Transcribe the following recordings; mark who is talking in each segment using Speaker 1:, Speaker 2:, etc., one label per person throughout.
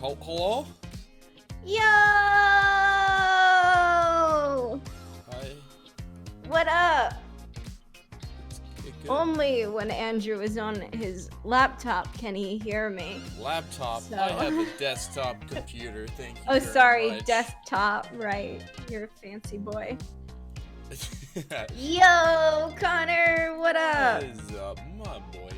Speaker 1: Hello?
Speaker 2: Yo!
Speaker 1: Hi.
Speaker 2: What up?
Speaker 1: Good.
Speaker 2: Only when Andrew is on his laptop can he hear me.
Speaker 1: Laptop.
Speaker 2: So-
Speaker 1: I have a desktop computer. Thank you
Speaker 2: Oh,
Speaker 1: very
Speaker 2: sorry,
Speaker 1: much.
Speaker 2: desktop. Right. You're a fancy boy.
Speaker 1: What
Speaker 2: Yo, Connor, what up?
Speaker 1: is up, my boy?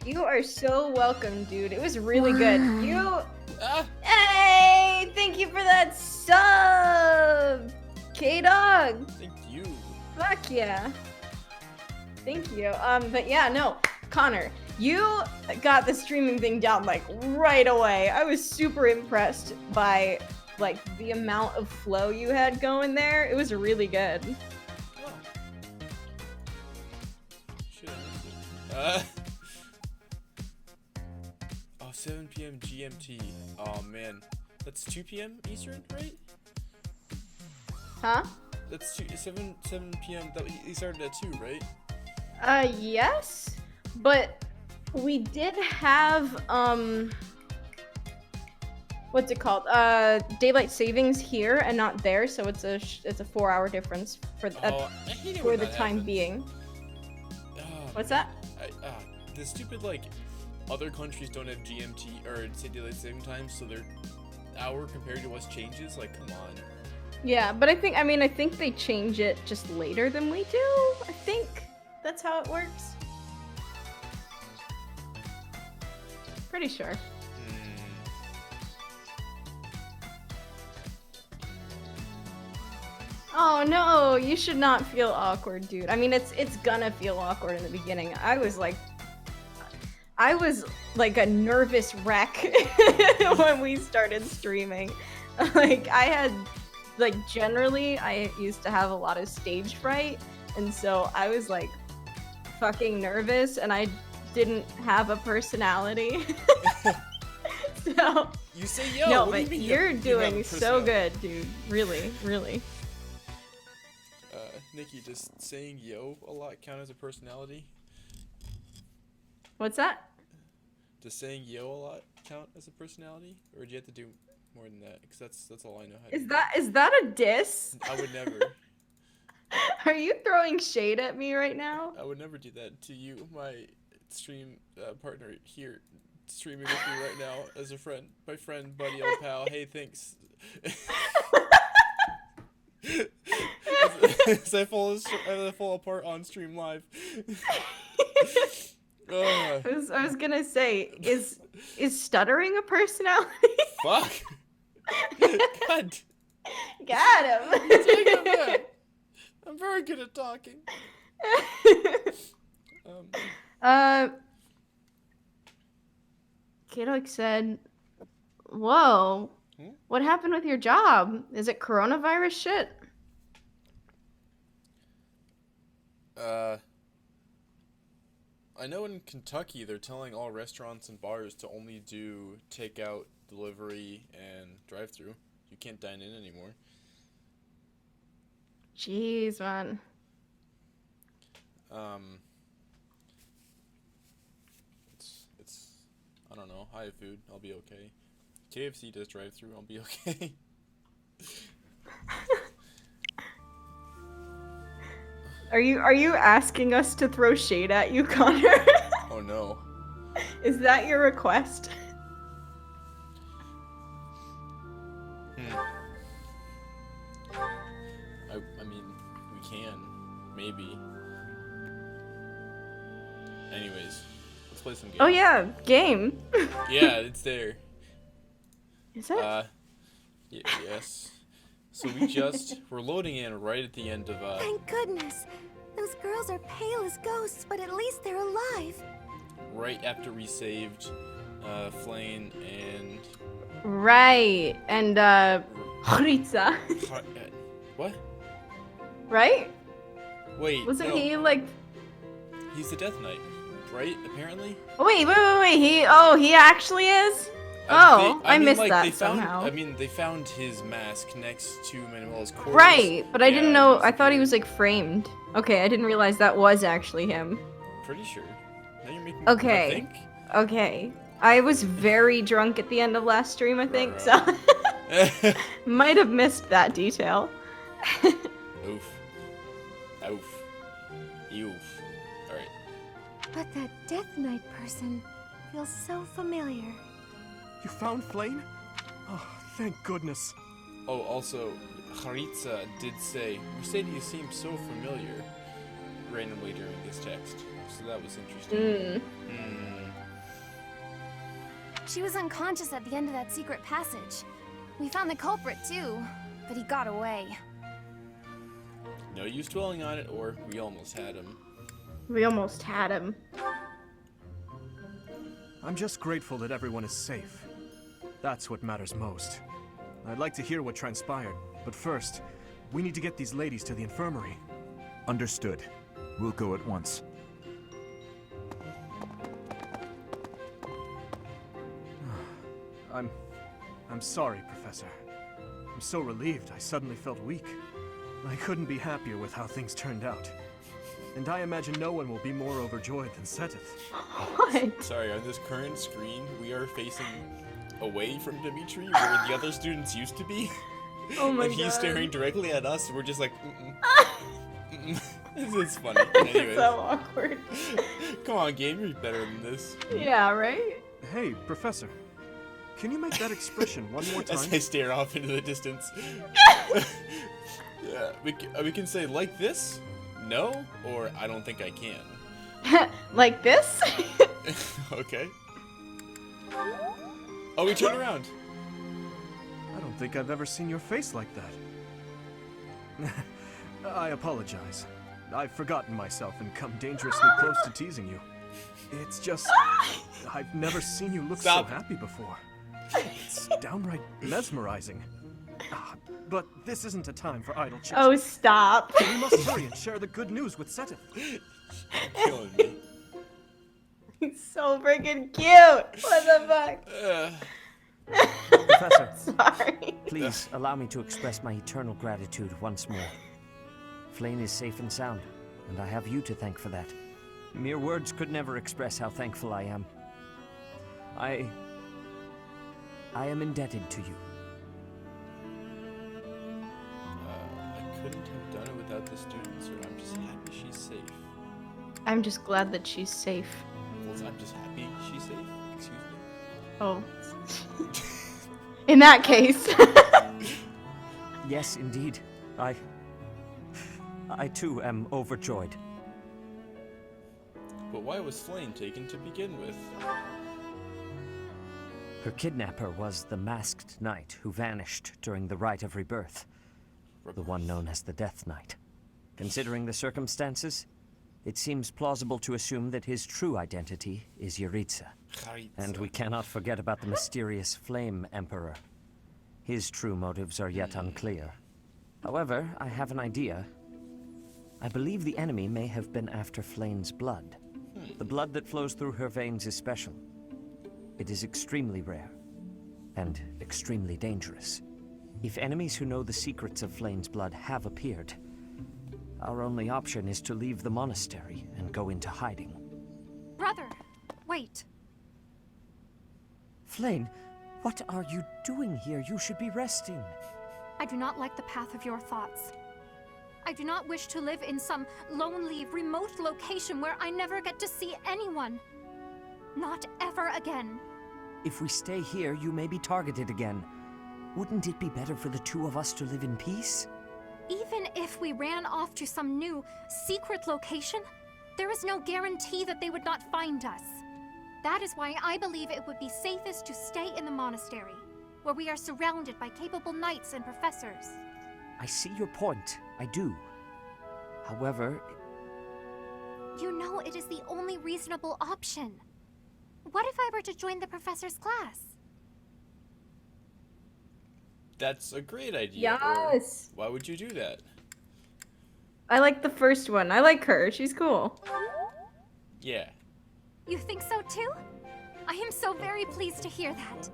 Speaker 2: You are so welcome, dude. It was really good. You.
Speaker 1: Ah!
Speaker 2: Hey, thank you for that sub, K-Dog.
Speaker 1: Thank you.
Speaker 2: Fuck yeah. Thank you. But yeah, no, Connor, you got the streaming thing down like right away. I was super impressed by like the amount of flow you had going there. It was really good.
Speaker 1: Oh. Shit, I missed it. 7 p.m. GMT. Oh man, that's 2 p.m. Eastern, right?
Speaker 2: Huh?
Speaker 1: That's 7 p.m. He started at 2, right?
Speaker 2: Yes, but we did have what's it called? Daylight savings here and not there, so it's a 4-hour difference for
Speaker 1: I hate it
Speaker 2: for
Speaker 1: when
Speaker 2: the
Speaker 1: that
Speaker 2: time
Speaker 1: happens.
Speaker 2: being.
Speaker 1: Oh,
Speaker 2: What's
Speaker 1: man.
Speaker 2: that?
Speaker 1: The stupid like other countries don't have GMT or daylight saving time, so their hour compared to us changes. Like, come on.
Speaker 2: Yeah, but I think they change it just later than we do. I think that's how it works. Pretty sure. Oh no, you should not feel awkward, dude. I mean, it's gonna feel awkward in the beginning. I was like a nervous wreck when we started streaming. Like generally I used to have a lot of stage fright, and so I was like fucking nervous and I didn't have a personality. So
Speaker 1: You say yo.
Speaker 2: no,
Speaker 1: what do
Speaker 2: but
Speaker 1: you mean
Speaker 2: you're
Speaker 1: you have
Speaker 2: doing
Speaker 1: a
Speaker 2: so
Speaker 1: personality?
Speaker 2: good, dude. Really, really.
Speaker 1: Nikki, does saying yo a lot count as a personality?
Speaker 2: What's that?
Speaker 1: Does saying yo a lot count as a personality, or do you have to do more than that? Because that's all I know how to do.
Speaker 2: Is that a diss?
Speaker 1: I would never.
Speaker 2: Are you throwing shade at me right now?
Speaker 1: I would never do that to you, my stream partner here, streaming with me right now as a friend, my friend, buddy, old pal. Hey, thanks. As I fall apart on stream live.
Speaker 2: I was gonna say, is stuttering a personality?
Speaker 1: Fuck. God.
Speaker 2: Got him.
Speaker 1: Take it back. I'm very good at talking.
Speaker 2: Kiddock said, "Whoa, what happened with your job? Is it coronavirus shit?"
Speaker 1: I know in Kentucky they're telling all restaurants and bars to only do takeout, delivery, and drive-through. You can't dine in anymore.
Speaker 2: Jeez, man.
Speaker 1: It's I don't know. I have food. I'll be okay. KFC does drive-through. I'll be okay.
Speaker 2: Are you asking us to throw shade at you, Connor?
Speaker 1: Oh no.
Speaker 2: Is that your request?
Speaker 1: I mean, we can. Maybe. Anyways, let's play some games.
Speaker 2: Oh yeah, game.
Speaker 1: Yeah, it's there.
Speaker 2: Is it?
Speaker 1: Yes. So we're loading in right at the end of,
Speaker 3: Thank goodness. Those girls are pale as ghosts, but at least they're alive.
Speaker 1: right after we saved, Flane and...
Speaker 2: Right, and Hritza.
Speaker 1: What?
Speaker 2: Right?
Speaker 1: Wait,
Speaker 2: Wasn't
Speaker 1: no.
Speaker 2: he like?
Speaker 1: He's the Death Knight, right? Apparently?
Speaker 2: Oh, wait. He actually is? I
Speaker 1: mean,
Speaker 2: missed
Speaker 1: like,
Speaker 2: that
Speaker 1: they found,
Speaker 2: somehow.
Speaker 1: I mean, they found his mask next to Manuel's corpse.
Speaker 2: Right, but I
Speaker 1: Yeah,
Speaker 2: didn't know.
Speaker 1: it
Speaker 2: I thought he was
Speaker 1: disappeared.
Speaker 2: like framed. Okay, I didn't realize that was actually him.
Speaker 1: Pretty sure. Now you're making
Speaker 2: Okay.
Speaker 1: me think.
Speaker 2: Okay. I was very drunk at the end of last stream, I think, so might have missed that detail.
Speaker 1: Oof. Oof. Oof. Alright.
Speaker 3: But that Death Knight person feels so familiar.
Speaker 4: You found Flame? Oh, thank goodness.
Speaker 1: Oh, also, Haritza did say, Mercedes seems so familiar randomly during this text. So that was interesting.
Speaker 3: She was unconscious at the end of that secret passage. We found the culprit too, but he got away.
Speaker 1: No use dwelling on it, or we almost had him.
Speaker 2: We almost had him.
Speaker 4: I'm just grateful that everyone is safe. That's what matters most. I'd like to hear what transpired, but first, we need to get these ladies to the infirmary.
Speaker 5: Understood. We'll go at once.
Speaker 4: I'm sorry, Professor. I'm so relieved I suddenly felt weak. I couldn't be happier with how things turned out. And I imagine no one will be more overjoyed than Seteth.
Speaker 2: What?
Speaker 1: Sorry, on this current screen, we are facing away from Dimitri, where the other students used to be.
Speaker 2: Oh my
Speaker 1: and he's
Speaker 2: god.
Speaker 1: staring directly at us, we're just like, It's funny. Anyways.
Speaker 2: It's so awkward.
Speaker 1: Come on, game, you're better than this.
Speaker 2: Yeah, right?
Speaker 4: Hey, Professor. Can you make that expression one more
Speaker 1: As I
Speaker 4: time?
Speaker 1: stare off into the distance. Yeah, we can say, like this? No? Or, I don't think I can.
Speaker 2: Like this?
Speaker 1: Okay. Oh, we turn around.
Speaker 4: I don't think I've ever seen your face like that. I apologize. I've forgotten myself and come dangerously close to teasing you. It's just... I've never seen you look
Speaker 1: Stop.
Speaker 4: so happy before. It's downright mesmerizing. But this isn't a time for idle chat.
Speaker 2: Oh, stop.
Speaker 4: We must hurry and share the good news with Seteth.
Speaker 1: Killing me.
Speaker 2: He's so freaking cute. What the fuck?
Speaker 6: Professor,
Speaker 2: Sorry.
Speaker 6: please allow me to express my eternal gratitude once more. Flame is safe and sound, and I have you to thank for that. Mere words could never express how thankful I am. I am indebted to you.
Speaker 1: I couldn't have done it without the students, or I'm just happy she's safe.
Speaker 2: I'm just glad that she's safe.
Speaker 1: Well, I'm just happy she's safe. Excuse me.
Speaker 2: Oh. In that case.
Speaker 6: Yes, indeed. I too am overjoyed.
Speaker 1: But why was Flame taken to begin with?
Speaker 6: Her kidnapper was the masked knight who vanished during the Rite of Rebirth, the one known as the Death Knight. Considering the circumstances, it seems plausible to assume that his true identity is Yaritza. And we cannot forget about the mysterious Flame Emperor. His true motives are yet unclear. However, I have an idea. I believe the enemy may have been after Flame's blood. The blood that flows through her veins is special. It is extremely rare, and extremely dangerous. If enemies who know the secrets of Flame's blood have appeared, our only option is to leave the monastery and go into hiding.
Speaker 3: Brother, wait.
Speaker 6: Flame, what are you doing here? You should be resting.
Speaker 3: I do not like the path of your thoughts. I do not wish to live in some lonely, remote location where I never get to see anyone. Not ever again.
Speaker 6: If we stay here, you may be targeted again. Wouldn't it be better for the two of us to live in peace?
Speaker 3: Even if we ran off to some new, secret location, there is no guarantee that they would not find us. That is why I believe it would be safest to stay in the monastery, where we are surrounded by capable knights and professors.
Speaker 6: I see your point. I do. However,
Speaker 3: You know it is the only reasonable option. What if I were to join the professor's class?
Speaker 1: That's a great idea. Or
Speaker 2: Yes.
Speaker 1: why would you do that?
Speaker 2: I like the first one. I like her. She's cool.
Speaker 1: Yeah.
Speaker 3: You think so too? I am so very pleased to hear that.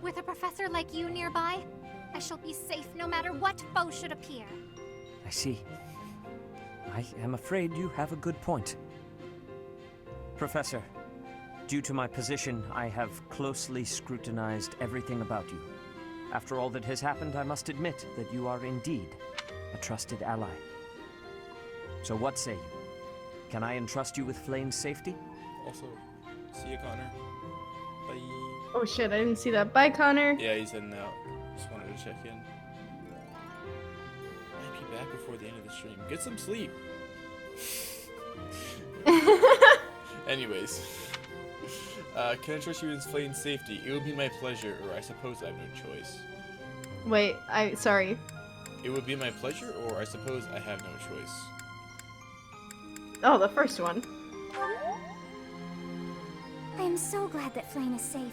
Speaker 3: With a professor like you nearby, I shall be safe no matter what foe should appear.
Speaker 6: I see. I am afraid you have a good point. Professor, due to my position, I have closely scrutinized everything about you. After all that has happened, I must admit that you are indeed a trusted ally. So what say you? Can I entrust you with Flame's safety?
Speaker 1: Also, see you, Connor. Bye.
Speaker 2: Oh shit, I didn't see that. Bye, Connor.
Speaker 1: Yeah, he's heading out. Just wanted to check in. Might be back before the end of the stream. Get some sleep. Anyways. Can I trust you with Flame's safety? It would be my pleasure, or I suppose I have no choice.
Speaker 2: Wait, sorry.
Speaker 1: It would be my pleasure, or I suppose I have no choice.
Speaker 2: Oh, the first one.
Speaker 7: I am so glad that Flame is safe.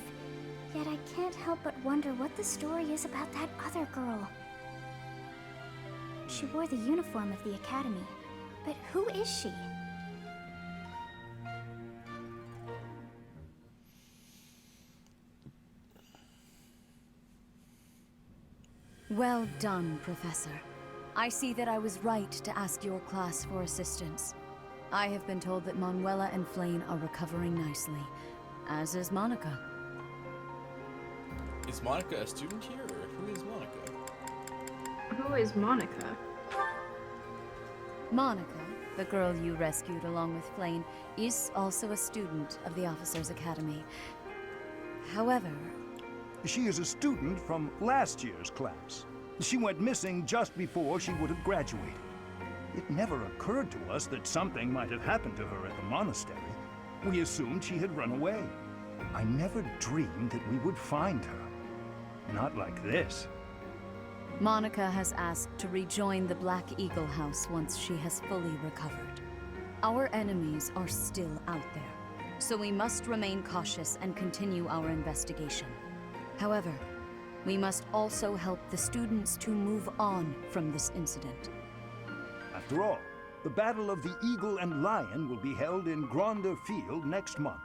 Speaker 7: Yet I can't help but wonder what the story is about that other girl. She wore the uniform of the academy. But who is she?
Speaker 8: Well done, Professor. I see that I was right to ask your class for assistance. I have been told that Manuela and Flame are recovering nicely, as is Monica.
Speaker 1: Is Monica a student here, or who is Monica?
Speaker 2: Who is Monica?
Speaker 8: Monica, the girl you rescued along with Flame, is also a student of the Officers' Academy. However,
Speaker 9: she is a student from last year's class. She went missing just before she would have graduated. It never occurred to us that something might have happened to her at the monastery. We assumed she had run away. I never dreamed that we would find her. Not like this.
Speaker 8: Monica has asked to rejoin the Black Eagle House once she has fully recovered. Our enemies are still out there, so we must remain cautious and continue our investigation. However, we must also help the students to move on from this incident.
Speaker 9: After all, the Battle of the Eagle and Lion will be held in Gronder Field next month.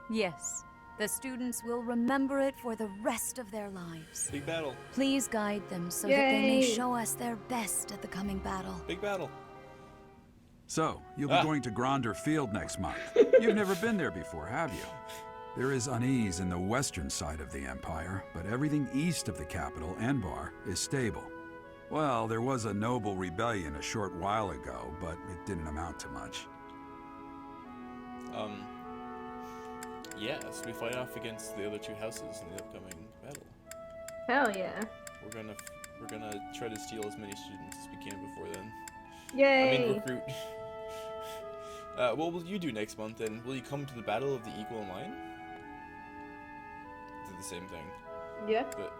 Speaker 8: Yes, the students will remember it for the rest of their lives.
Speaker 1: Big battle.
Speaker 8: Please guide them so that they may show us their best at the coming battle.
Speaker 1: Big battle.
Speaker 5: So, you'll be going to Gronder Field next month. You've never been there before, have you? There is unease in the western side of the Empire, but everything east of the capital, Enbar, is stable. Well, there was a noble rebellion a short while ago, but it didn't amount to much.
Speaker 1: Yes, we fight off against the other two houses in the upcoming battle.
Speaker 2: Hell yeah.
Speaker 1: We're gonna try to steal as many students as we can before then.
Speaker 2: Yay!
Speaker 1: I mean, recruit. What will you do next month then? Will you come to the Battle of the Eagle and Lion? Is it the same thing?
Speaker 2: Yeah.
Speaker 1: But,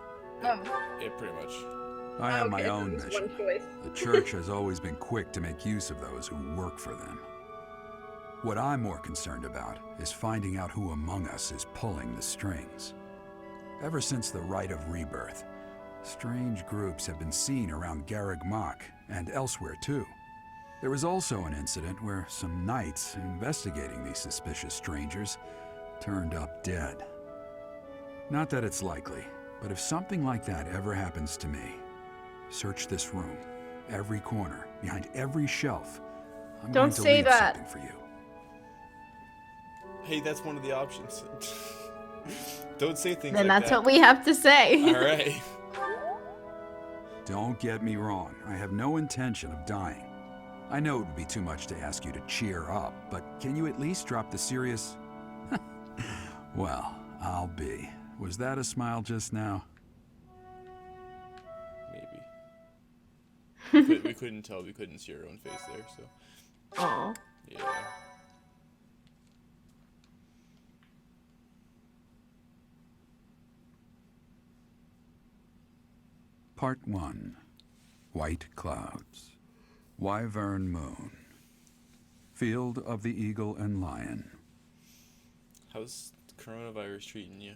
Speaker 2: Oh.
Speaker 1: yeah, pretty much.
Speaker 5: I have my
Speaker 2: Okay,
Speaker 5: own
Speaker 2: there's
Speaker 5: mission.
Speaker 2: one choice.
Speaker 5: The Church has always been quick to make use of those who work for them. What I'm more concerned about is finding out who among us is pulling the strings. Ever since the Rite of Rebirth, strange groups have been seen around Garreg Mach and elsewhere too. There was also an incident where some knights investigating these suspicious strangers turned up dead. Not that it's likely, but if something like that ever happens to me, search this room, every corner, behind every shelf. I'm
Speaker 2: Don't
Speaker 5: going to
Speaker 2: say
Speaker 5: leave
Speaker 2: that.
Speaker 5: something for you.
Speaker 1: Hey, that's one of the options. Don't say things
Speaker 2: Then
Speaker 1: like
Speaker 2: that's
Speaker 1: that.
Speaker 2: what we have to say.
Speaker 1: Alright.
Speaker 5: Don't get me wrong, I have no intention of dying. I know it would be too much to ask you to cheer up, but can you at least drop the serious... Well, I'll be. Was that a smile just now?
Speaker 1: Maybe. We couldn't tell. We couldn't see our own face there, so...
Speaker 2: Aw.
Speaker 1: Yeah.
Speaker 5: Part 1. White Clouds. Wyvern Moon. Field of the Eagle and Lion.
Speaker 1: How's coronavirus treating you?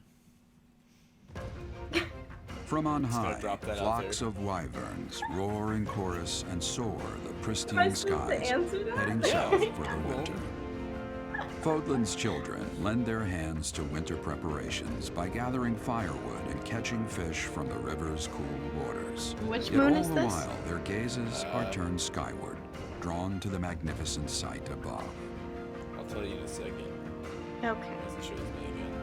Speaker 5: From on
Speaker 1: Just gonna
Speaker 5: high,
Speaker 1: drop that out
Speaker 5: flocks
Speaker 1: there.
Speaker 5: of wyverns roar in chorus and soar the
Speaker 2: Am I
Speaker 5: pristine
Speaker 2: supposed to
Speaker 5: skies,
Speaker 2: answer that?
Speaker 5: heading
Speaker 1: Yeah.
Speaker 5: south for the winter. Fodlan's children lend their hands to winter preparations by gathering firewood and catching fish from the river's cool waters.
Speaker 2: Which
Speaker 5: Yet
Speaker 2: moon
Speaker 5: all
Speaker 2: is
Speaker 5: the
Speaker 2: this?
Speaker 5: while, their gazes are turned skyward, drawn to the magnificent sight above.
Speaker 1: I'll tell you in a second.
Speaker 2: Okay.
Speaker 1: Doesn't show his name again.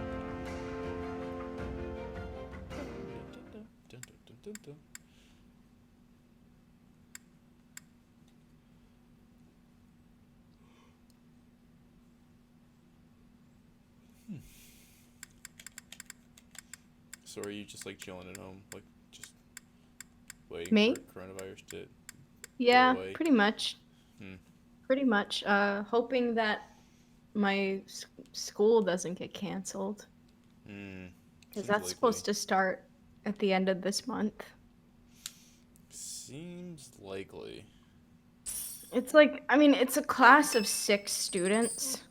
Speaker 1: Dun, dun, dun, dun, dun. So are you just like chilling at home, like just waiting
Speaker 2: Me?
Speaker 1: for coronavirus to
Speaker 2: Yeah,
Speaker 1: away?
Speaker 2: pretty much.
Speaker 1: Hmm.
Speaker 2: Pretty much. Hoping that my school doesn't get canceled.
Speaker 1: Hmm.
Speaker 2: Because
Speaker 1: Seems
Speaker 2: that's
Speaker 1: likely.
Speaker 2: supposed to start at the end of this month.
Speaker 1: Seems likely.
Speaker 2: It's like, I mean, it's a class of 6 students,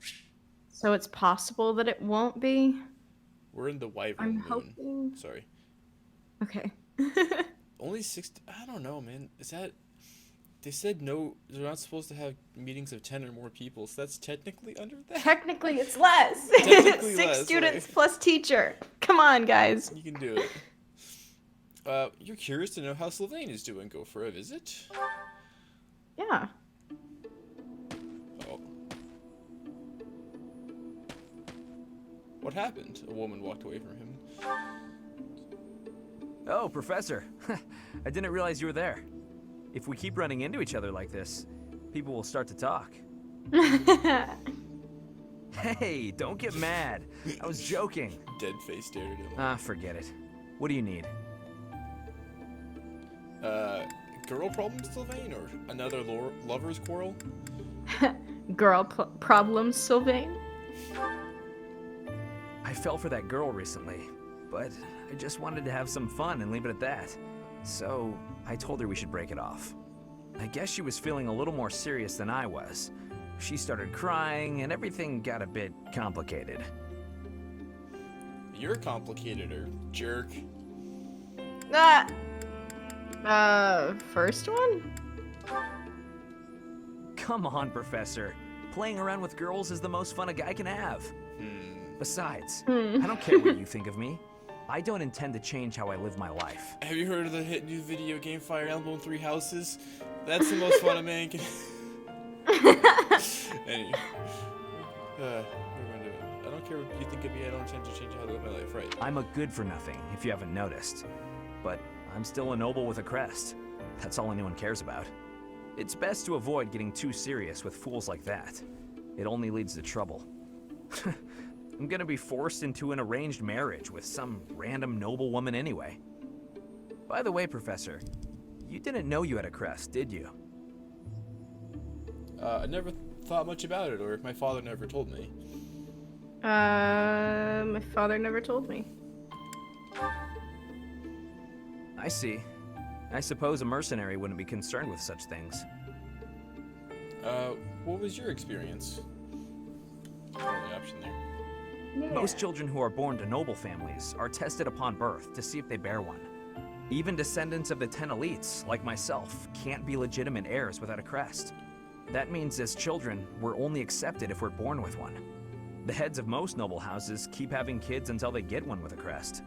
Speaker 2: so it's possible that it won't be.
Speaker 1: We're in the
Speaker 2: I'm
Speaker 1: Wyvern moon.
Speaker 2: hoping.
Speaker 1: Sorry.
Speaker 2: Okay.
Speaker 1: Only 6. I don't know, man. Is that? They said no. They're not supposed to have meetings of 10 or more people, so that's technically under that.
Speaker 2: Technically, it's less.
Speaker 1: Technically
Speaker 2: 6
Speaker 1: less,
Speaker 2: students
Speaker 1: right.
Speaker 2: plus teacher. Come on, guys.
Speaker 1: You can do it. You're curious to know how Sylvain is doing. Go for a visit.
Speaker 2: Yeah.
Speaker 1: Oh. What happened? A woman walked away from him.
Speaker 6: Oh, Professor. I didn't realize you were there. If we keep running into each other like this, people will start to talk. Hey, don't get mad. I was joking.
Speaker 1: Dead face stared at him.
Speaker 6: Ah, forget it. What do you need?
Speaker 1: Girl problems, Sylvain, or another lover's quarrel?
Speaker 2: Girl problems, Sylvain?
Speaker 6: I fell for that girl recently, but I just wanted to have some fun and leave it at that. So, I told her we should break it off. I guess she was feeling a little more serious than I was. She started crying, and everything got a bit complicated.
Speaker 1: You're complicated, or jerk.
Speaker 2: First one?
Speaker 6: Come on, Professor. Playing around with girls is the most fun a guy can have.
Speaker 1: Hmm.
Speaker 6: Besides, I don't care what you think of me. I don't intend to change how I live my life.
Speaker 1: Have you heard of the hit new video game Fire Emblem 3 Houses? That's the most fun a man can. Anyway. What am I doing? I don't care what you think of me, I don't intend to change how I live my life, right?
Speaker 6: I'm a good for nothing, if you haven't noticed. But I'm still a noble with a crest. That's all anyone cares about. It's best to avoid getting too serious with fools like that. It only leads to trouble. I'm gonna be forced into an arranged marriage with some random noble woman anyway. By the way, Professor, you didn't know you had a crest, did you?
Speaker 1: I never thought much about it, or my father never told me.
Speaker 2: My father never told me.
Speaker 6: I see. I suppose a mercenary wouldn't be concerned with such things.
Speaker 1: What was your experience? Only option there.
Speaker 2: Yeah.
Speaker 6: Most children who are born to noble families are tested upon birth to see if they bear one. Even descendants of the 10 elites, like myself, can't be legitimate heirs without a crest. That means as children, we're only accepted if we're born with one. The heads of most noble houses keep having kids until they get one with a crest.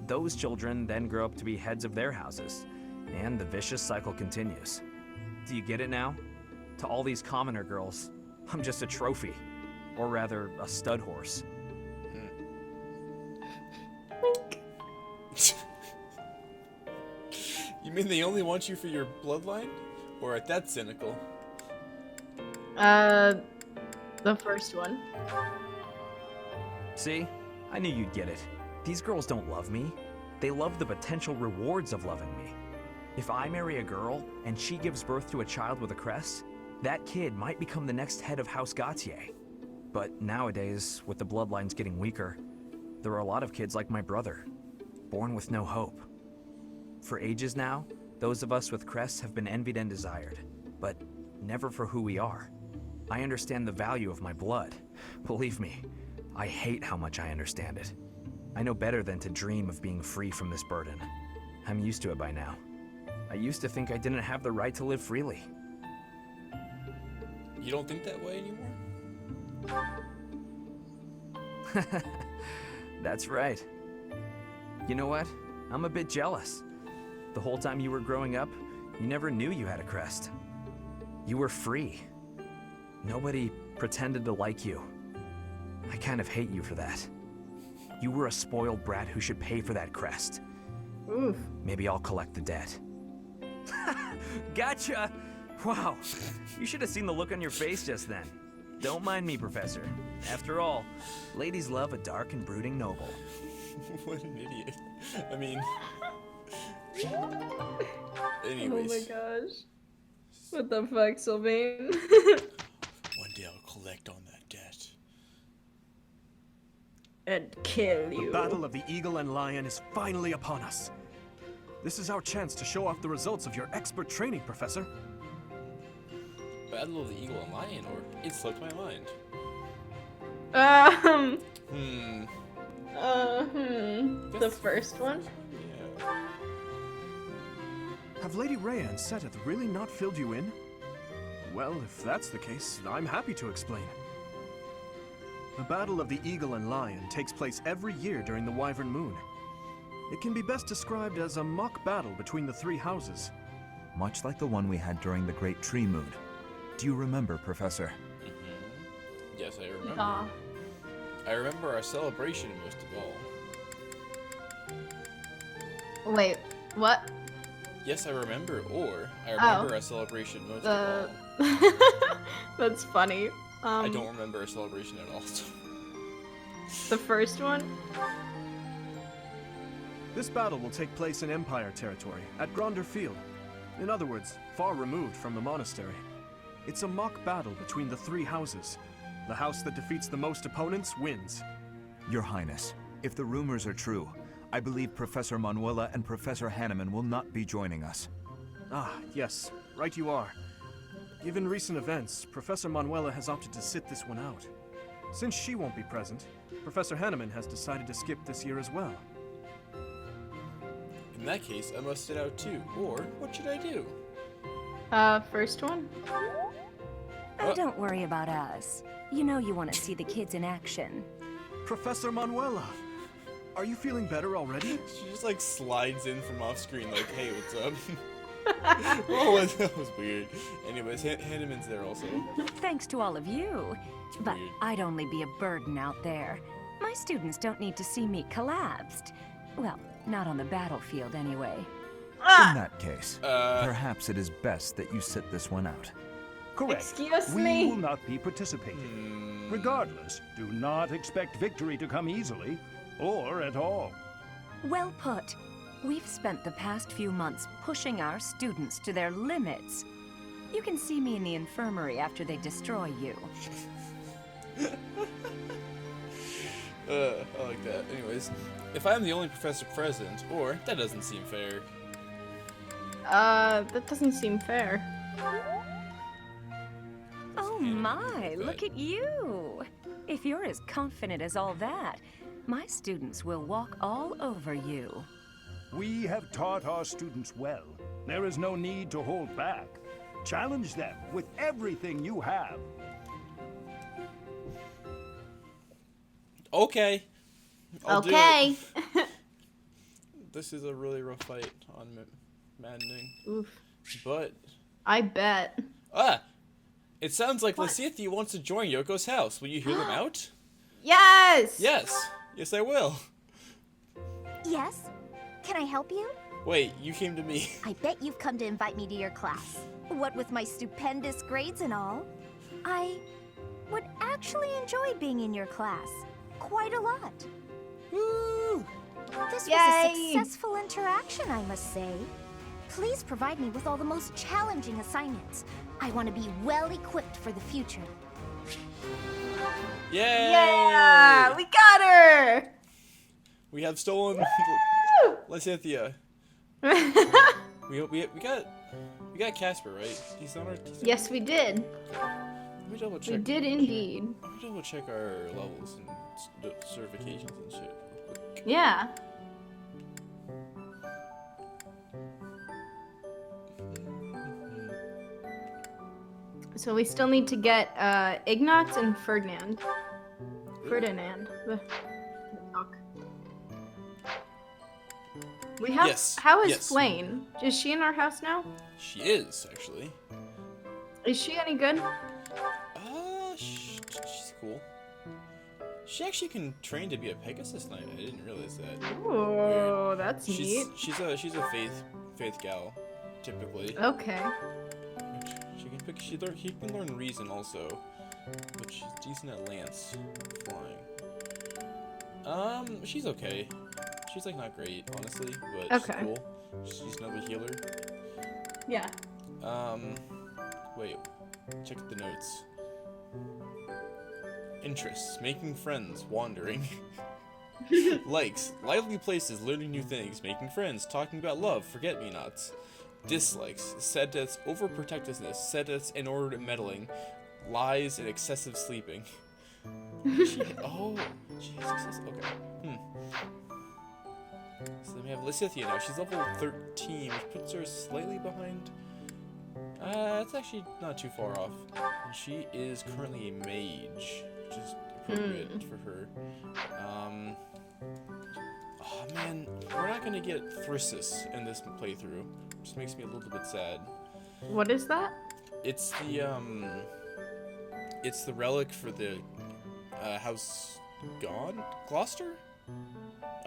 Speaker 6: Those children then grow up to be heads of their houses, and the vicious cycle continues. Do you get it now? To all these commoner girls, I'm just a trophy. Or rather, a stud horse.
Speaker 1: You mean they only want you for your bloodline? Or at that cynical?
Speaker 2: The first one.
Speaker 6: See? I knew you'd get it. These girls don't love me. They love the potential rewards of loving me. If I marry a girl, and she gives birth to a child with a crest, that kid might become the next head of House Gautier. But nowadays, with the bloodlines getting weaker, there are a lot of kids like my brother, born with no hope. For ages now, those of us with crests have been envied and desired, but never for who we are. I understand the value of my blood. Believe me, I hate how much I understand it. I know better than to dream of being free from this burden. I'm used to it by now. I used to think I didn't have the right to live freely.
Speaker 1: You don't think that way anymore?
Speaker 6: That's right. You know what? I'm a bit jealous. The whole time you were growing up, you never knew you had a crest. You were free. Nobody pretended to like you.
Speaker 4: I kind of hate you for that. You were a spoiled brat who should pay for that crest.
Speaker 2: Oof.
Speaker 4: Maybe I'll collect the debt. Gotcha! Wow, you should have seen the look on your face just then. Don't mind me, Professor. After all, ladies love a dark and brooding noble.
Speaker 1: What an idiot. I mean...
Speaker 2: Oh
Speaker 1: Anyways.
Speaker 2: my gosh. What the fuck, Sylvain?
Speaker 1: One day I'll collect on that debt.
Speaker 2: And kill you.
Speaker 4: The Battle of the Eagle and Lion is finally upon us. This is our chance to show off the results of your expert training, Professor.
Speaker 1: Battle of the Eagle and Lion, or it slipped my mind.
Speaker 2: The first one?
Speaker 1: Yeah.
Speaker 4: Have Lady Rhea and Seteth really not filled you in? Well, if that's the case, I'm happy to explain. The Battle of the Eagle and Lion takes place every year during the Wyvern Moon. It can be best described as a mock battle between the three houses.
Speaker 10: Much like the one we had during the Great Tree Moon. Do you remember, Professor?
Speaker 1: Yes, I remember.
Speaker 2: Aw.
Speaker 1: I remember our celebration most of all.
Speaker 2: Wait, what?
Speaker 1: Yes, I remember, or I remember our celebration most of all.
Speaker 2: That's funny.
Speaker 1: I don't remember our celebration at all.
Speaker 2: The first one?
Speaker 4: This battle will take place in Empire territory, at Gronder Field. In other words, far removed from the monastery. It's a mock battle between the three houses. The house that defeats the most opponents wins.
Speaker 10: Your Highness, if the rumors are true, I believe Professor Manuela and Professor Hanneman will not be joining us.
Speaker 4: Ah, yes, right you are. Given recent events, Professor Manuela has opted to sit this one out. Since she won't be present, Professor Hanneman has decided to skip this year as well.
Speaker 1: In that case, I must sit out too. Or, what should I do?
Speaker 2: First one?
Speaker 8: Oh, don't worry about us. You know you want to see the kids in action.
Speaker 4: Professor Manuela! Are you feeling better already?
Speaker 1: She just like slides in from off screen like, hey, what's up? Oh, that was weird. Anyways, Hanneman's there also.
Speaker 8: Thanks to all of you. But
Speaker 1: weird.
Speaker 8: I'd only be a burden out there. My students don't need to see me collapsed. Well, not on the battlefield anyway.
Speaker 10: In that case, perhaps it is best that you sit this one out.
Speaker 9: Correct.
Speaker 2: Excuse
Speaker 9: we
Speaker 2: me?
Speaker 9: will not be participating. Regardless, do not expect victory to come easily, or at all.
Speaker 8: Well put. We've spent the past few months pushing our students to their limits. You can see me in the infirmary after they destroy you.
Speaker 1: I like that. Anyways, if I'm the only professor present, or that doesn't seem fair.
Speaker 2: That doesn't seem fair.
Speaker 8: Oh my, look at you! If you're as confident as all that, my students will walk all over you.
Speaker 9: We have taught our students well. There is no need to hold back. Challenge them with everything you have.
Speaker 1: Okay. I'll do
Speaker 2: Okay.
Speaker 1: it. This is a really rough fight on Maddening.
Speaker 2: Oof.
Speaker 1: But...
Speaker 2: I bet.
Speaker 1: It sounds like Lysithea wants to join Yoko's house. Will you hear them out?
Speaker 2: Yes!
Speaker 1: Yes. Yes, I will.
Speaker 7: Yes? Can I help you?
Speaker 1: Wait, you came to me.
Speaker 7: I bet you've come to invite me to your class. What with my stupendous grades and all. I would actually enjoy being in your class. Quite a lot.
Speaker 1: Woo!
Speaker 7: This was
Speaker 2: Yay!
Speaker 7: a successful interaction, I must say. Please provide me with all the most challenging assignments. I want to be well equipped for the future.
Speaker 1: Yay!
Speaker 2: Yeah! We got her!
Speaker 1: We have stolen Lysithea. we got Casper, right? He's on our team.
Speaker 2: Yes, we did.
Speaker 1: Let me double check.
Speaker 2: We did indeed.
Speaker 1: Let me double check our levels and certifications and shit real quick.
Speaker 2: Yeah. So we still need to get Ignatz and Ferdinand. Ferdinand. Fuck. We have.
Speaker 1: Yes,
Speaker 2: How is
Speaker 1: yes.
Speaker 2: Flayn? Is she in our house now?
Speaker 1: She is, actually.
Speaker 2: Is she any good?
Speaker 1: She's cool. She actually can train to be a Pegasus Knight. I didn't realize that.
Speaker 2: Oh, that's neat.
Speaker 1: She's a faith gal, typically.
Speaker 2: Okay.
Speaker 1: Which she can learn reason also, but she's decent at lance flying. She's okay. She's like not great, honestly, but she's cool. She's another healer.
Speaker 2: Yeah.
Speaker 1: Wait. Check the notes. Interests: making friends, wandering. Likes: lively places, learning new things, making friends, talking about love, forget-me-nots. Dislikes: sad deaths, overprotectiveness, sad deaths, inordinate meddling, lies, and excessive sleeping. She has excessive. Okay. So then we have Lysithea now. She's level 13, which puts her slightly behind. It's actually not too far off. And she is currently a mage, which is appropriate for her. Oh man, we're not gonna get Thyrsus in this playthrough. Just makes me a little bit sad.
Speaker 2: What is that?
Speaker 1: It's the relic for the House Gloucester,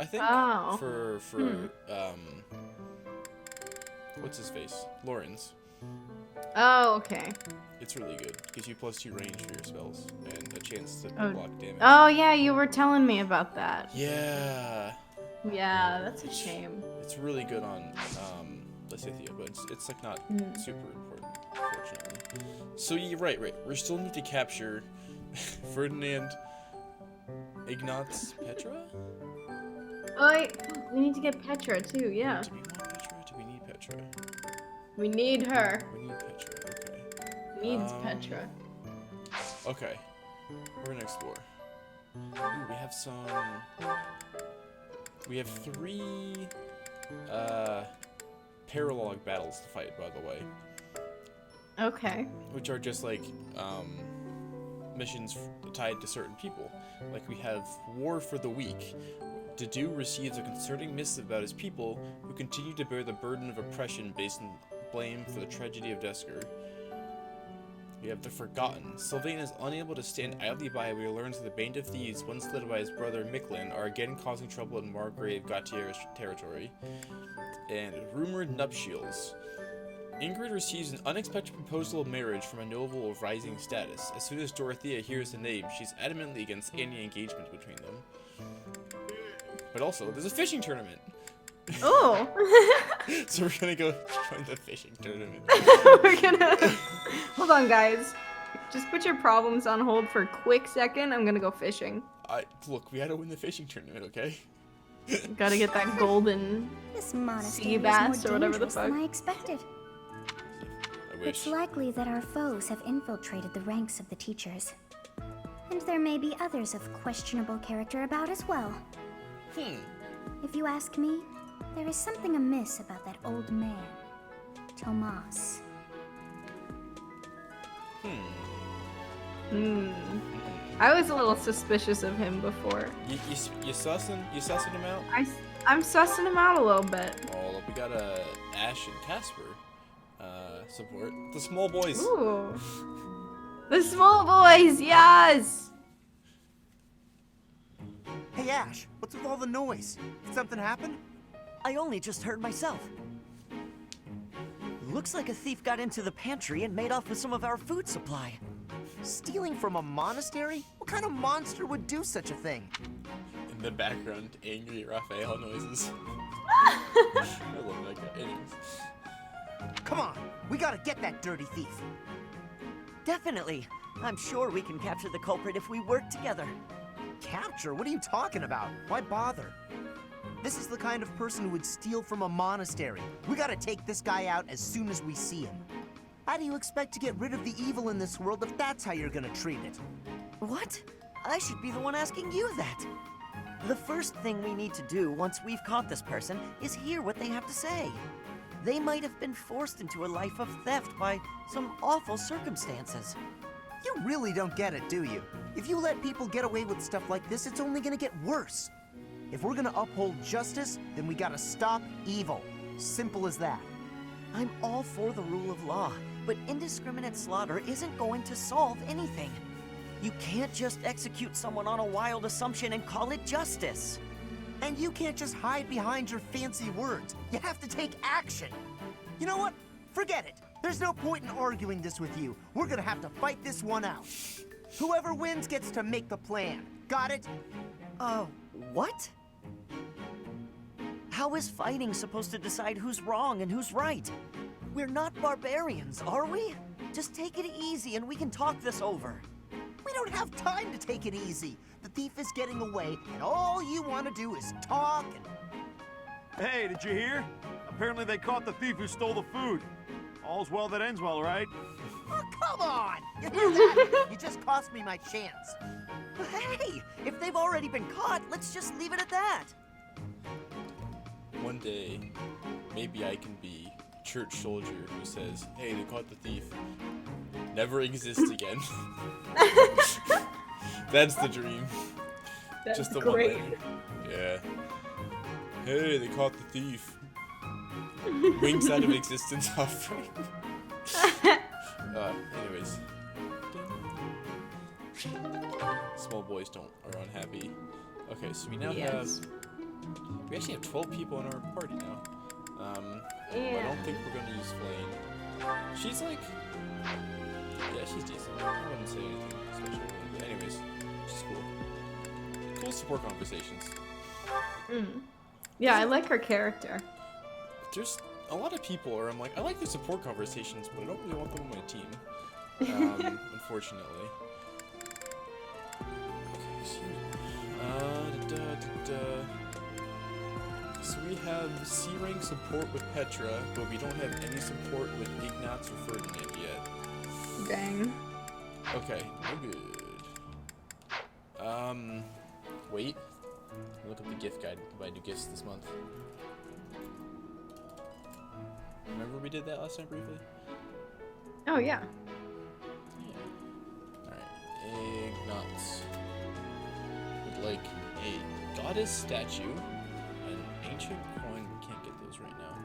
Speaker 1: I think.
Speaker 2: Oh.
Speaker 1: For what's his face? Lawrence.
Speaker 2: Oh, okay.
Speaker 1: It's really good. Gives you +2 range for your spells and a chance to block damage.
Speaker 2: Oh yeah, you were telling me about that.
Speaker 1: Yeah.
Speaker 2: Yeah, that's a shame.
Speaker 1: It's really good on Lysithea, but it's like not super important, unfortunately. So you're right. We still need to capture Ferdinand Ignatz Petra?
Speaker 2: Oh, we need to get Petra too, yeah.
Speaker 1: Do we want Petra? Do we need Petra?
Speaker 2: We need her.
Speaker 1: We need Petra, okay.
Speaker 2: Needs Petra.
Speaker 1: Okay. We're gonna explore. Ooh, we have some... We have 3 paralogue battles to fight, by the way.
Speaker 2: Okay.
Speaker 1: Which are just like missions tied to certain people. Like we have War for the Weak. Dedu receives a concerning missive about his people who continue to bear the burden of oppression based on blame for the tragedy of Desker. We have the Forgotten. Sylvain is unable to stand idly by when he learns that the Band of Thieves, once led by his brother Micklin, are again causing trouble in Margrave Gautier's territory. And Rumored Nuptials. Ingrid receives an unexpected proposal of marriage from a noble of rising status. As soon as Dorothea hears the name, she's adamantly against any engagement between them. But also, there's a fishing tournament!
Speaker 2: Oh!
Speaker 1: So we're gonna go join the fishing tournament.
Speaker 2: We're gonna... Hold on, guys. Just put your problems on hold for a quick second. I'm gonna go fishing.
Speaker 1: Look, we gotta win the fishing tournament, okay?
Speaker 2: Gotta get that golden sea bass or whatever the fuck.
Speaker 11: Than I expected.
Speaker 1: I wish.
Speaker 11: It's likely that our foes have infiltrated the ranks of the teachers. And there may be others of questionable character about as well. If you ask me, there is something amiss about that old man, Tomas.
Speaker 2: I was a little suspicious of him before.
Speaker 1: You sussing him out?
Speaker 2: I'm sussing him out a little bit.
Speaker 1: Oh, we got Ash and Casper support. The small boys.
Speaker 2: Ooh. The small boys, yes!
Speaker 12: Hey Ash, what's with all the noise? Did something happen?
Speaker 6: I only just heard myself. Looks like a thief got into the pantry and made off with some of our food supply.
Speaker 12: Stealing from a monastery? What kind of monster would do such a thing?
Speaker 1: In the background, angry Raphael noises. I love that guy. Anyways.
Speaker 12: Come on, we gotta get that dirty thief.
Speaker 6: Definitely. I'm sure we can capture the culprit if we work together.
Speaker 12: Capture? What are you talking about? Why bother? This is the kind of person who would steal from a monastery. We gotta take this guy out as soon as we see him. How do you expect to get rid of the evil in this world if that's how you're gonna treat it?
Speaker 6: What? I should be the one asking you that. The first thing we need to do once we've caught this person is hear what they have to say. They might have been forced into a life of theft by some awful circumstances.
Speaker 12: You really don't get it, do you? If you let people get away with stuff like this, it's only gonna get worse. If we're gonna uphold justice, then we gotta stop evil. Simple as that.
Speaker 6: I'm all for the rule of law, but indiscriminate slaughter isn't going to solve anything. You can't just execute someone on a wild assumption and call it justice.
Speaker 12: And you can't just hide behind your fancy words. You have to take action. You know what? Forget it. There's no point in arguing this with you. We're gonna have to fight this one out. Whoever wins gets to make the plan. Got it?
Speaker 6: What? How is fighting supposed to decide who's wrong and who's right? We're not barbarians, are we? Just take it easy and we can talk this over.
Speaker 12: We don't have time to take it easy. The thief is getting away, and all you want to do is talk and...
Speaker 13: Hey, did you hear? Apparently they caught the thief who stole the food. All's well that ends well, right?
Speaker 12: Oh, come on! You hear that? You just cost me my chance.
Speaker 6: Hey, if they've already been caught, let's just leave it at that.
Speaker 1: One day, maybe I can be a church soldier who says, hey, they caught the thief. Never exists again. That's the dream.
Speaker 2: That's
Speaker 1: just the
Speaker 2: great.
Speaker 1: one. Yeah. Hey, they caught the thief. Winks out of existence offering. Anyways. Small boys are unhappy. Okay, so we now we actually have 12 people in our party now. I don't think we're gonna use Flame. She's like, yeah, she's decent. I wouldn't say anything special. But anyways, she's cool. Cool support conversations.
Speaker 2: Yeah, I like her character.
Speaker 1: There's a lot of people where I'm like, I like the support conversations, but I don't really want them on my team. Unfortunately. Okay, excuse me. So we have C rank support with Petra, but we don't have any support with Ignatz or Ferdinand yet.
Speaker 2: Dang.
Speaker 1: Okay, we're good. Wait. Look up the gift guide to buy new gifts this month. Remember we did that last time briefly?
Speaker 2: Oh, yeah.
Speaker 1: Alright, Ignatz would like a goddess statue, an ancient coin, we can't get those right now,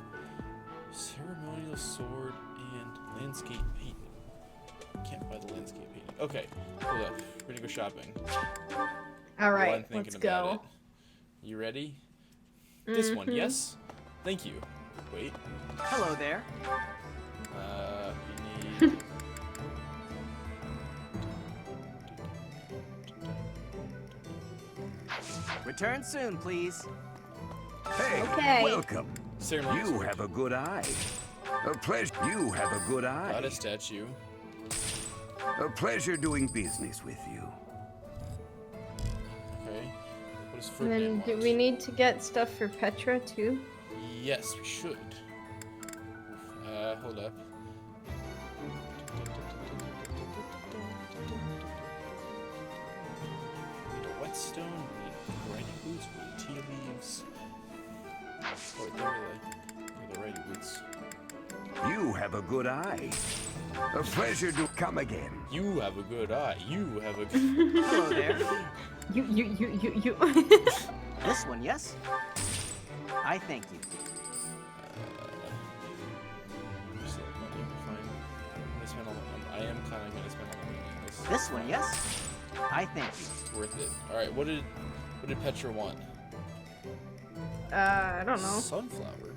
Speaker 1: ceremonial sword, and landscape painting. Can't buy the landscape painting. Okay, hold up, we're gonna go shopping.
Speaker 2: Alright, let's go.
Speaker 1: You ready? This one, yes? Thank you. Wait.
Speaker 6: Hello there.
Speaker 1: We need...
Speaker 6: Return soon, please.
Speaker 10: Hey,
Speaker 2: Okay.
Speaker 10: welcome.
Speaker 1: Ceremonial
Speaker 10: You
Speaker 1: sword.
Speaker 10: have a good eye. A pleasure. You have a good eye.
Speaker 1: Goddess statue.
Speaker 10: A pleasure doing business with you.
Speaker 1: Okay. What does
Speaker 2: And
Speaker 1: Ferdinand
Speaker 2: then
Speaker 1: want?
Speaker 2: do we need to get stuff for Petra too?
Speaker 1: Yes, we should. Hold up. We need a whetstone, we need riding boots, we need tea leaves. Oh, they're the riding boots.
Speaker 10: You have a good eye. A pleasure to come again.
Speaker 1: You have a good eye. You have a good...
Speaker 6: Hello there.
Speaker 2: You.
Speaker 6: This one, yes? I thank you.
Speaker 1: I am kind of gonna spend all the money on this.
Speaker 6: This one, yes? I thank you.
Speaker 1: It's worth it. All right, what did Petra want?
Speaker 2: I don't know.
Speaker 1: Sunflower.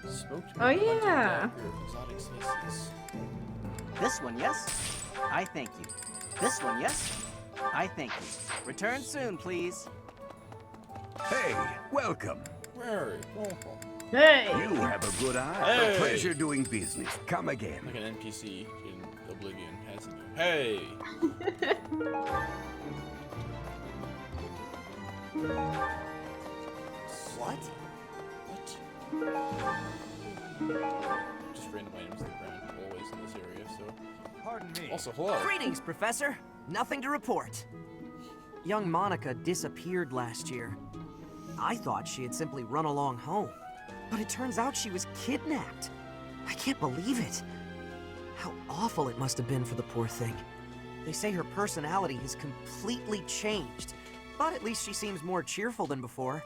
Speaker 1: Smoked
Speaker 2: Oh,
Speaker 1: meat, hunting
Speaker 2: yeah.
Speaker 1: dagger, exotic spices.
Speaker 6: This one, yes? I thank you. This one, yes? I thank you. Return soon, please.
Speaker 10: Hey, welcome.
Speaker 1: Where? Welcome.
Speaker 2: Hey!
Speaker 10: You have a good eye.
Speaker 1: Hey.
Speaker 10: A pleasure doing business. Come again.
Speaker 1: Like an NPC in Oblivion has in you. Hey!
Speaker 6: What?
Speaker 1: What? Just random items that ground always in this area, so.
Speaker 13: Pardon me.
Speaker 1: Also, hello.
Speaker 6: Greetings, Professor. Nothing to report. Young Monica disappeared last year. I thought she had simply run along home, but it turns out she was kidnapped. I can't believe it. How awful it must have been for the poor thing. They say her personality has completely changed, but at least she seems more cheerful than before.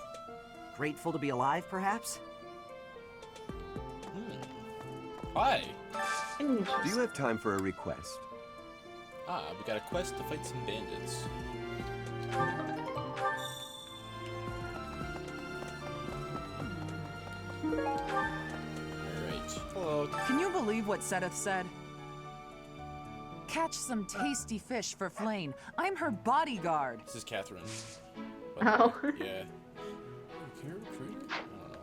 Speaker 6: Grateful to be alive, perhaps?
Speaker 1: Hi.
Speaker 10: Do you have time for a request?
Speaker 1: Ah, we got a quest to fight some bandits. Alright. Hello.
Speaker 14: Can you believe what Sedith said? Catch some tasty fish for Flame. I'm her bodyguard.
Speaker 1: This is Catherine.
Speaker 2: Oh.
Speaker 1: Yeah. Can you recruit her? I don't know.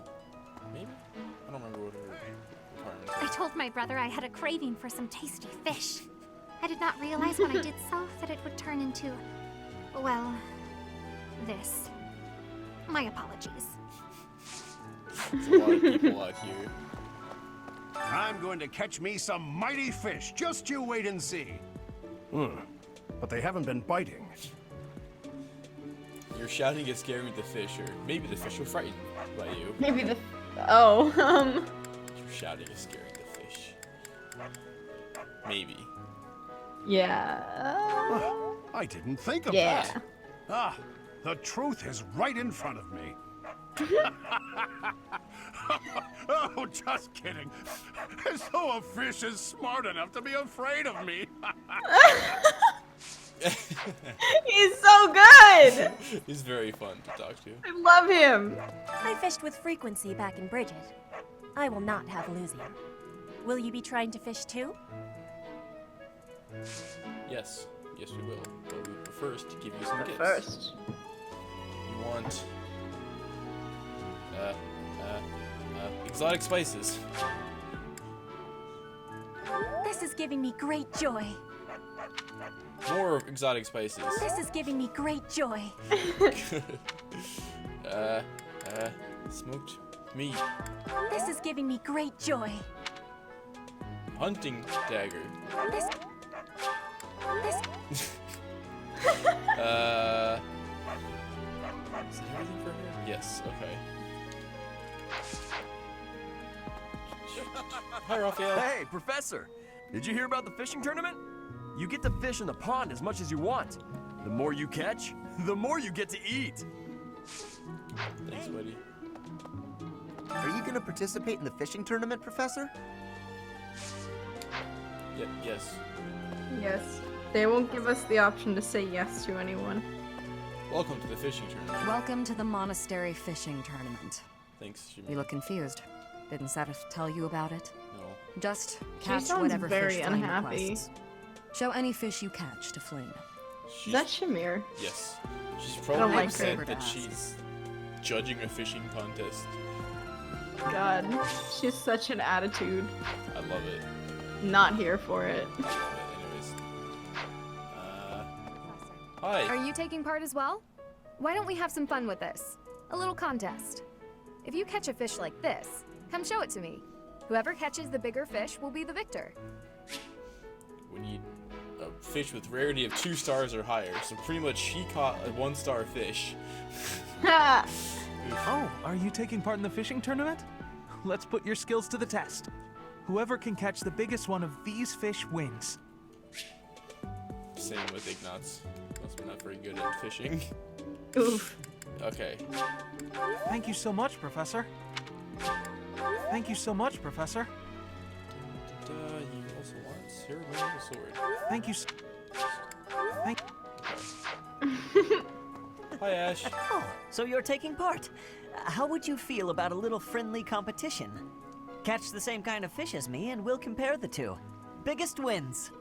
Speaker 1: Maybe? I don't remember what her requirements
Speaker 3: I told my brother I had a craving for some tasty fish. I did not realize when I did so that it would turn into, well, this. My apologies.
Speaker 1: There's a lot of people out here.
Speaker 15: I'm going to catch me some mighty fish. Just you wait and see.
Speaker 16: But they haven't been biting.
Speaker 1: You're shouting is scaring the fish, or maybe the fish were frightened by you.
Speaker 2: Maybe the. Oh,
Speaker 1: You're shouting is scaring the fish. Maybe.
Speaker 2: Yeah.
Speaker 15: I didn't think of
Speaker 2: Yeah.
Speaker 15: that. Ah, the truth is right in front of me. Oh, just kidding. As though a fish is smart enough to be afraid of me.
Speaker 2: He's so good!
Speaker 1: He's very fun to talk to.
Speaker 2: I love him.
Speaker 17: I fished with frequency back in Bridget. I will not have lose you. Will you be trying to fish too?
Speaker 1: Yes. Yes, we will. But we will first give you some gifts.
Speaker 2: First.
Speaker 1: You want... exotic spices.
Speaker 17: This is giving me great joy.
Speaker 1: More exotic spices.
Speaker 17: This is giving me great joy.
Speaker 1: Smoked meat.
Speaker 17: This is giving me great joy.
Speaker 1: Hunting dagger.
Speaker 17: This.
Speaker 1: Is that everything for her? Yes, okay. Hi, Raphael.
Speaker 18: Hey, Professor! Did you hear about the fishing tournament? You get to fish in the pond as much as you want. The more you catch, the more you get to eat.
Speaker 1: Thanks, buddy.
Speaker 12: Are you gonna participate in the fishing tournament, Professor?
Speaker 1: Yes.
Speaker 2: Yes. They won't give us the option to say yes to anyone.
Speaker 1: Welcome to the fishing tournament.
Speaker 8: Welcome to the monastery fishing tournament.
Speaker 1: Thanks, Jimmy.
Speaker 8: You look confused. Didn't Sedith tell you about it?
Speaker 1: No.
Speaker 8: Just
Speaker 2: She
Speaker 8: catch
Speaker 2: sounds
Speaker 8: whatever
Speaker 2: very
Speaker 8: fish Flame
Speaker 2: unhappy.
Speaker 8: requests. Show any fish you catch to Flame.
Speaker 2: Is that Shamir?
Speaker 1: Yes. She's
Speaker 2: don't
Speaker 1: probably
Speaker 2: like
Speaker 1: upset
Speaker 8: her.
Speaker 1: that she's judging a fishing contest.
Speaker 2: God, she has such an attitude.
Speaker 1: I love it.
Speaker 2: Not here for it.
Speaker 1: I love it. Anyways. Hi.
Speaker 19: Are you taking part as well? Why don't we have some fun with this? A little contest. If you catch a fish like this, come show it to me. Whoever catches the bigger fish will be the victor.
Speaker 1: We need a fish with rarity of 2 stars or higher. So pretty much she caught a 1-star fish.
Speaker 4: Oh, are you taking part in the fishing tournament? Let's put your skills to the test. Whoever can catch the biggest one of these fish wins.
Speaker 1: Same with Ignatz. Must be not very good at fishing.
Speaker 2: Oof.
Speaker 1: Okay.
Speaker 4: Thank you so much, Professor. Thank you so much, Professor.
Speaker 1: You also want ceremonial sword.
Speaker 4: Thank you. Thank.
Speaker 1: Hi, Ash.
Speaker 20: Oh, so you're taking part. How would you feel about a little friendly competition? Catch the same kind of fish as me, and we'll compare the two. Biggest wins.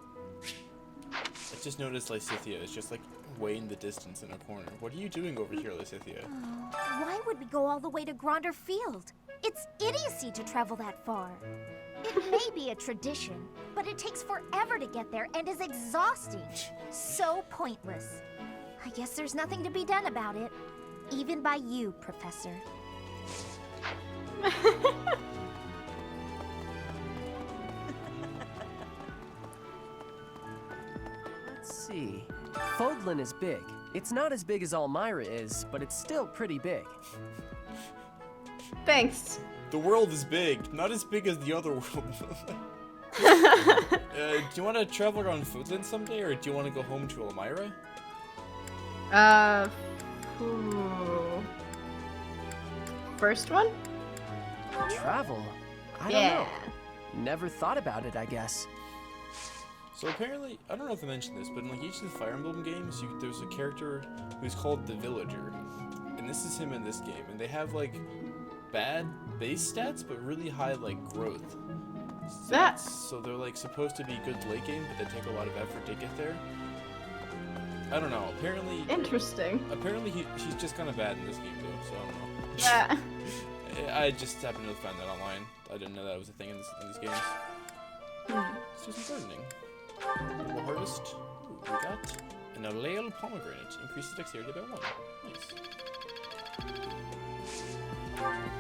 Speaker 1: I just noticed Lysithia is just like way in the distance in a corner. What are you doing over here, Lysithia?
Speaker 7: Why would we go all the way to Gronder Field? It's idiocy to travel that far. It may be a tradition, but it takes forever to get there and is exhausting. So pointless. I guess there's nothing to be done about it. Even by you, Professor.
Speaker 21: Let's see. Fodlan is big. It's not as big as Almyra is, but it's still pretty big.
Speaker 2: Thanks.
Speaker 1: The world is big, not as big as the other world. Do you want to travel around Foodland someday, or do you want to go home to Elmira?
Speaker 21: Ooh.
Speaker 2: First one?
Speaker 21: Travel? I don't
Speaker 2: Yeah.
Speaker 21: know. Never thought about it, I guess.
Speaker 1: So apparently, I don't know if I mentioned this, but in like each of the Fire Emblem games, there's a character who's called the Villager, and this is him in this game. And they have like bad base stats, but really high like growth stats. So they're like supposed to be good late game, but they take a lot of effort to get there. I don't know. Apparently,
Speaker 2: interesting.
Speaker 1: Apparently, she's just kind of bad in this game though. So I don't know.
Speaker 2: Yeah.
Speaker 1: I just happened to find that online. I didn't know that was a thing in these games. Let's do some gardening. We'll harvest. Ooh, we got an Alale pomegranate. Increases dexterity by 1. Nice.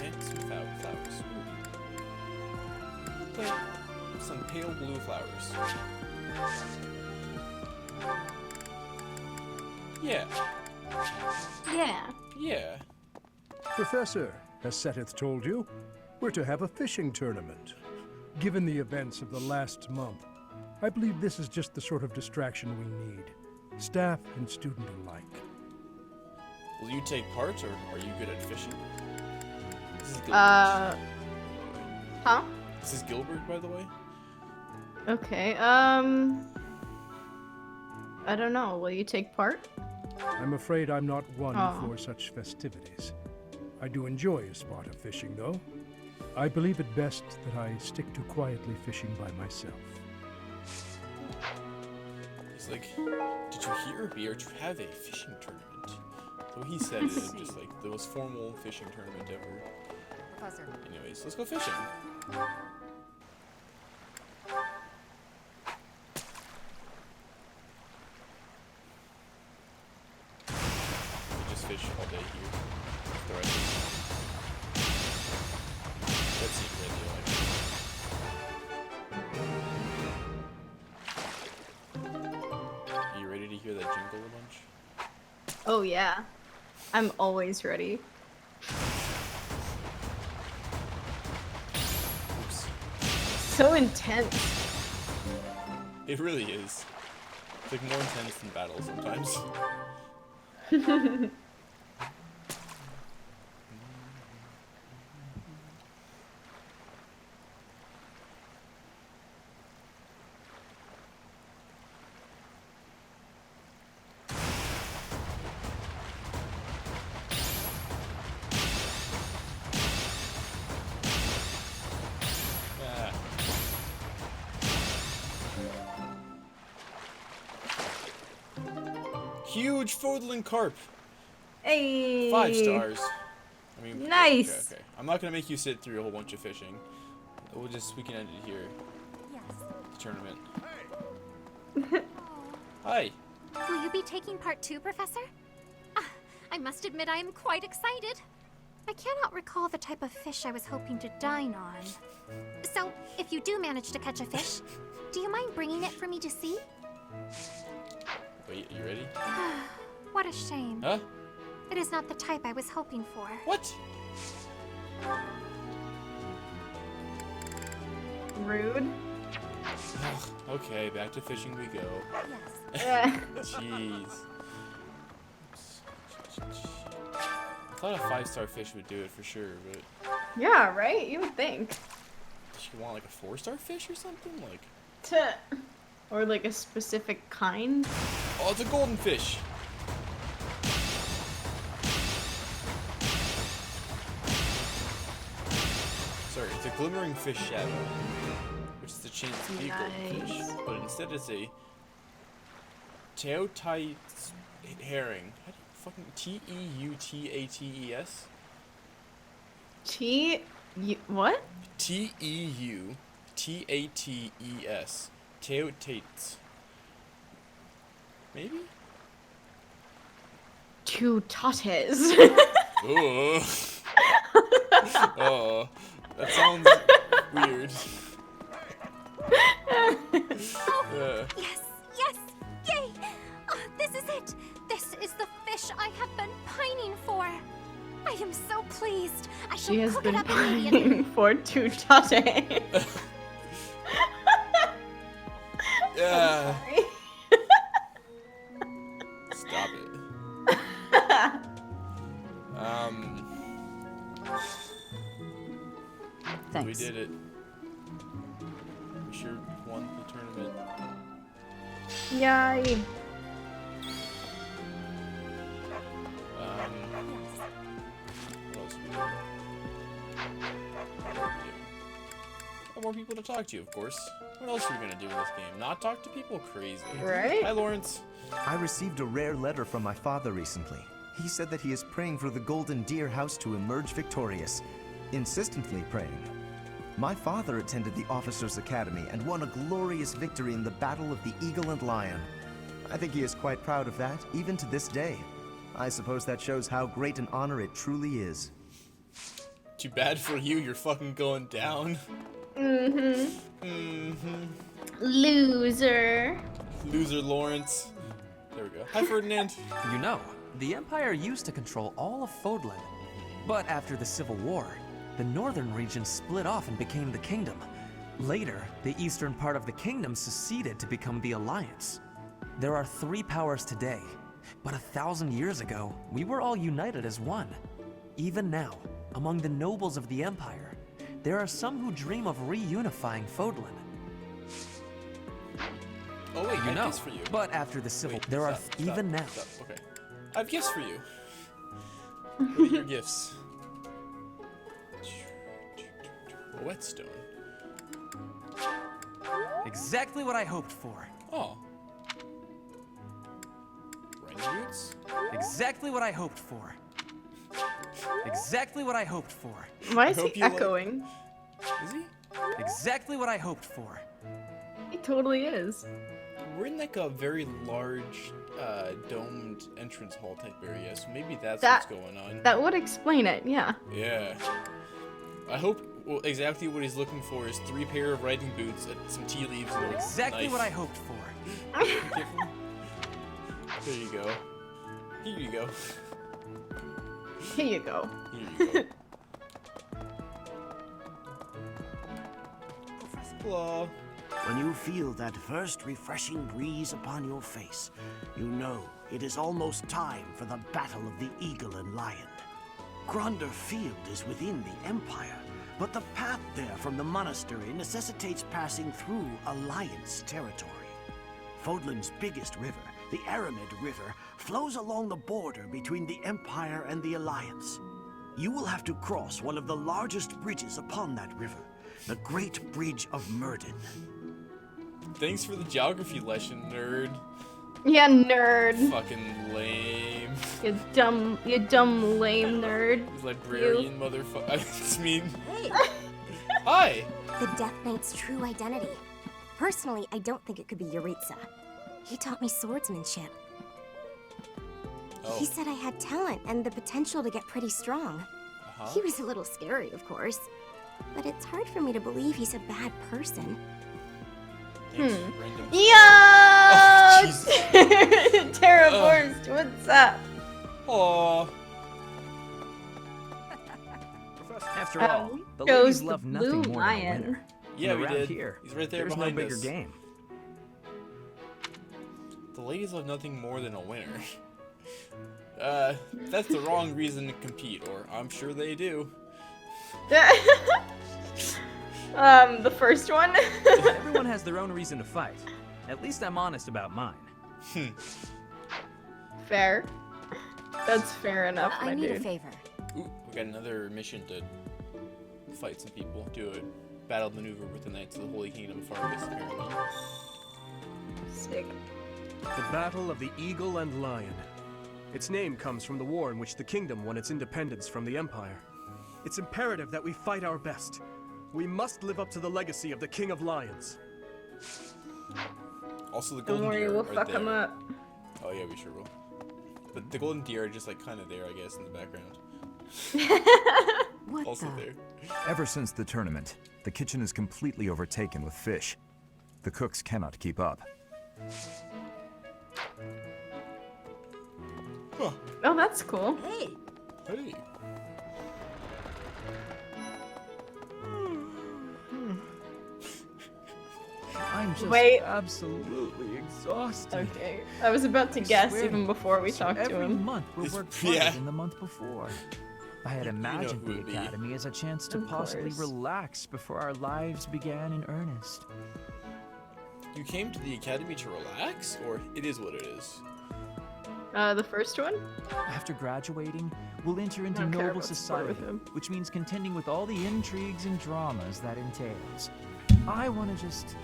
Speaker 1: And some flowers. Ooh. Plant some pale blue flowers. Yeah.
Speaker 2: Yeah.
Speaker 1: Yeah.
Speaker 16: Professor, as Seteth told you, we're to have a fishing tournament. Given the events of the last month, I believe this is just the sort of distraction we need, staff and student alike.
Speaker 1: Will you take part, or are you good at fishing? This is Gilbert.
Speaker 2: Huh?
Speaker 1: This is Gilbert, by the way.
Speaker 2: Okay, I don't know. Will you take part?
Speaker 16: I'm afraid I'm not one for such festivities. I do enjoy a spot of fishing, though. I believe it best that I stick to quietly fishing by myself.
Speaker 1: He's like, did you hear? We are to have a fishing tournament. So he said it, just like the most formal fishing tournament ever.
Speaker 14: Professor.
Speaker 1: Anyways, let's go fishing. We just fish all day here. The rest of Let's see, Are you ready to hear that jingle a bunch?
Speaker 2: Oh yeah. I'm always ready.
Speaker 1: Oops.
Speaker 2: So intense.
Speaker 1: It really is. It's like more intense than battle sometimes. Huge Fodlin carp.
Speaker 2: Hey.
Speaker 1: 5 stars. I mean,
Speaker 2: nice.
Speaker 1: Okay. I'm not gonna make you sit through a whole bunch of fishing. We can end it here.
Speaker 3: Yes.
Speaker 1: The tournament. Hi.
Speaker 3: Will you be taking part too, Professor? I must admit I am quite excited. I cannot recall the type of fish I was hoping to dine on. So, if you do manage to catch a fish, do you mind bringing it for me to see?
Speaker 1: Wait, you ready?
Speaker 3: What a shame.
Speaker 1: Huh?
Speaker 3: It is not the type I was hoping for.
Speaker 1: What?
Speaker 2: Rude.
Speaker 1: Okay, back to fishing we go.
Speaker 3: Yes.
Speaker 1: Jeez. I thought a 5-star fish would do it for sure, but...
Speaker 2: Yeah, right? You would think.
Speaker 1: Does she want like a 4-star fish or something? Like...
Speaker 2: Or like a specific kind?
Speaker 1: Oh, it's a golden fish! Sorry, it's a glimmering fish shadow, which is the chance to be a golden fish, but instead it's a Teotai herring. How do you fucking T-E-U-T-A-T-E-S?
Speaker 2: What?
Speaker 1: T-E-U-T-A-T-E-S. Teotates. Maybe?
Speaker 2: Two tates.
Speaker 1: Oh. Oh. That sounds weird.
Speaker 3: Yes, yes, yay! This is it! This is the fish I have been pining for! I am so pleased! I shall
Speaker 2: She has
Speaker 3: cook
Speaker 2: been
Speaker 3: it up immediately!
Speaker 2: pining for two tates.
Speaker 1: Yeah. Stop it.
Speaker 8: Thanks.
Speaker 1: We did it. We sure won the tournament.
Speaker 2: Yay.
Speaker 1: What else are we doing? Got more people to talk to, of course. What else are we gonna do in this game? Not talk to people? Crazy.
Speaker 2: Right?
Speaker 1: Hi, Lawrence.
Speaker 12: I received a rare letter from my father recently. He said that he is praying for the Golden Deer House to emerge victorious. Insistently praying. My father attended the Officers' Academy and won a glorious victory in the Battle of the Eagle and Lion. I think he is quite proud of that, even to this day. I suppose that shows how great an honor it truly is.
Speaker 1: Too bad for you, you're fucking going down.
Speaker 2: Loser.
Speaker 1: Loser Lawrence. There we go. Hi, Ferdinand.
Speaker 5: You know, the Empire used to control all of Fodlan. But after the Civil War, the northern region split off and became the Kingdom. Later, the eastern part of the Kingdom seceded to become the Alliance. There are 3 powers today, but 1,000 years ago, we were all united as one. Even now, among the nobles of the Empire, there are some who dream of reunifying Fodlan.
Speaker 1: Oh wait,
Speaker 5: You
Speaker 1: I
Speaker 5: know,
Speaker 1: have gifts for you.
Speaker 5: but after the Civil,
Speaker 1: Wait,
Speaker 5: there are
Speaker 1: stop,
Speaker 5: even now.
Speaker 1: stop, okay. I have gifts for you. What are your gifts? A whetstone.
Speaker 5: Exactly what I hoped for.
Speaker 1: Oh. Rain boots?
Speaker 5: Exactly what I hoped for. Exactly what I hoped for.
Speaker 2: Why is he echoing?
Speaker 1: Is he?
Speaker 5: Exactly what I hoped for.
Speaker 2: He totally is.
Speaker 1: We're in like a very large, domed entrance hall type area, so maybe that's
Speaker 2: That-
Speaker 1: what's going on.
Speaker 2: That would explain it, yeah.
Speaker 1: Yeah. I hope exactly what he's looking for is 3 pair of riding boots and some tea leaves and a
Speaker 5: Exactly
Speaker 1: knife.
Speaker 5: what I hoped for.
Speaker 1: There you go. Here you go.
Speaker 2: Here you go.
Speaker 1: Here you go. Hello.
Speaker 22: When you feel that first refreshing breeze upon your face, you know it is almost time for the Battle of the Eagle and Lion. Gronder Field is within the Empire, but the path there from the monastery necessitates passing through Alliance territory. Fodlan's biggest river, the Aramid River, flows along the border between the Empire and the Alliance. You will have to cross one of the largest bridges upon that river, the Great Bridge of Murden.
Speaker 1: Thanks for the geography lesson, nerd.
Speaker 2: Yeah, nerd.
Speaker 1: Fucking lame.
Speaker 2: You dumb lame nerd.
Speaker 1: He's librarian motherfucker. It's mean.
Speaker 23: Hey.
Speaker 1: Hi.
Speaker 23: The Death Knight's true identity. Personally, I don't think it could be Yuritsa. He taught me swordsmanship.
Speaker 1: Oh.
Speaker 23: He said I had talent and the potential to get pretty strong. He was a little scary, of course. But it's hard for me to believe he's a bad person.
Speaker 2: Yo! Terra Force, what's up?
Speaker 1: Aww.
Speaker 5: After all, the
Speaker 2: goes
Speaker 5: ladies
Speaker 2: the
Speaker 5: love
Speaker 2: blue
Speaker 5: nothing more than a
Speaker 2: lion.
Speaker 5: winner.
Speaker 1: Yeah,
Speaker 5: And
Speaker 1: we
Speaker 5: around
Speaker 1: did.
Speaker 5: Here,
Speaker 1: He's right there
Speaker 5: there's
Speaker 1: behind
Speaker 5: no bigger
Speaker 1: us.
Speaker 5: game.
Speaker 1: The ladies love nothing more than a winner. That's the wrong reason to compete, or I'm sure they do.
Speaker 2: The first one?
Speaker 5: Everyone has their own reason to fight. At least I'm honest about mine.
Speaker 2: Fair. That's fair enough, my
Speaker 23: I need
Speaker 2: dude.
Speaker 23: a favor.
Speaker 1: Ooh, we got another mission to fight some people. Do a battle maneuver with the Knights of the Holy Kingdom of Fargus, apparently.
Speaker 2: Sick.
Speaker 4: The Battle of the Eagle and Lion. Its name comes from the war in which the kingdom won its independence from the Empire. It's imperative that we fight our best. We must live up to the legacy of the King of Lions.
Speaker 1: Also, the
Speaker 2: Don't
Speaker 1: Golden
Speaker 2: worry,
Speaker 1: Deer
Speaker 2: we'll
Speaker 1: are
Speaker 2: fuck
Speaker 1: there.
Speaker 2: him up.
Speaker 1: Oh yeah, we sure will. But the Golden Deer are just like kind of there, I guess, in the background. Also there.
Speaker 10: Ever since the tournament, the kitchen is completely overtaken with fish. The cooks cannot keep up.
Speaker 1: Huh.
Speaker 2: Oh, that's cool.
Speaker 23: Hey.
Speaker 1: Hey.
Speaker 5: I'm just
Speaker 2: Wait.
Speaker 5: absolutely exhausted.
Speaker 2: Okay. I was about to guess
Speaker 5: swear.
Speaker 2: even before we
Speaker 24: So
Speaker 2: talked to
Speaker 24: every
Speaker 2: him.
Speaker 24: month we
Speaker 1: It's-
Speaker 24: worked harder
Speaker 1: yeah.
Speaker 24: than the month before. I had
Speaker 1: You know
Speaker 24: imagined
Speaker 1: who
Speaker 24: the
Speaker 1: it'd be.
Speaker 24: academy as a chance to
Speaker 2: Of
Speaker 24: possibly
Speaker 2: course.
Speaker 24: relax before our lives began in earnest.
Speaker 1: You came to the academy to relax, or it is what it is?
Speaker 2: The first one?
Speaker 6: After graduating, we'll enter into
Speaker 2: don't care
Speaker 6: noble
Speaker 2: about sport with
Speaker 6: society,
Speaker 2: him.
Speaker 6: which means contending with all the intrigues and dramas that entails. I want to just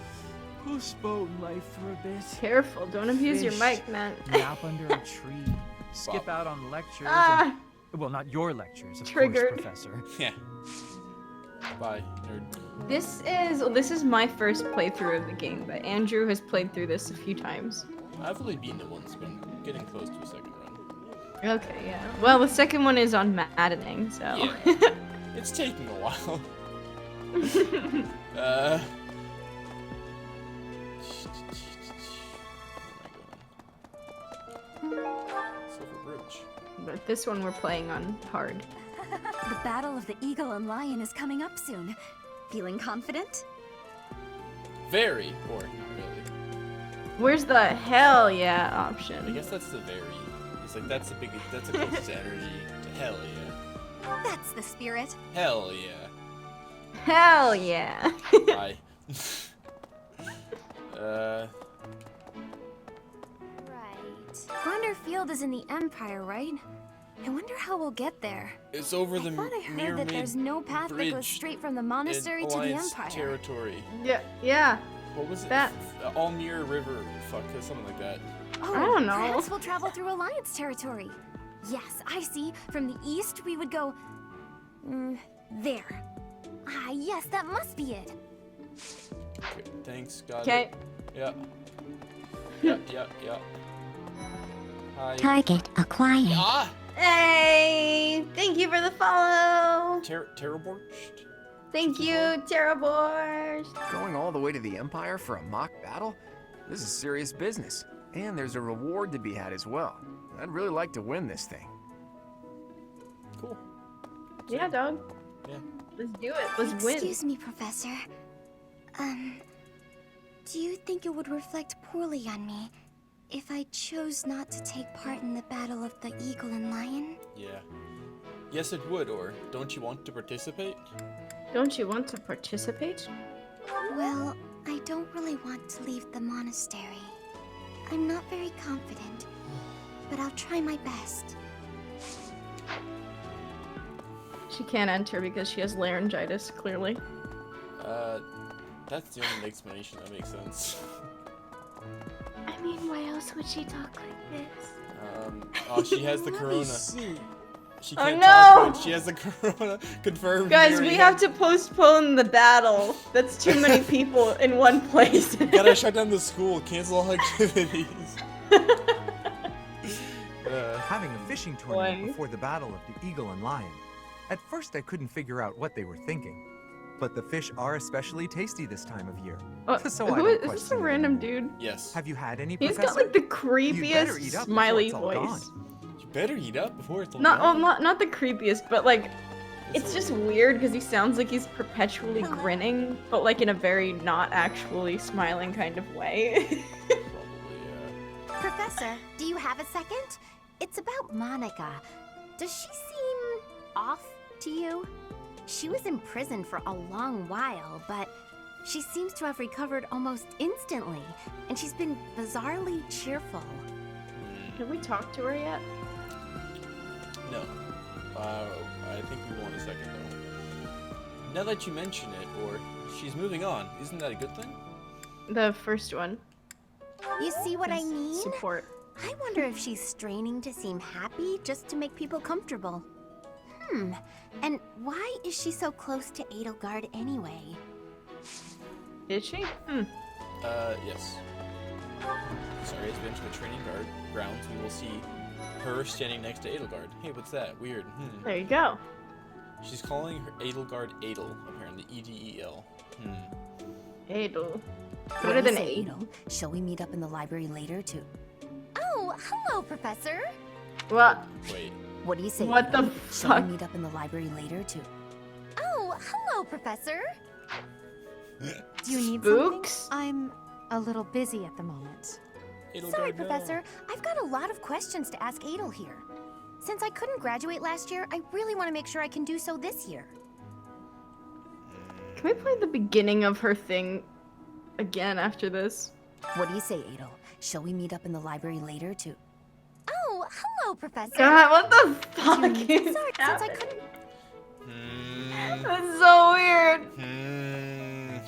Speaker 6: postpone life for a bit.
Speaker 2: Careful, don't abuse your
Speaker 6: Fish,
Speaker 2: mic, man.
Speaker 6: nap under a tree, skip out on lectures.
Speaker 2: Ah!
Speaker 6: Well, not your lectures, of
Speaker 2: Triggered.
Speaker 6: course, Professor.
Speaker 1: Yeah. Bye, nerd.
Speaker 2: This is my first playthrough of the game, but Andrew has played through this a few times.
Speaker 1: I've only beaten it once, but I'm getting close to a second run.
Speaker 2: Okay, yeah. Well, the second one is on maddening, so.
Speaker 1: Yeah. It's taking a while. Silver Bridge.
Speaker 2: But this one we're playing on hard.
Speaker 8: The battle of the eagle and lion is coming up soon. Feeling confident?
Speaker 1: Very, or not really.
Speaker 2: Where's the hell yeah
Speaker 1: I
Speaker 2: option?
Speaker 1: guess that's the very. It's like that's the closest energy to hell yeah.
Speaker 8: That's the spirit.
Speaker 1: Hell yeah.
Speaker 2: Hell yeah.
Speaker 1: Bye.
Speaker 23: Gronder Field is in the Empire, right? I wonder how we'll get there.
Speaker 1: It's over the
Speaker 23: I thought I heard
Speaker 1: Mirror
Speaker 23: that there's
Speaker 1: Maid
Speaker 23: no path that goes
Speaker 1: Bridge
Speaker 23: straight from the
Speaker 1: in
Speaker 23: monastery to the
Speaker 1: Alliance
Speaker 23: Empire.
Speaker 1: territory.
Speaker 2: Yeah.
Speaker 1: What was it?
Speaker 2: That.
Speaker 1: Almir River. Fuck, something like that.
Speaker 23: Oh,
Speaker 2: I don't know.
Speaker 23: Perhaps we'll travel through Alliance territory. Yes, I see. From the east, we would go... there. Ah, yes, that must be it.
Speaker 1: Okay, thanks, got
Speaker 2: Okay.
Speaker 1: it. Yeah. Yeah. Hi.
Speaker 23: Target acquired.
Speaker 1: Ah!
Speaker 2: Hey! Thank you for the follow!
Speaker 1: Terraborched?
Speaker 2: Thank you, Terraborst!
Speaker 9: Going all the way to the Empire for a mock battle? This is serious business. And there's a reward to be had as well. I'd really like to win this thing.
Speaker 1: Cool.
Speaker 2: Yeah, dog.
Speaker 1: Yeah.
Speaker 2: Let's do it. Let's win.
Speaker 23: Excuse me, Professor. Do you think it would reflect poorly on me if I chose not to take part in the battle of the eagle and lion?
Speaker 1: Yeah. Yes, it would, or don't you want to participate?
Speaker 2: Don't you want to participate?
Speaker 23: Well, I don't really want to leave the monastery. I'm not very confident, but I'll try my best.
Speaker 2: She can't enter because she has laryngitis, clearly.
Speaker 1: That's the only explanation that makes sense.
Speaker 23: I mean, why else would she talk like this?
Speaker 1: Oh, she has the corona. She can't
Speaker 2: no!
Speaker 1: talk good. She has the corona confirmed.
Speaker 2: Guys, we have to postpone the battle. That's too many people in one place.
Speaker 1: Gotta shut down the school, cancel all activities.
Speaker 10: Having a fishing tournament before the Battle of the Eagle and Lion. At first I couldn't figure out what they were thinking. But the fish are especially tasty this time of year. So I don't
Speaker 2: is this
Speaker 10: question
Speaker 2: a
Speaker 10: it
Speaker 2: random
Speaker 10: anymore.
Speaker 2: dude?
Speaker 1: Yes.
Speaker 10: Have you had any,
Speaker 2: He's
Speaker 10: Professor?
Speaker 2: got like the
Speaker 10: You better eat
Speaker 2: creepiest
Speaker 10: up before
Speaker 2: smiley
Speaker 10: it's all
Speaker 2: voice.
Speaker 10: gone.
Speaker 1: You better eat up before it's all
Speaker 2: Not,
Speaker 1: gone.
Speaker 2: well, not the creepiest, but like, it's just weird because he sounds like he's perpetually grinning, but like in a very not actually smiling kind of way.
Speaker 7: Professor, do you have a second? It's about Monica. Does she seem off to you? She was in prison for a long while, but she seems to have recovered almost instantly, and she's been bizarrely cheerful.
Speaker 2: Have we talked to her yet?
Speaker 1: No. I think we will in a second, though. Now that you mention it, or she's moving on, isn't that a good thing?
Speaker 2: The first one.
Speaker 7: You see what I mean?
Speaker 2: Support.
Speaker 7: I wonder if she's straining to seem happy just to make people comfortable. And why is she so close to Edelgard anyway?
Speaker 2: Is she?
Speaker 1: Yes. Sorry, as we enter the training grounds, we will see her standing next to Edelgard. Hey, what's that? Weird.
Speaker 2: There you go.
Speaker 1: She's calling her Edelgard Edel, apparently. E-D-E-L.
Speaker 2: Edel.
Speaker 7: What
Speaker 2: What are the
Speaker 7: say,
Speaker 2: names?
Speaker 7: Edel? Shall we meet up in the library later to... Oh, hello, Professor.
Speaker 2: What?
Speaker 1: Wait.
Speaker 7: What do you say?
Speaker 2: What the
Speaker 7: Edel? Shall
Speaker 2: fuck?
Speaker 7: we meet up in the library later to... Oh, hello, Professor.
Speaker 17: Do you need
Speaker 2: Spooks?
Speaker 17: something? I'm a little busy at the moment.
Speaker 7: Sorry, Professor. I've got a lot of questions to ask Edel here. Since I couldn't graduate last year, I really want to make sure I can do so this year.
Speaker 2: Can we play the beginning of her thing again after this?
Speaker 17: What do you say, Adel? Shall we meet up in the library later to...
Speaker 23: Oh, hello, Professor.
Speaker 2: God, what the fuck
Speaker 23: Sorry,
Speaker 2: is
Speaker 23: since I
Speaker 2: happening?
Speaker 23: couldn't...
Speaker 2: That's so weird.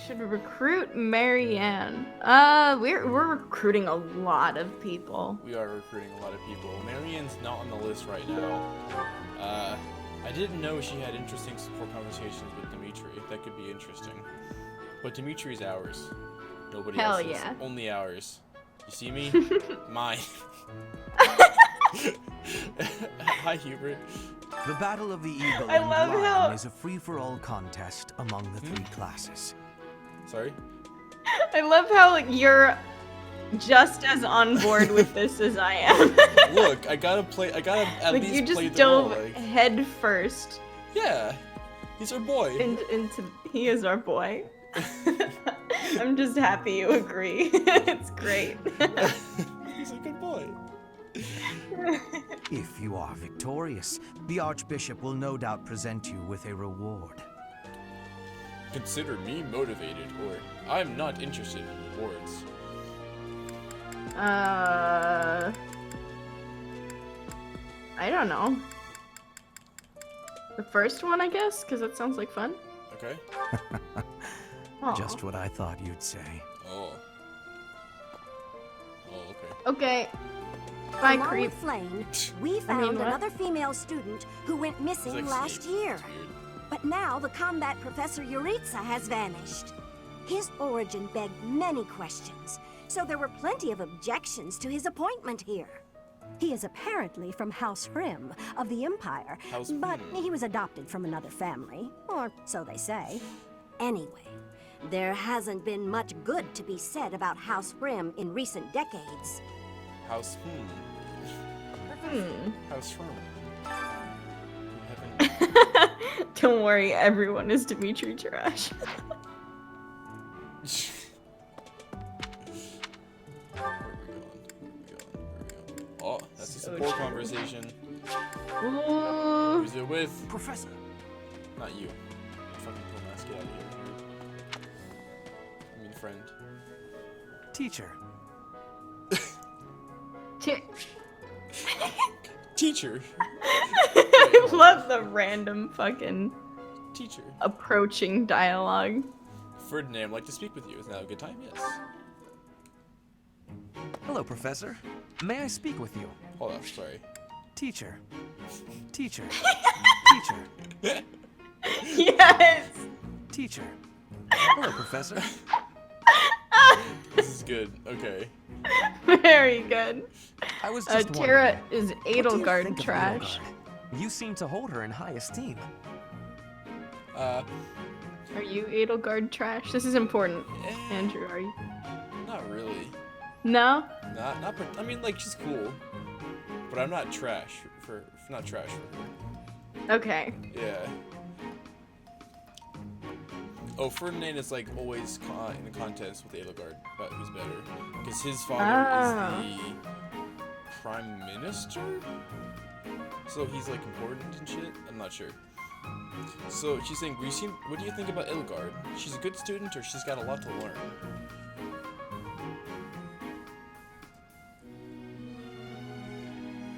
Speaker 2: Should recruit Marianne. We're recruiting a lot of people.
Speaker 1: We are recruiting a lot of people. Marianne's not on the list right now. I didn't know she had interesting support conversations with Dimitri. That could be interesting. But Dimitri's ours. Nobody
Speaker 2: Hell
Speaker 1: else's.
Speaker 2: yeah.
Speaker 1: Only ours. You see me? Mine. Hi, Hubert.
Speaker 11: The Battle of the Eagle
Speaker 2: I
Speaker 11: and
Speaker 2: love
Speaker 11: Lion
Speaker 2: how-
Speaker 11: is a free-for-all contest among the three classes.
Speaker 1: Sorry?
Speaker 2: I love how you're just as on board with this as I am.
Speaker 1: Look, I gotta at
Speaker 2: Like
Speaker 1: least
Speaker 2: you
Speaker 1: play
Speaker 2: just
Speaker 1: the role.
Speaker 2: dove
Speaker 1: Like,
Speaker 2: head first.
Speaker 1: yeah, he's our boy.
Speaker 2: He is our boy. I'm just happy you agree. It's great.
Speaker 1: He's a good boy.
Speaker 11: If you are victorious, the Archbishop will no doubt present you with a reward.
Speaker 1: Consider me motivated, or I'm not interested in rewards.
Speaker 2: I don't know. The first one, I guess, because that sounds like fun.
Speaker 1: Okay.
Speaker 2: Aw.
Speaker 11: Just what I thought you'd say.
Speaker 1: Oh. Oh, okay.
Speaker 2: Okay. Bye,
Speaker 7: Along
Speaker 2: creep.
Speaker 7: with Flame, we found
Speaker 2: what?
Speaker 7: another female student who went missing
Speaker 1: like
Speaker 7: last
Speaker 1: Snape.
Speaker 7: year.
Speaker 1: That's weird.
Speaker 7: But now the combat professor Yuritsa has vanished. His origin begged many questions, so there were plenty of objections to his appointment here. He is apparently from House Hrim of the Empire,
Speaker 1: House
Speaker 7: but
Speaker 1: Hrim.
Speaker 7: he was adopted from another family, or so they say. Anyway, there hasn't been much good to be said about House Hrim in recent decades.
Speaker 1: House House Firm.
Speaker 2: Don't worry, everyone is Dimitri trash.
Speaker 1: Oh, that's a
Speaker 2: So
Speaker 1: support
Speaker 2: true.
Speaker 1: conversation.
Speaker 2: Ooh.
Speaker 1: Who's it with?
Speaker 11: Professor.
Speaker 1: Not you. Fucking cool mask, get out of here. I mean, friend.
Speaker 5: Teacher.
Speaker 1: Teacher.
Speaker 2: I love the random fucking
Speaker 1: Teacher.
Speaker 2: approaching dialogue.
Speaker 1: Ferdinand, I'd like to speak with you. Is now a good time? Yes.
Speaker 5: Hello, Professor. May I speak with you?
Speaker 1: Hold on, sorry.
Speaker 5: Teacher. Teacher. Teacher.
Speaker 2: Yes.
Speaker 5: Teacher. Hello, Professor.
Speaker 1: This is good. Okay.
Speaker 2: Very good.
Speaker 5: I was just
Speaker 2: Tara
Speaker 5: wondering,
Speaker 2: is
Speaker 5: what do you
Speaker 2: Edelgard
Speaker 5: think of
Speaker 2: trash.
Speaker 5: Edelgard? You seem to hold her in high esteem.
Speaker 2: Are you Edelgard trash? This is important. Andrew, are you?
Speaker 1: Not really.
Speaker 2: No?
Speaker 1: I mean, like, she's cool. But I'm not trash for her.
Speaker 2: Okay.
Speaker 1: Yeah. Oh, Ferdinand is like always in a contest with Edelgard about who's better, because his father is the prime minister, so he's like important and shit. I'm not sure. So she's saying, what do you think about Edelgard? She's a good student, or she's got a lot to learn?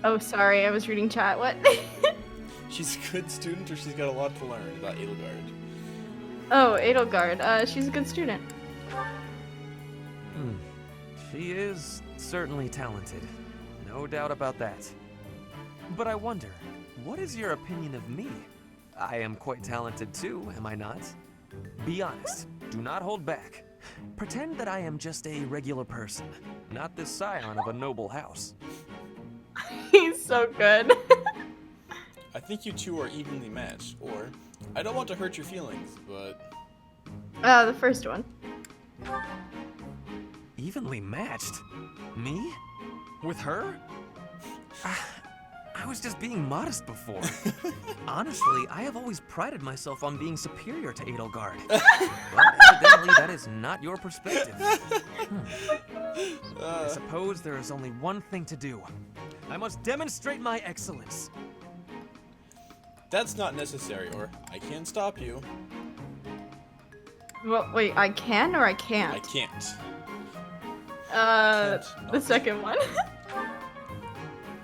Speaker 2: Oh, sorry, I was reading chat. What?
Speaker 1: She's a good student, or she's got a lot to learn about Edelgard?
Speaker 2: Oh, Edelgard. She's a good student.
Speaker 5: She is certainly talented. No doubt about that. But I wonder, what is your opinion of me? I am quite talented too, am I not? Be honest. Do not hold back. Pretend that I am just a regular person, not the scion of a noble house.
Speaker 2: He's so good.
Speaker 1: I think you two are evenly matched, or I don't want to hurt your feelings, but
Speaker 2: The first one.
Speaker 5: Evenly matched? Me? With her? I was just being modest before. Honestly, I have always prided myself on being superior to Edelgard. But evidently that is not your perspective. I suppose there is only one thing to do. I must demonstrate my excellence.
Speaker 1: that's not necessary, or I can stop you.
Speaker 2: Well, wait, I can or I can't?
Speaker 1: I can't.
Speaker 2: The second one.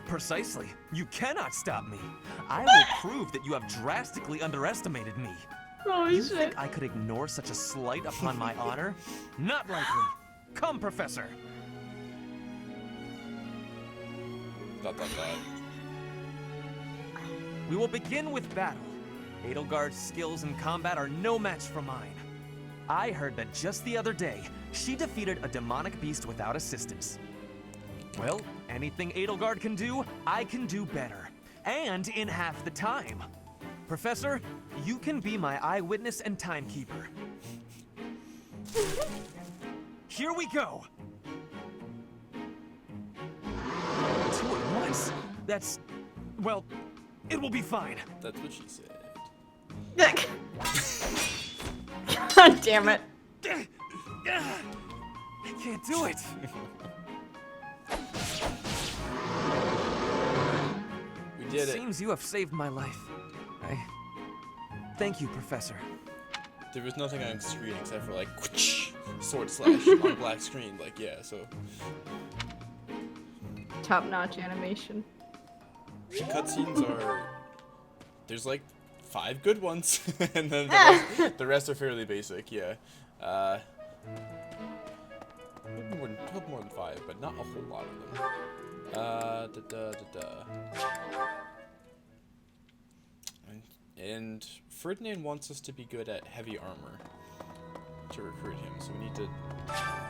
Speaker 5: Precisely. You cannot stop me. I will prove that you have drastically underestimated me.
Speaker 2: Holy
Speaker 5: you
Speaker 2: shit.
Speaker 5: think I could ignore such a slight upon my honor? Not likely. Come, Professor.
Speaker 1: Dot, dot, dot.
Speaker 5: We will begin with battle. Edelgard's skills in combat are no match for mine. I heard that just the other day, she defeated a demonic beast without assistance. Well, anything Edelgard can do, I can do better. And in half the time. Professor, you can be my eyewitness and timekeeper. Here we go! 2 at once? That's... well, it will be fine.
Speaker 1: That's what she said.
Speaker 2: God damn it.
Speaker 5: I can't do it.
Speaker 1: We did it.
Speaker 5: Seems you have saved my life. Thank you, Professor.
Speaker 1: There was nothing on screen except for like sword slash on black screen. Like yeah, so.
Speaker 2: Top-notch animation.
Speaker 1: The cutscenes are. There's like 5 good ones, and then the rest are fairly basic. Yeah. More than 5, but not a whole lot of them. And Ferdinand wants us to be good at heavy armor to recruit him, so we need to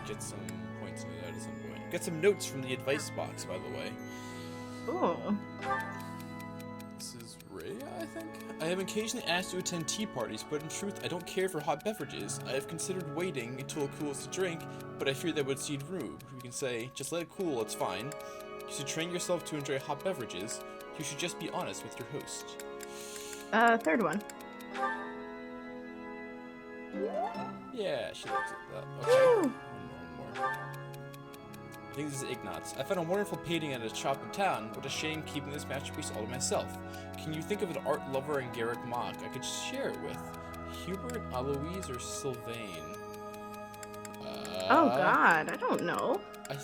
Speaker 1: get some points into that at some point. Get some notes from the advice box, by the way.
Speaker 2: Oh.
Speaker 1: This is Rhea, I think? I have occasionally asked to attend tea parties, but in truth, I don't care for hot beverages. I have considered waiting until it cools to drink, but I fear that would seem rude. You can say, just let it cool, it's fine. You should train yourself to enjoy hot beverages. You should just be honest with your host.
Speaker 2: Third one.
Speaker 1: Yeah, she looks at that. Okay. One more. I think this is Ignatz. I found a wonderful painting at a shop in town. What a shame keeping this masterpiece all to myself. Can you think of an art lover in Garrick Mock I could share it with? Hubert, Aloise, or Sylvain?
Speaker 2: Oh god, I don't know.
Speaker 1: I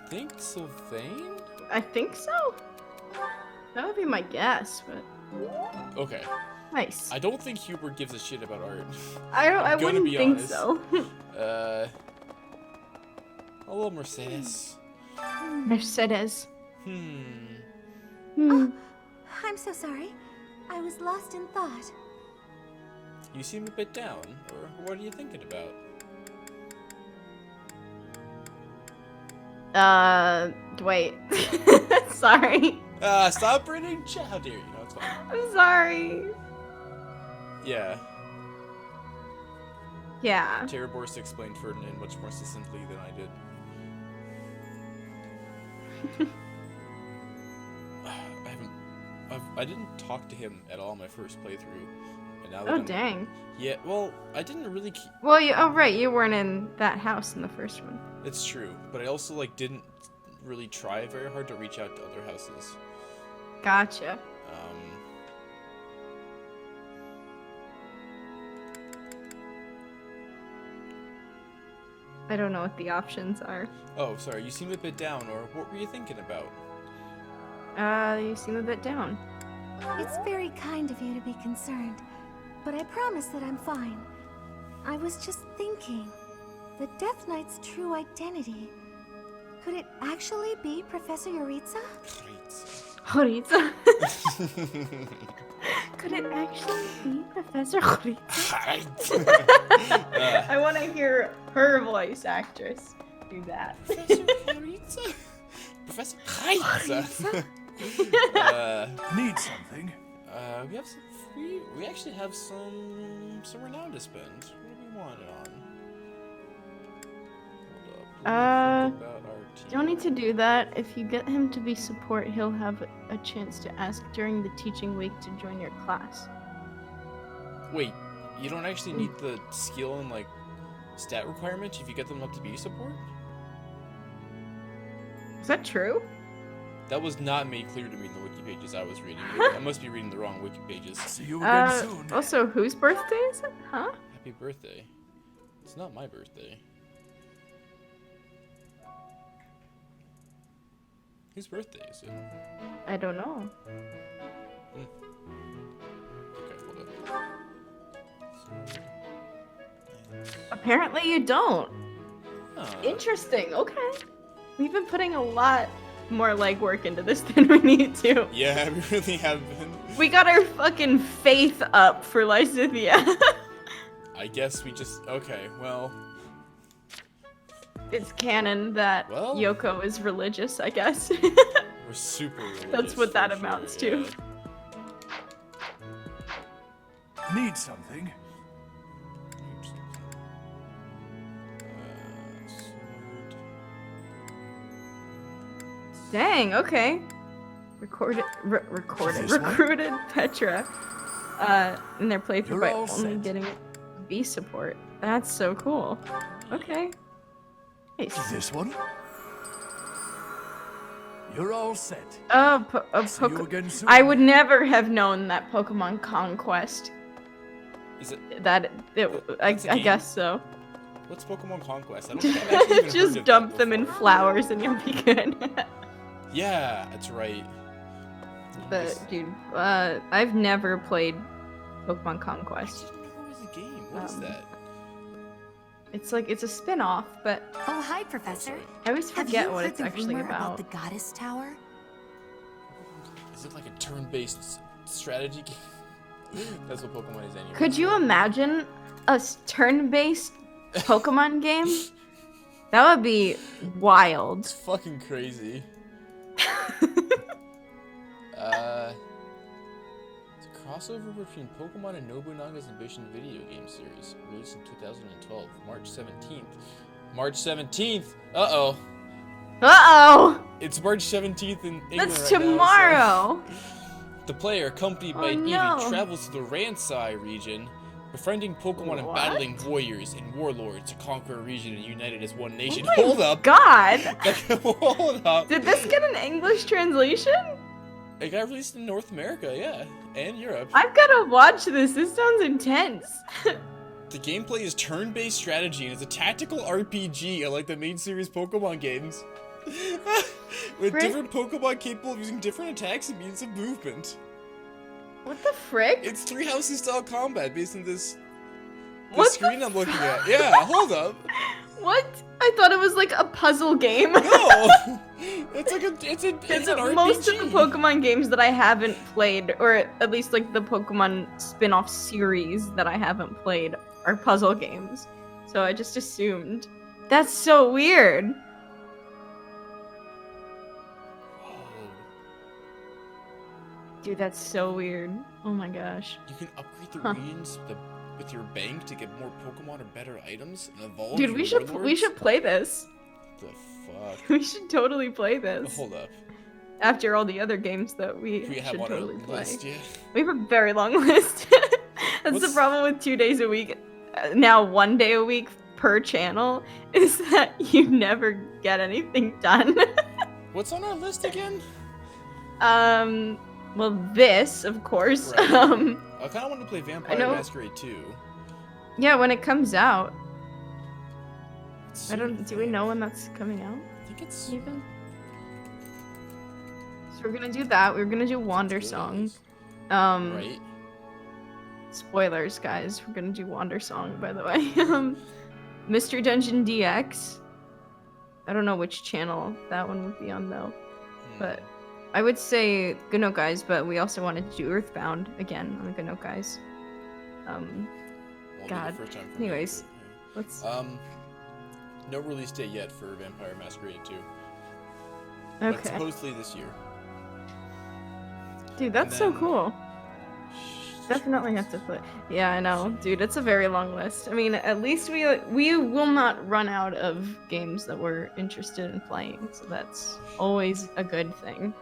Speaker 1: think Sylvain?
Speaker 2: I think so? That would be my guess, but...
Speaker 1: Okay.
Speaker 2: Nice.
Speaker 1: I don't think Hubert gives a shit about art.
Speaker 2: I wouldn't think so.
Speaker 1: Hello, Mercedes.
Speaker 2: Mercedes.
Speaker 23: Oh, I'm so sorry. I was lost in thought.
Speaker 1: You seem a bit down, or what are you thinking about?
Speaker 2: Wait. Sorry.
Speaker 1: Stop reading chat. How dare you? No, it's fine.
Speaker 2: I'm sorry.
Speaker 1: Yeah.
Speaker 2: Yeah.
Speaker 1: Terraborst explained Ferdinand much more succinctly than I did. I didn't talk to him at all my first playthrough, and now that I'm,
Speaker 2: dang.
Speaker 1: Yeah, well, I didn't really.
Speaker 2: Well, right, you weren't in that house in the first one.
Speaker 1: It's true, but I also like didn't really try very hard to reach out to other houses.
Speaker 2: Gotcha. I don't know what the options are.
Speaker 1: Oh, sorry, you seem a bit down, or what were you thinking about?
Speaker 2: You seem a bit down.
Speaker 23: It's very kind of you to be concerned, but I promise that I'm fine. I was just thinking, the Death Knight's true identity, could it actually be Professor Yoritza?
Speaker 2: Yoritza? Could it actually be Professor Yoritza? I want to hear her voice actress do that.
Speaker 1: Professor Yoritza? Professor Yoritza?
Speaker 16: Need something?
Speaker 1: We have some we actually have some renown to spend. What do we want it on? Hold up.
Speaker 2: Don't need to do that. If you get him to be support, he'll have a chance to ask during the teaching week to join your class.
Speaker 1: Wait, you don't actually need the skill and like stat requirements if you get them up to be support?
Speaker 2: Is that true?
Speaker 1: That was not made clear to me in the wiki pages I was reading. I must be reading the wrong wiki pages.
Speaker 16: See you again soon.
Speaker 2: Also, whose birthday is it? Huh?
Speaker 1: Happy birthday. It's not my birthday. Whose birthday is it?
Speaker 2: I don't know.
Speaker 1: Okay, hold up.
Speaker 2: Apparently you don't.
Speaker 1: Oh.
Speaker 2: Interesting. Okay. We've been putting a lot more legwork into this than we need to.
Speaker 1: Yeah, we really have been.
Speaker 2: We got our fucking faith up for Lysithia.
Speaker 1: I guess we just... Okay, well...
Speaker 2: It's canon that
Speaker 1: Well-
Speaker 2: Yoko is religious, I guess.
Speaker 1: We're super religious.
Speaker 2: That's what that
Speaker 1: for
Speaker 2: amounts
Speaker 1: sure,
Speaker 2: to.
Speaker 16: Need something?
Speaker 2: Dang, okay. Recruited Petra in their playthrough
Speaker 16: You're
Speaker 2: by
Speaker 16: all
Speaker 2: only
Speaker 16: set.
Speaker 2: getting B support. That's so cool. Okay. Nice.
Speaker 16: This one? You're all set.
Speaker 2: See
Speaker 16: you again soon.
Speaker 2: I would never have known that Pokemon Conquest.
Speaker 1: Is it?
Speaker 2: I
Speaker 1: game?
Speaker 2: guess so.
Speaker 1: What's Pokemon Conquest? I don't think I've actually even heard
Speaker 2: Just
Speaker 1: of
Speaker 2: dump
Speaker 1: that
Speaker 2: them in
Speaker 1: before.
Speaker 2: flowers and you'll be good.
Speaker 1: Yeah, that's right.
Speaker 2: But dude, I've never played Pokemon Conquest.
Speaker 1: What was the game? What is that?
Speaker 2: It's a spin-off, but
Speaker 23: Oh, hi, Professor.
Speaker 2: I always
Speaker 23: Have
Speaker 2: forget
Speaker 23: you
Speaker 2: what
Speaker 23: heard
Speaker 2: it's
Speaker 23: the
Speaker 2: actually
Speaker 23: rumor
Speaker 2: about.
Speaker 23: the Goddess Tower?
Speaker 1: Is it like a turn-based strategy game? That's what Pokemon is anyway.
Speaker 2: Could you imagine a turn-based Pokemon game? That would be wild.
Speaker 1: It's fucking crazy. It's a crossover between Pokemon and Nobunaga's Ambition video game series, released in 2012, March 17th. March 17th! Uh-oh.
Speaker 2: Uh-oh!
Speaker 1: It's March 17th in England
Speaker 2: That's
Speaker 1: right
Speaker 2: tomorrow!
Speaker 1: Now, so the player, accompanied by an Eevee, travels to the Ransai region, befriending Pokemon and
Speaker 2: What?
Speaker 1: battling warriors and warlords to conquer a region and united as one nation.
Speaker 2: Oh my
Speaker 1: Hold up!
Speaker 2: God!
Speaker 1: Hold up!
Speaker 2: Did this get an English translation?
Speaker 1: It got released in North America, yeah, and Europe.
Speaker 2: I've gotta watch this. This sounds intense.
Speaker 1: The gameplay is turn-based strategy and it's a tactical RPG like the main series Pokemon games. With
Speaker 2: Frick?
Speaker 1: different Pokemon capable of using different attacks and means of movement.
Speaker 2: What the frick?
Speaker 1: It's Three Houses style combat based on this
Speaker 2: What
Speaker 1: screen
Speaker 2: the
Speaker 1: I'm looking at. Yeah, hold up.
Speaker 2: What? I thought it was like a puzzle game.
Speaker 1: No! It's like it's an RPG.
Speaker 2: Most of the Pokemon games that I haven't played, or at least like the Pokemon spin-off series that I haven't played, are puzzle games. So I just assumed. That's so weird. Dude, that's so weird. Oh my gosh.
Speaker 1: You can upgrade the
Speaker 2: Huh.
Speaker 1: regions with your bank to get more Pokemon or better items and evolve
Speaker 2: Dude,
Speaker 1: your
Speaker 2: we should
Speaker 1: warlords?
Speaker 2: play this.
Speaker 1: The fuck?
Speaker 2: We should totally play this.
Speaker 1: Hold up.
Speaker 2: After all the other games that we
Speaker 1: have
Speaker 2: should
Speaker 1: on our
Speaker 2: totally play.
Speaker 1: list, yeah.
Speaker 2: We have a very long list. That's the problem with 2 days a week. Now 1 day a week per channel is that you never get anything done.
Speaker 1: What's on our list again?
Speaker 2: Well, this, of course.
Speaker 1: Right. I kind of want to play Vampire
Speaker 2: know.
Speaker 1: Masquerade 2.
Speaker 2: Yeah, when it comes out. Do we know when that's coming out?
Speaker 1: I think it's
Speaker 2: even. So we're gonna do that. We're gonna do Wander Song.
Speaker 1: Right.
Speaker 2: Spoilers, guys. We're gonna do Wander Song, by the way. Mystery Dungeon DX. I don't know which channel that one would be on though, but I would say Good Note Guys. But we also wanted to do Earthbound again on Good Note Guys.
Speaker 1: Won't be the
Speaker 2: God.
Speaker 1: first time for me,
Speaker 2: Anyways,
Speaker 1: but,
Speaker 2: let's.
Speaker 1: No release date yet for Vampire Masquerade 2.
Speaker 2: Okay.
Speaker 1: But supposedly this year.
Speaker 2: Dude, that's so cool. Definitely have to play. Yeah, I know, dude. It's a very long list. I mean, at least we will not run out of games that we're interested in playing, so that's always a good thing.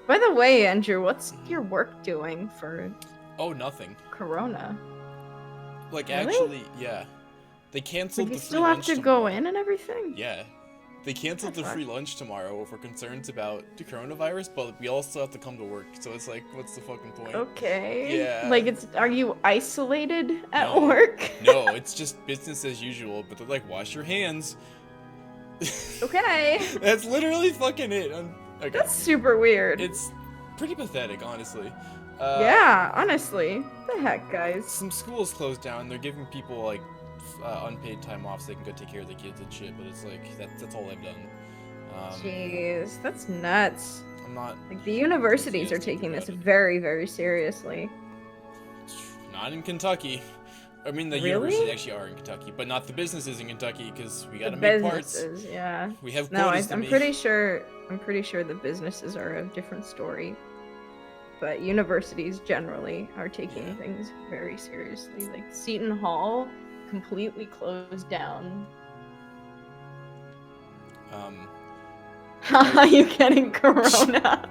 Speaker 2: By the way, Andrew, what's your work doing for
Speaker 1: Oh, nothing.
Speaker 2: Corona?
Speaker 1: Like,
Speaker 2: Really?
Speaker 1: actually, yeah. They canceled
Speaker 2: Like, you
Speaker 1: the free
Speaker 2: still have
Speaker 1: lunch
Speaker 2: to
Speaker 1: tomorrow.
Speaker 2: go in and everything?
Speaker 1: Yeah. They canceled the free lunch tomorrow over concerns about the coronavirus, but we all still have to come to work, so it's like, what's the fucking point?
Speaker 2: Okay.
Speaker 1: Yeah.
Speaker 2: Like, are you isolated at
Speaker 1: No.
Speaker 2: work?
Speaker 1: No, it's just business as usual, but they're like, wash your hands.
Speaker 2: Okay.
Speaker 1: That's literally fucking it. Okay.
Speaker 2: That's super weird.
Speaker 1: It's pretty pathetic, honestly.
Speaker 2: Yeah, honestly. What the heck, guys?
Speaker 1: Some schools closed down. They're giving people like unpaid time off so they can go take care of their kids and shit. But it's like that's all I've done.
Speaker 2: Jeez, that's nuts.
Speaker 1: I'm not.
Speaker 2: Like the universities are taking this very, very seriously.
Speaker 1: Not in Kentucky. I mean, the universities actually are in Kentucky, but not the businesses in Kentucky because we gotta make parts.
Speaker 2: Yeah.
Speaker 1: We have
Speaker 2: no,
Speaker 1: quotas to
Speaker 2: I'm
Speaker 1: meet.
Speaker 2: pretty sure. I'm pretty sure the businesses are a different story. But universities generally are taking things very seriously. Like Seton Hall completely closed down. Are you getting corona?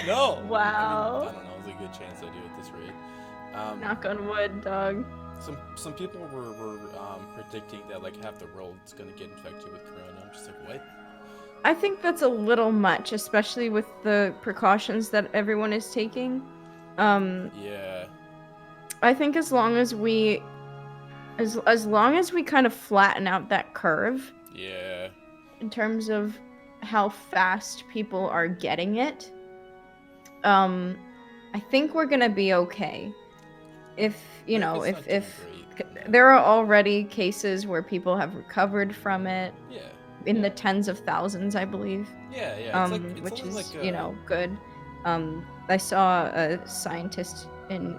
Speaker 1: No.
Speaker 2: Wow.
Speaker 1: I don't know. There's a good chance I do at this rate.
Speaker 2: Knock on wood, dog.
Speaker 1: Some people were predicting that like half the world's gonna get infected with corona. I'm just like, what?
Speaker 2: I think that's a little much, especially with the precautions that everyone is taking.
Speaker 1: Yeah.
Speaker 2: I think as long as we kind of flatten out that curve.
Speaker 1: Yeah.
Speaker 2: In terms of how fast people are getting it, I think we're gonna be okay. If there are already cases where people have recovered from it.
Speaker 1: Yeah.
Speaker 2: In the tens of thousands, I believe.
Speaker 1: Yeah, yeah.
Speaker 2: Which is, good. I saw a scientist in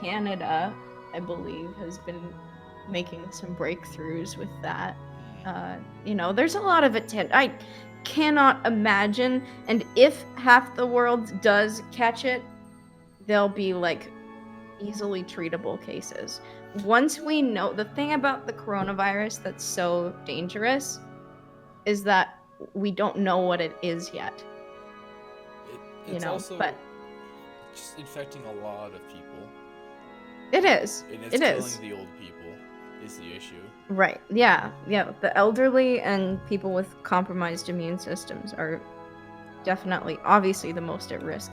Speaker 2: Canada, I believe, has been making some breakthroughs with that. There's a lot of I cannot imagine, and if half the world does catch it, they'll be like easily treatable cases. Once we know, the thing about the coronavirus that's so dangerous is that we don't know what it is yet.
Speaker 1: It's also just infecting a lot of people.
Speaker 2: It is.
Speaker 1: And it's killing the old people is the issue.
Speaker 2: Right. Yeah. Yeah. The elderly and people with compromised immune systems are definitely, obviously, the most at risk.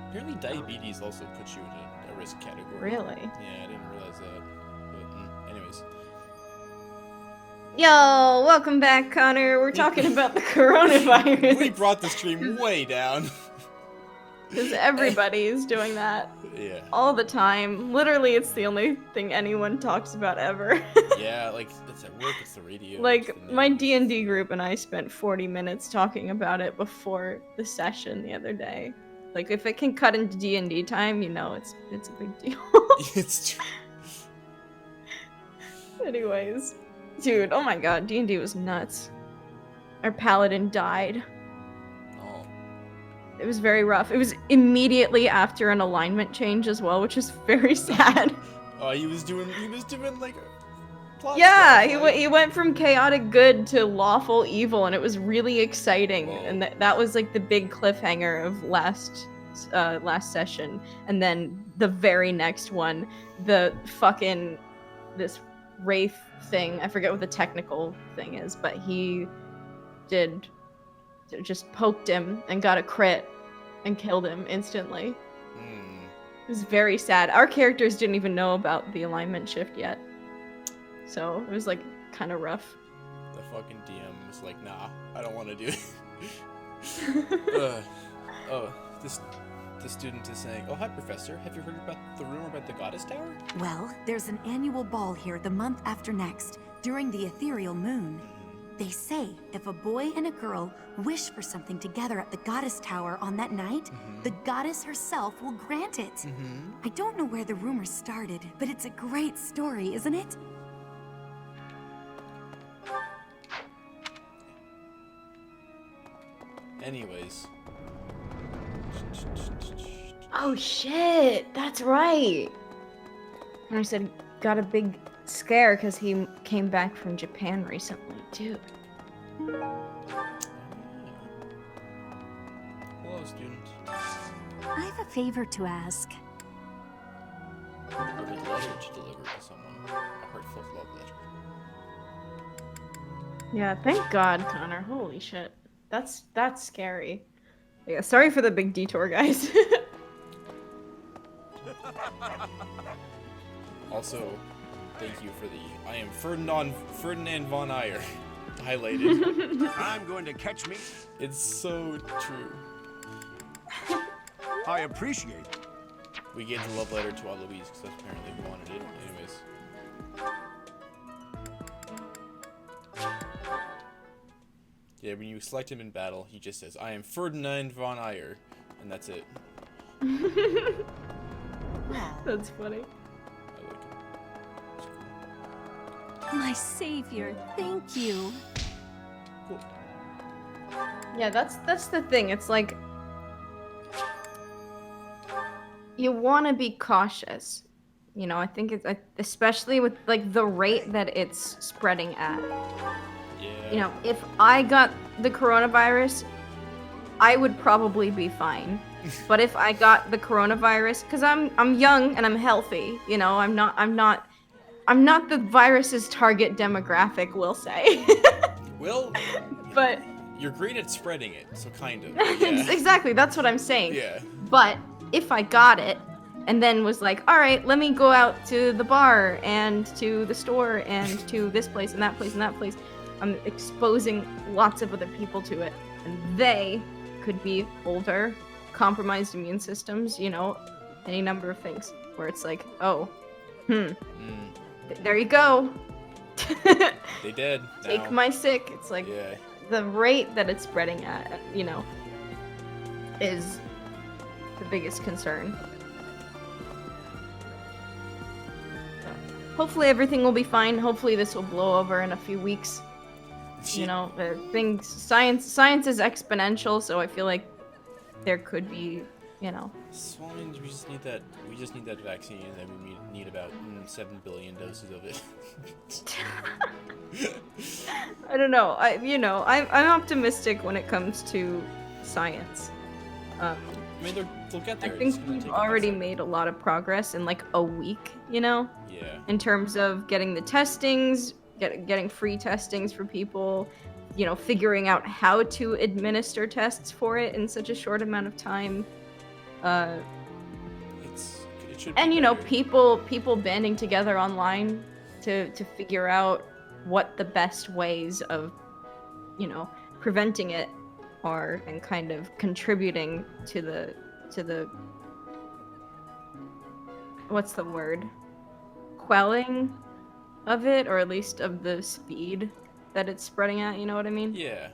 Speaker 1: Apparently, diabetes also puts you in a risk category.
Speaker 2: Really?
Speaker 1: Yeah, I didn't realize that. But, anyways.
Speaker 2: Yo, welcome back, Connor. We're talking about the coronavirus.
Speaker 1: We brought the stream way down.
Speaker 2: Because everybody is doing that.
Speaker 1: Yeah.
Speaker 2: All the time. Literally, it's the only thing anyone talks about ever.
Speaker 1: Yeah, like, it's at work, it's the radio.
Speaker 2: Like, my D&D group and I spent 40 minutes talking about it before the session the other day. Like, if it can cut into D&D time, it's a big deal.
Speaker 1: It's true.
Speaker 2: Anyways. Dude, oh my god, D&D was nuts. Our paladin died.
Speaker 1: Oh.
Speaker 2: It was very rough. It was immediately after an alignment change as well, which is very sad.
Speaker 1: Oh, he was doing like plot
Speaker 2: yeah,
Speaker 1: stuff,
Speaker 2: he went from chaotic good to lawful evil, and it was really exciting. Whoa. And that was like the big cliffhanger of last session. And then the very next one, this wraith thing, I forget what the technical thing is, but he just poked him and got a crit and killed him instantly. It was very sad. Our characters didn't even know about the alignment shift yet, so it was like kind of rough.
Speaker 1: The fucking DM was like, nah, I don't want to do it. The student is saying, oh, hi, Professor. Have you heard about the rumor about the Goddess Tower?
Speaker 13: Well, there's an annual ball here the month after next, during the ethereal moon. They say if a boy and a girl wish for something together at the Goddess Tower on that night, the goddess herself will grant it. I don't know where the rumor started, but it's a great story, isn't it?
Speaker 1: Anyways.
Speaker 2: Oh shit, that's right. And I said, got a big scare because he came back from Japan recently, too.
Speaker 1: Hello, student.
Speaker 13: I have a favor to ask.
Speaker 1: A letter to deliver to someone. A heartfelt love letter.
Speaker 2: Yeah, thank God, Connor. Holy shit. That's scary. Yeah, sorry for the big detour, guys.
Speaker 1: Also, thank you for the I am Ferdinand von Ayer. highlighted.
Speaker 22: I'm going to catch me.
Speaker 1: It's so true.
Speaker 22: I appreciate it.
Speaker 1: We gave the love letter to Aloise because that's apparently who wanted it. Anyways. Yeah, when you select him in battle, he just says, "I am Ferdinand von Eyre," and that's it.
Speaker 2: That's funny.
Speaker 8: My savior, thank you.
Speaker 1: Cool.
Speaker 2: Yeah, that's the thing. It's like you want to be cautious. You know, I think it's especially with like the rate that it's spreading at.
Speaker 1: Yeah.
Speaker 2: You know, if I got the coronavirus, I would probably be fine. But if I got the coronavirus, because I'm young and I'm healthy, you know, I'm not the virus's target demographic, we'll say.
Speaker 1: Well,
Speaker 2: but
Speaker 1: you're great at spreading it, so kind of.
Speaker 2: Yeah. Exactly, that's what I'm saying.
Speaker 1: Yeah.
Speaker 2: But if I got it and then was like, all right, let me go out to the bar and to the store and to this place and that place and that place, I'm exposing lots of other people to it, and they could be older, compromised immune systems, you know, any number of things where it's like, oh, there you go.
Speaker 1: They did.
Speaker 2: Take
Speaker 1: now.
Speaker 2: my sick. It's like
Speaker 1: Yeah.
Speaker 2: the rate that it's spreading at, you know, is the biggest concern. So, hopefully everything will be fine. Hopefully this will blow over in a few weeks. You know, science is exponential, so I feel like there could be, you know.
Speaker 1: So I mean, we just need that vaccine, and then we need about 7 billion doses of it.
Speaker 2: I don't know. I'm optimistic when it comes to science.
Speaker 1: I mean, they'll get there.
Speaker 2: I think we've already made a lot of progress in like a week, you know?
Speaker 1: Yeah.
Speaker 2: In terms of getting the testings, getting free testings for people, you know, figuring out how to administer tests for it in such a short amount of time.
Speaker 1: It should be
Speaker 2: And you know,
Speaker 1: better.
Speaker 2: people banding together online to figure out what the best ways of, you know, preventing it are, and kind of contributing to the what's the word? Quelling of it, or at least of the speed that it's spreading at, you know what I mean?
Speaker 1: Yeah.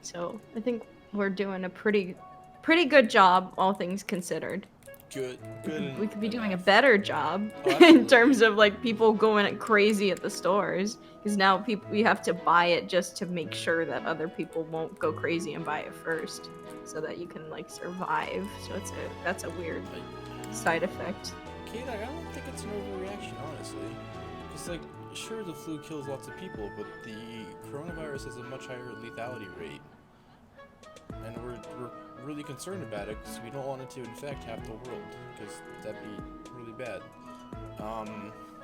Speaker 2: So I think we're doing a pretty good job, all things considered.
Speaker 1: Good.
Speaker 2: We could be doing a better job
Speaker 1: Oh,
Speaker 2: in terms of like people going crazy at the stores, because now we have to buy it just to make sure that other people won't go crazy and buy it first, so that you can like survive. So that's a weird side effect.
Speaker 1: Okay, like, I don't think it's an overreaction, honestly. Because like, sure, the flu kills lots of people, but the coronavirus has a much higher lethality rate, and we're really concerned about it because we don't want it to infect half the world, because that'd be really bad.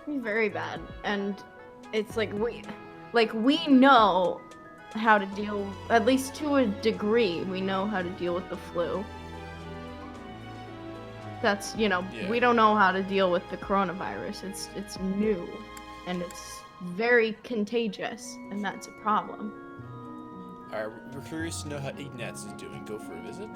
Speaker 2: Very bad. And it's like we know how to deal, at least to a degree, we know how to deal with the flu. That's, you know,
Speaker 1: Yeah.
Speaker 2: we don't know how to deal with the coronavirus. It's new and it's very contagious, and that's a problem.
Speaker 1: Alright, we're curious to know how Ignatz is doing. Go for a visit.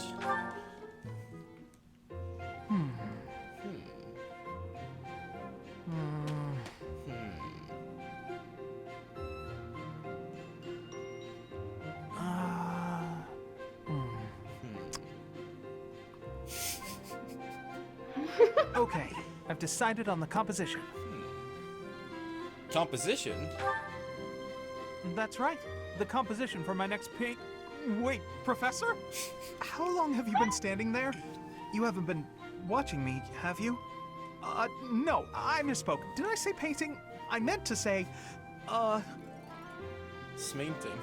Speaker 10: Okay, I've decided on the composition.
Speaker 1: Composition?
Speaker 10: That's right. The composition for my next paint. Wait, Professor? How long have you been standing there? You haven't been watching me, have you? No, I misspoke. Did I say painting? I meant to say,
Speaker 1: Smainting.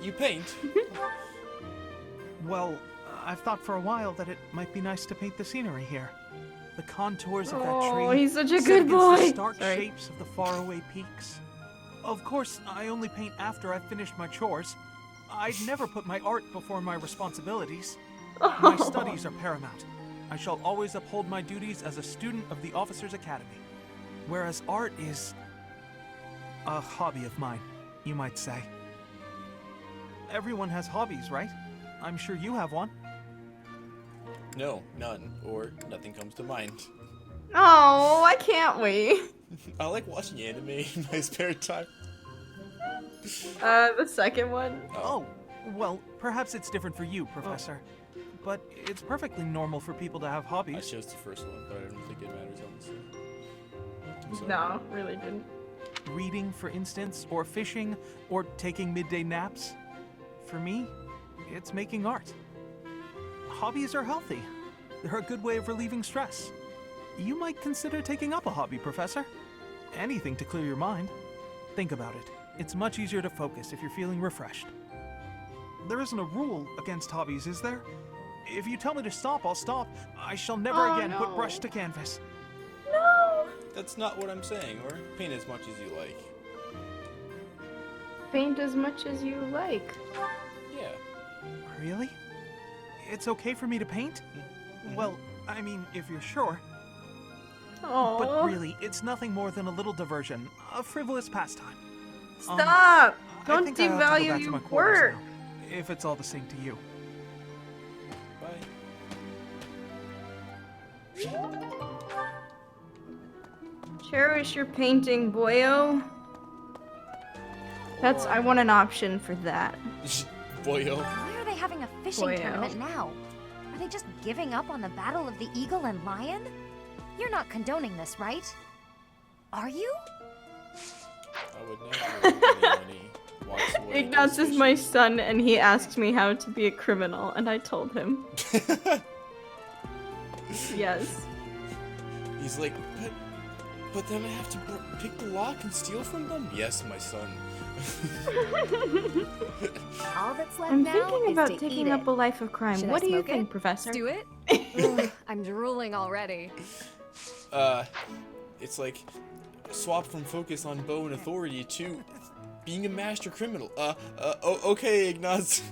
Speaker 1: You paint?
Speaker 10: Well, I've thought for a while that it might be nice to paint the scenery here. The contours of that tree.
Speaker 2: Oh, he's such a
Speaker 10: set
Speaker 2: good
Speaker 10: against
Speaker 2: boy.
Speaker 10: The stark
Speaker 2: Sorry.
Speaker 10: shapes of the faraway peaks. Of course, I only paint after I've finished my chores. I'd never put my art before my responsibilities. My studies are paramount. I shall always uphold my duties as a student of the Officers' Academy. Whereas art is a hobby of mine. you might say. Everyone has hobbies, right? I'm sure you have one.
Speaker 1: No, none, or nothing comes to mind.
Speaker 2: Oh, why can't we?
Speaker 1: I like watching anime in my spare time.
Speaker 2: The second one.
Speaker 10: Oh, well, perhaps it's different for you, Professor. But it's perfectly normal for people to have
Speaker 1: I
Speaker 10: hobbies.
Speaker 1: chose the first one, but I don't think it matters, honestly. So-
Speaker 2: No, really didn't.
Speaker 10: Reading, for instance, or fishing, or taking midday naps. For me, it's making art. Hobbies are healthy. They're a good way of relieving stress. You might consider taking up a hobby, Professor. Anything to clear your mind. Think about it. It's much easier to focus if you're feeling refreshed. There isn't a rule against hobbies, is there? If you tell me to stop, I'll stop. I shall never again put brush to canvas.
Speaker 2: No!
Speaker 1: That's not what I'm saying, or paint as much as you like.
Speaker 2: Paint as much as you like.
Speaker 1: Yeah.
Speaker 10: Really? It's okay for me to paint? Well, I mean, if you're sure.
Speaker 2: Oh.
Speaker 10: But really, it's nothing more than a little diversion, a frivolous pastime.
Speaker 2: Stop!
Speaker 10: I
Speaker 2: Don't
Speaker 10: think I ought to go
Speaker 2: devalue
Speaker 10: back to
Speaker 2: your
Speaker 10: my quarters
Speaker 2: work.
Speaker 10: now, if it's all the same to you.
Speaker 2: Cherish your painting, boyo. I want an option for that.
Speaker 1: Boyo.
Speaker 7: Why are they having a fishing
Speaker 2: Boyo.
Speaker 7: tournament now? Are they just giving up on the battle of the eagle and lion? You're not condoning this, right? Are you?
Speaker 1: I would never when he walks away.
Speaker 2: Ignaz is my son, and he asked me how to be a criminal, and I told him. Yes.
Speaker 1: He's like, but then I have to pick the lock and steal from them? Yes, my son.
Speaker 7: All that's left
Speaker 2: I'm
Speaker 7: now
Speaker 2: thinking
Speaker 7: is
Speaker 2: about
Speaker 7: to
Speaker 2: taking
Speaker 7: eat
Speaker 2: up
Speaker 7: it.
Speaker 2: a life of crime.
Speaker 15: Should
Speaker 2: What
Speaker 15: I
Speaker 2: do you
Speaker 15: smoke
Speaker 2: think,
Speaker 15: it?
Speaker 2: Professor?
Speaker 15: Do it? Ugh, I'm drooling already.
Speaker 1: It's like swap from focus on bow and authority to being a master criminal. Okay, Ignaz.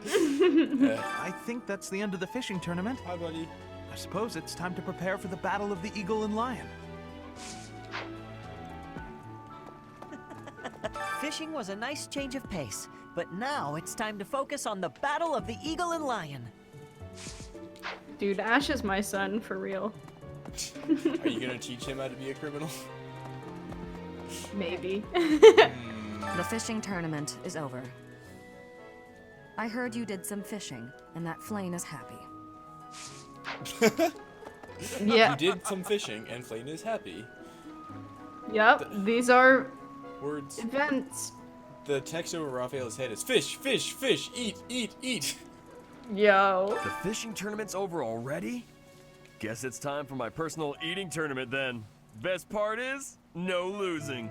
Speaker 10: I think that's the end of the fishing tournament.
Speaker 1: Hi, buddy.
Speaker 10: I suppose it's time to prepare for the battle of the eagle and lion.
Speaker 18: Fishing was a nice change of pace, but now it's time to focus on the battle of the eagle and lion.
Speaker 2: Dude, Ash is my son, for real.
Speaker 1: Are you gonna teach him how to be a criminal?
Speaker 2: Maybe.
Speaker 8: The fishing tournament is over. I heard you did some fishing, and that Flane is happy.
Speaker 2: Yeah.
Speaker 1: You did some fishing, and Flane is happy.
Speaker 2: Yep, these are
Speaker 1: Words.
Speaker 2: events.
Speaker 1: The text over Raphael's head is fish, fish, fish, eat, eat, eat.
Speaker 2: Yo.
Speaker 19: The fishing tournament's over already? Guess it's time for my personal eating tournament then. Best part is, no losing.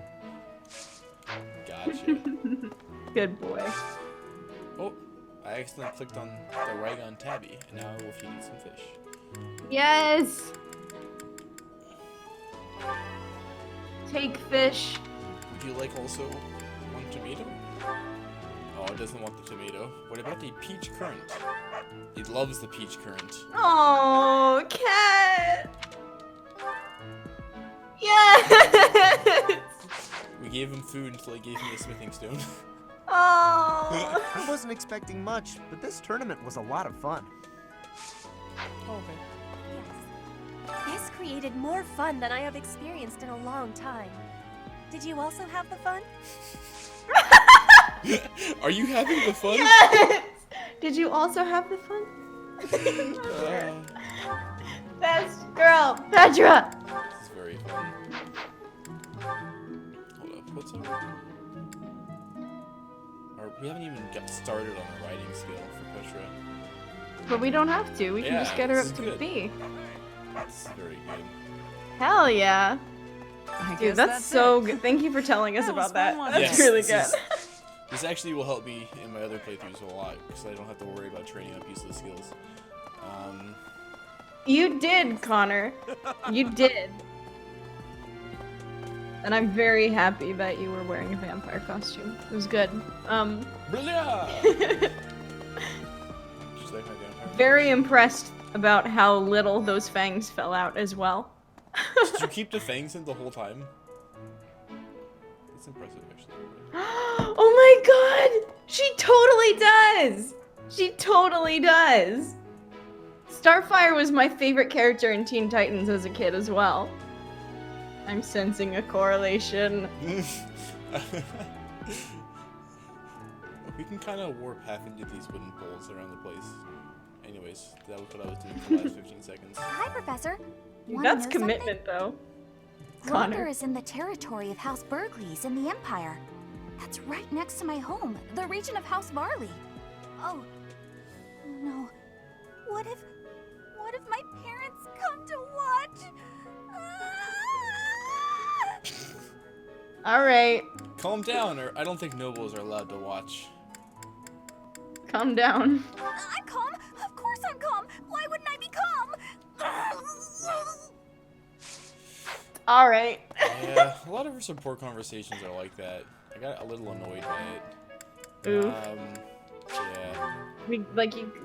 Speaker 1: Gotcha.
Speaker 2: Good boy.
Speaker 1: Oh, I accidentally clicked on the Rygon tabby, and now I will feed it some fish.
Speaker 2: Yes! Take fish.
Speaker 1: Would you like also one tomato? Oh, it doesn't want the tomato. What about the peach currant? It loves the peach currant.
Speaker 2: Oh, cat! Yes!
Speaker 1: We gave him food until he gave me a smithing stone.
Speaker 2: Oh!
Speaker 12: I wasn't expecting much, but this tournament was a lot of fun.
Speaker 1: Oh, okay.
Speaker 17: This created more fun than I have experienced in a long time. Did you also have the fun?
Speaker 1: Are you having the fun?
Speaker 2: Yes! Did you also have the fun? Best girl, Petra!
Speaker 1: This is very fun. Hold up, what's up? We haven't even got started on a writing skill for Petra.
Speaker 2: But we don't have to. We can just get her
Speaker 1: this
Speaker 2: up
Speaker 1: is
Speaker 2: to
Speaker 1: good.
Speaker 2: B.
Speaker 1: That's very good.
Speaker 2: Hell yeah.
Speaker 14: I
Speaker 2: Dude,
Speaker 14: guess
Speaker 2: that's so
Speaker 14: it.
Speaker 2: good. Thank you for telling us
Speaker 14: That was
Speaker 2: about that.
Speaker 14: fun, wasn't
Speaker 2: That's
Speaker 1: Yes,
Speaker 2: really
Speaker 1: this
Speaker 2: good.
Speaker 1: This actually will help me in my other playthroughs a lot, because I don't have to worry about training up useless skills.
Speaker 2: You did, Connor. You did. And I'm very happy that you were wearing a vampire costume. It was good.
Speaker 1: Brilliant! Just like my vampire.
Speaker 2: Very impressed about how little those fangs fell out as well.
Speaker 1: Did you keep the fangs in the whole time? That's impressive, actually.
Speaker 2: Oh my god! She totally does! She totally does! Starfire was my favorite character in Teen Titans as a kid as well. I'm sensing a correlation.
Speaker 1: We can kind of warp half into these wooden poles around the place. Anyways, that was what I was doing for the last 15 seconds.
Speaker 7: Hi, Professor. Wanna
Speaker 2: That's
Speaker 7: know
Speaker 2: commitment, though.
Speaker 7: Gronder
Speaker 2: Connor.
Speaker 7: is in the territory of House Burgleys in the Empire. That's right next to my home, the region of House Varley. Oh, no. What if my parents come to watch?
Speaker 2: Alright,
Speaker 1: Calm down, or I don't think nobles are allowed to watch.
Speaker 2: calm down.
Speaker 7: I'm calm. Of course I'm calm. Why wouldn't I be calm?
Speaker 2: Alright.
Speaker 1: Yeah, a lot of her support conversations are like that. I got a little annoyed by it.
Speaker 2: Oof.
Speaker 1: Yeah.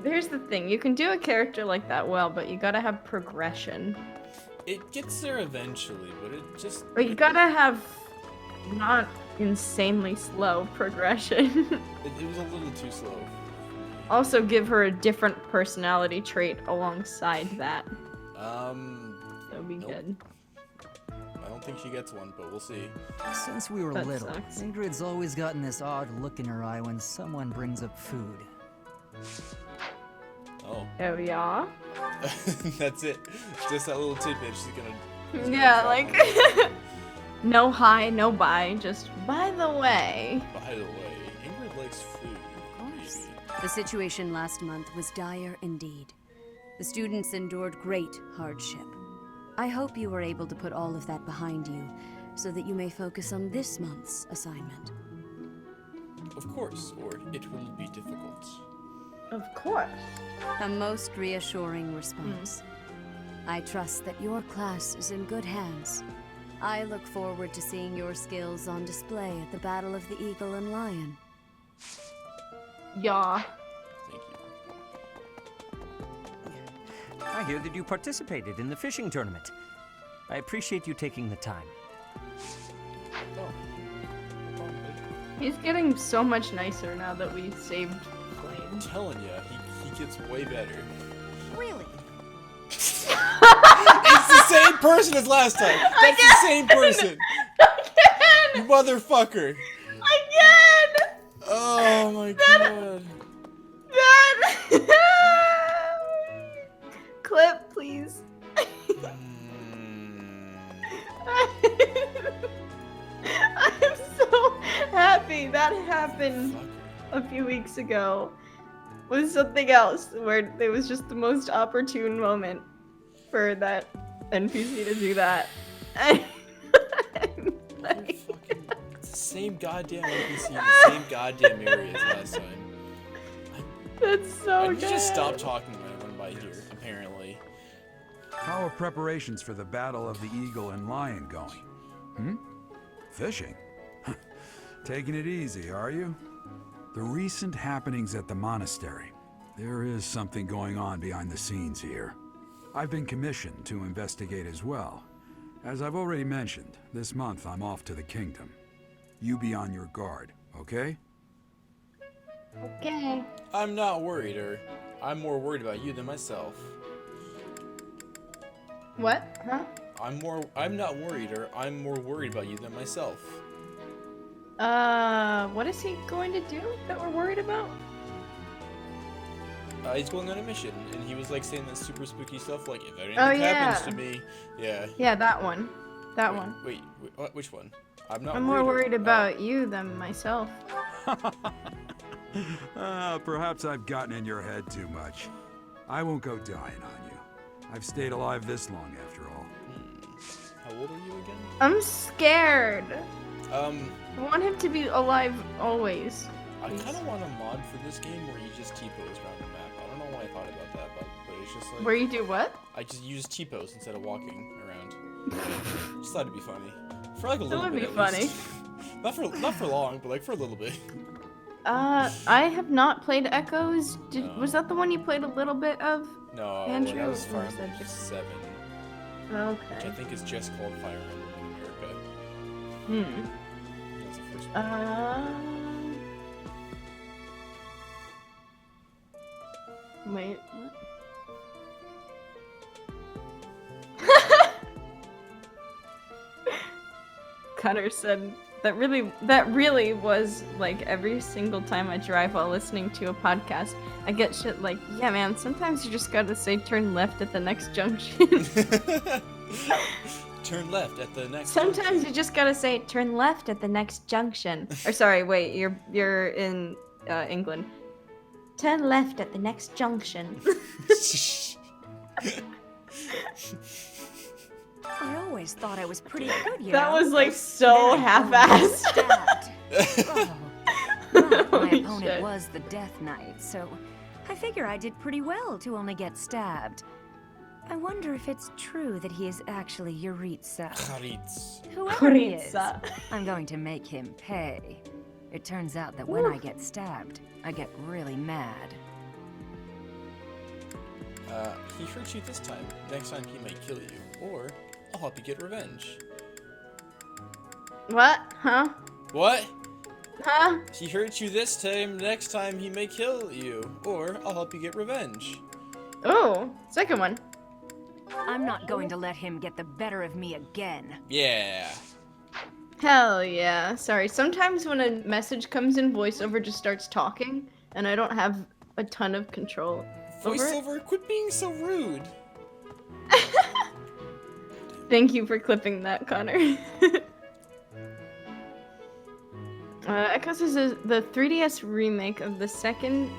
Speaker 2: Here's the thing. You can do a character like that well, but you gotta have progression.
Speaker 1: It gets there eventually, but it just...
Speaker 2: But you gotta have not insanely slow progression.
Speaker 1: It was a little too slow.
Speaker 2: Also give her a different personality trait alongside that. That would be good.
Speaker 1: I don't think she gets one, but we'll see.
Speaker 3: Since we were
Speaker 2: That
Speaker 3: little,
Speaker 2: sucks.
Speaker 3: Ingrid's always gotten this odd look in her eye when someone brings up food.
Speaker 1: Oh.
Speaker 2: Oh, yeah?
Speaker 1: That's it. Just that little tidbit. She's gonna
Speaker 2: Yeah,
Speaker 1: drop
Speaker 2: like...
Speaker 1: on it.
Speaker 2: No hi, no bye, just by the way.
Speaker 1: By the way, Ingrid likes food.
Speaker 8: The situation last month was dire indeed. The students endured great hardship. I hope you were able to put all of that behind you, so that you may focus on this month's assignment.
Speaker 1: Of course, or it will be difficult.
Speaker 2: Of course.
Speaker 8: A most reassuring response. I trust that your class is in good hands. I look forward to seeing your skills on display at the Battle of the Eagle and Lion.
Speaker 2: Yeah.
Speaker 18: I hear that you participated in the fishing tournament. I appreciate you taking the time.
Speaker 2: He's getting so much nicer now that we saved Flame.
Speaker 1: I'm telling ya, he gets way better.
Speaker 7: Really?
Speaker 1: It's the same person as last time. That's the same person. You motherfucker.
Speaker 2: Again!
Speaker 1: Oh my god.
Speaker 2: Clip, please. I'm so happy that happened a few weeks ago. Was something else where it was just the most opportune moment for that NPC to do that.
Speaker 1: It's the same goddamn NPC in the same goddamn area as last time.
Speaker 2: That's so
Speaker 1: I
Speaker 2: good.
Speaker 1: need to just stop talking when I run by here, apparently.
Speaker 4: How are preparations for the Battle of the Eagle and Lion going? Fishing? Taking it easy, are you? The recent happenings at the monastery. There is something going on behind the scenes here. I've been commissioned to investigate as well. As I've already mentioned, this month I'm off to the kingdom. You be on your guard, okay?
Speaker 2: Okay.
Speaker 1: I'm not worried, or I'm more worried about you than myself.
Speaker 2: What? Huh?
Speaker 1: I'm not worried, or I'm more worried about you than myself.
Speaker 2: What is he going to do that we're worried about?
Speaker 1: He's going on a mission, and he was like saying that super spooky stuff, like if anything
Speaker 2: Oh,
Speaker 1: happens
Speaker 2: yeah.
Speaker 1: to me, yeah.
Speaker 2: Yeah, that one. That one.
Speaker 1: Wait, which one? I'm not.
Speaker 2: I'm more worried
Speaker 1: or-
Speaker 2: about you than myself.
Speaker 4: Perhaps I've gotten in your head too much. I won't go dying on you. I've stayed alive this long after all.
Speaker 1: How old are you again?
Speaker 2: I'm scared. I
Speaker 1: I
Speaker 2: want him to be alive always.
Speaker 1: kind of want a mod for this game where you just T-pose around the map. I don't know why I thought about that, but it's just like...
Speaker 2: Where you do what?
Speaker 1: I just use T-pose instead of walking around. Just thought it'd be funny. For like a
Speaker 2: That
Speaker 1: little
Speaker 2: would
Speaker 1: bit
Speaker 2: be
Speaker 1: at
Speaker 2: funny.
Speaker 1: least. Not for long, but like for a little bit.
Speaker 2: I have not played Echoes. Was that the one you played a little bit of?
Speaker 1: No,
Speaker 2: Andrew?
Speaker 1: that was
Speaker 2: Or
Speaker 1: Fire
Speaker 2: was that
Speaker 1: Emblem
Speaker 2: just-
Speaker 1: 7. Which
Speaker 2: Okay.
Speaker 1: I think is just called Fire Emblem in America. That's the first one.
Speaker 2: Wait, what? Cutter said that really was like every single time I drive while listening to a podcast, I get shit like, yeah man, sometimes you just gotta say turn left at the next junction.
Speaker 1: Turn left at the next
Speaker 2: Sometimes you just gotta say turn left at the next junction. Or sorry, wait, you're in England. Turn left at the next junction.
Speaker 13: I always thought I was pretty good, you
Speaker 2: That
Speaker 13: know?
Speaker 2: was like so
Speaker 13: Then I
Speaker 2: half-assed.
Speaker 13: stabbed. Oh. Well, my
Speaker 2: Holy
Speaker 13: opponent
Speaker 2: shit.
Speaker 13: was the Death Knight, so I figure I did pretty well to only get stabbed. I wonder if it's true that he is actually Yuritsa. Whoever he is,
Speaker 2: Yuritsa.
Speaker 13: I'm going to make him pay. It turns out that when I get stabbed, I get really mad.
Speaker 1: He hurt you this time. Next time he might kill you. Or, I'll help you get revenge.
Speaker 2: What? Huh?
Speaker 1: What?
Speaker 2: Huh?
Speaker 1: He hurt you this time. Next time he may kill you. Or, I'll help you get revenge.
Speaker 2: Oh, second one.
Speaker 13: I'm not going to let him get the better of me again.
Speaker 1: Yeah.
Speaker 2: Hell yeah. Sorry, sometimes when a message comes in, voiceover just starts talking, and I don't have a ton of control over it.
Speaker 1: Voiceover, quit being so rude.
Speaker 2: Thank you for clipping that, Connor. Echoes is the 3DS remake of the second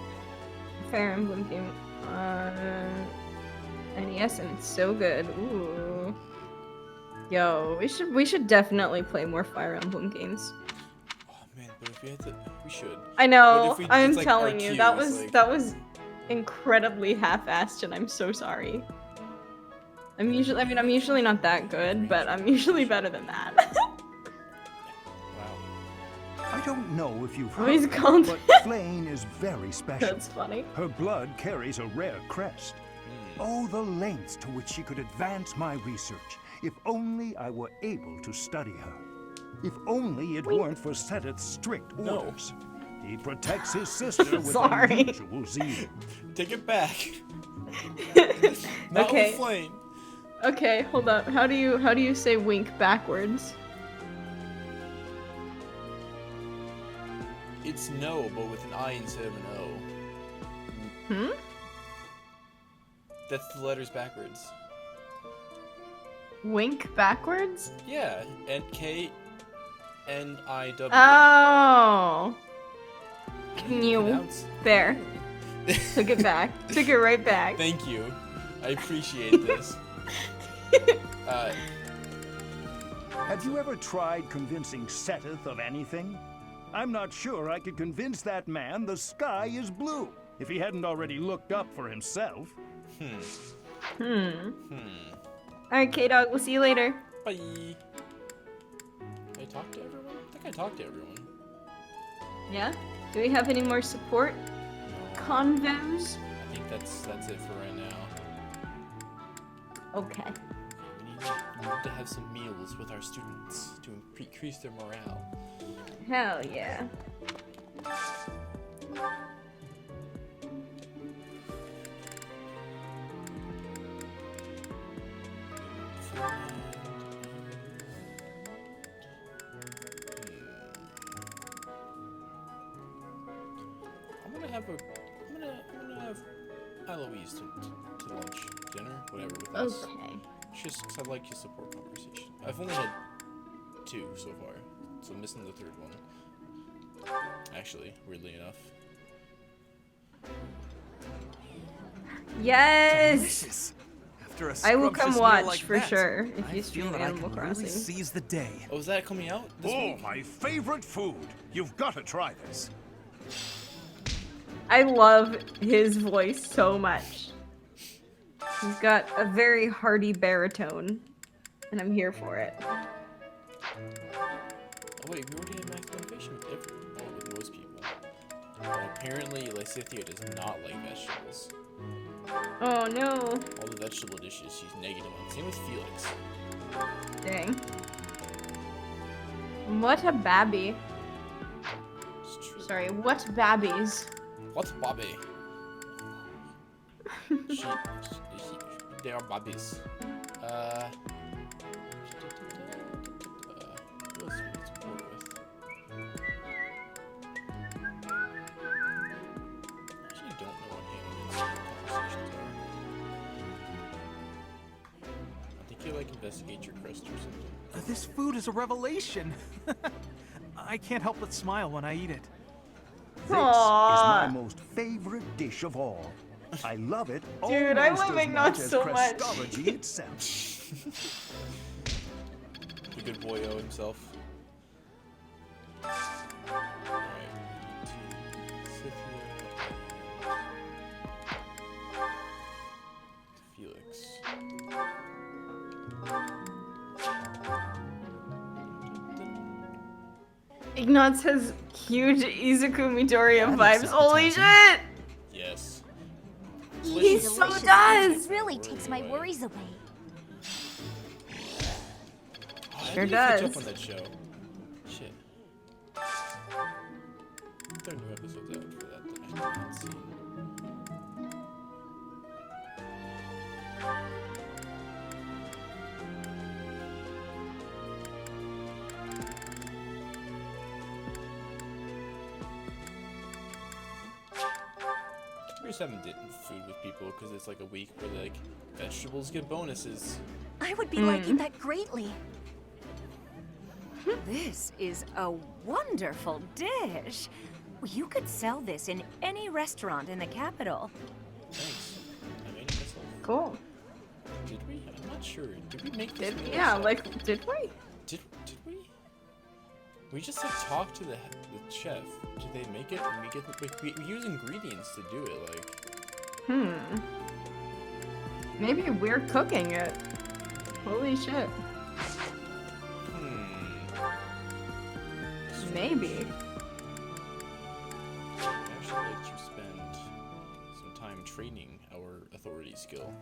Speaker 2: Fire Emblem game on NES, and it's so good. Ooh. Yo, we should definitely play more Fire Emblem games.
Speaker 1: Oh man, but if we had to, we should.
Speaker 2: I know.
Speaker 1: But if we-
Speaker 2: I'm
Speaker 1: it's like
Speaker 2: telling you, that
Speaker 1: RQ,
Speaker 2: was
Speaker 1: it's like-
Speaker 2: that was incredibly half-assed, and I'm so sorry. I'm usually not that good, but I'm usually better than that.
Speaker 6: I don't know if you've
Speaker 2: Oh, he's
Speaker 6: heard,
Speaker 2: called-
Speaker 6: but Flame is very special.
Speaker 2: That's funny.
Speaker 6: Her blood carries a rare crest. Oh, the lengths to which she could advance my research. If only I were able to study her. If only it weren't for Seteth's strict orders. He protects his sister with
Speaker 2: Sorry.
Speaker 6: unusual zeal.
Speaker 1: Take it back. Not
Speaker 2: Okay.
Speaker 1: with Flame.
Speaker 2: Okay, hold up. How do you say wink backwards?
Speaker 1: It's no, but with an I instead of an O.
Speaker 2: Hmm?
Speaker 1: That's the letters backwards.
Speaker 2: Wink backwards?
Speaker 1: Yeah, N-K-N-I-W.
Speaker 2: Oh. Can you?
Speaker 1: Pronounce-
Speaker 2: There. Took it back. Took it right back.
Speaker 1: Thank you. I appreciate this.
Speaker 6: Have you ever tried convincing Seteth of anything? I'm not sure I could convince that man the sky is blue, if he hadn't already looked up for himself.
Speaker 2: Alright, K-Dog, we'll see you later.
Speaker 1: Bye. Did I talk to everyone? I think I talked to everyone.
Speaker 2: Yeah? Do we have any more support? Convos?
Speaker 1: I think that's it for right now.
Speaker 2: Okay.
Speaker 1: We need to have some meals with our students to increase their morale.
Speaker 2: Hell yeah.
Speaker 1: I'm gonna have Eloise to lunch, dinner, whatever with us.
Speaker 2: Okay.
Speaker 1: Just 'cause I like his support conversation. I've only had 2 so far, so I'm missing the 3rd one. Actually, weirdly enough.
Speaker 2: Yes!
Speaker 5: After a
Speaker 2: I will come
Speaker 5: scrumptious meal
Speaker 2: watch
Speaker 5: like
Speaker 2: for
Speaker 5: that,
Speaker 2: sure if
Speaker 5: I
Speaker 2: you
Speaker 5: feel
Speaker 2: stream
Speaker 5: that I
Speaker 2: Animal
Speaker 5: can
Speaker 2: Crossing.
Speaker 5: really seize the day.
Speaker 1: Oh, is that coming out this week?
Speaker 6: My favorite food. You've got to try this.
Speaker 2: I love his voice so much. He's got a very hearty baritone, and I'm here for it.
Speaker 1: Oh wait, we already had max motivation with everyone, with most people. Apparently, Lysithia does not like vegetables.
Speaker 2: Oh no.
Speaker 1: All the vegetable dishes she's negative on. Same with Felix.
Speaker 2: Dang. What a babby. Sorry, what babbies?
Speaker 1: What's Bobby? They are bobbies. Who else do we need support with? I actually don't know what Hannah's conversations are. I think you like investigate your crust or something.
Speaker 10: This food is a revelation. I can't help but smile when I eat it.
Speaker 6: This is my most favorite dish of all. I love it
Speaker 2: Dude, I
Speaker 6: almost
Speaker 2: love
Speaker 6: as
Speaker 2: Ignatz
Speaker 6: much as
Speaker 2: so much.
Speaker 6: Crestology itself.
Speaker 1: The good boyo himself. Alright, Felix.
Speaker 2: Ignatz has huge Izuku Midoriya
Speaker 12: That
Speaker 2: vibes.
Speaker 12: looks
Speaker 2: Holy
Speaker 12: appetizing.
Speaker 2: shit!
Speaker 1: Yes.
Speaker 2: He so
Speaker 7: Delicious.
Speaker 2: does!
Speaker 7: It really takes my worries away.
Speaker 1: Oh, I
Speaker 2: Sure
Speaker 1: need to catch
Speaker 2: does.
Speaker 1: up on that show. Shit. There are new episodes out for that that I have not seen. We just haven't done food with people because it's like a week where like vegetables get bonuses.
Speaker 17: I would be liking that greatly.
Speaker 9: This is a wonderful dish. You could sell this in any restaurant in the capital.
Speaker 1: Thanks. I made it myself.
Speaker 2: Cool.
Speaker 1: Did we? I'm not sure. Did we make this? meal
Speaker 2: Yeah,
Speaker 1: ourselves?
Speaker 2: like, did we?
Speaker 1: Did we? We just like talked to the chef. Did they make it? And we get like we use ingredients to do it. Like
Speaker 2: Maybe we're cooking it. Holy shit. Maybe.
Speaker 1: I'd actually like to spend some time training our authority skill.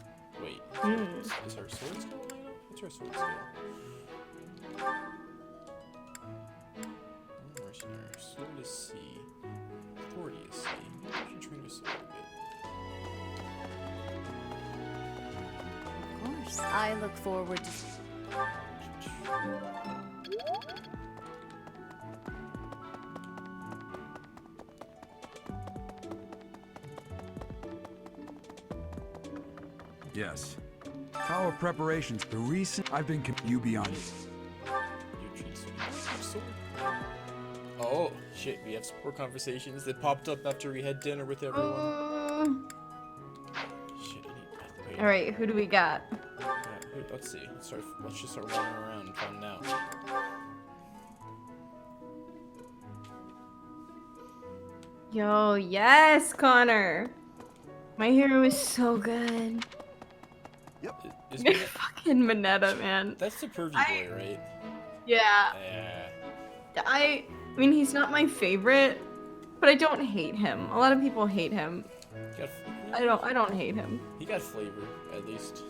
Speaker 1: Wait, is our sword skill high enough? What's our sword skill? Mercenary. Sword is C. Authority is C. I should train our sword a bit.
Speaker 8: Of course. I look forward to.
Speaker 4: Yes. How are preparations? The recent... I've been... You be on.
Speaker 1: Oh, shit, we have support conversations that popped up after we had dinner with everyone. Shit, I need...
Speaker 2: Alright, who do we got?
Speaker 1: Let's see. Let's just start running around and finding out.
Speaker 2: Yo, yes, Connor. My hero is so good.
Speaker 1: Is
Speaker 2: Fucking Mineta, man.
Speaker 1: That's the pervy boy, right?
Speaker 2: Yeah.
Speaker 1: Yeah.
Speaker 2: I mean, he's not my favorite, but I don't hate him. A lot of people hate him. I don't hate him.
Speaker 1: He got flavor, at least.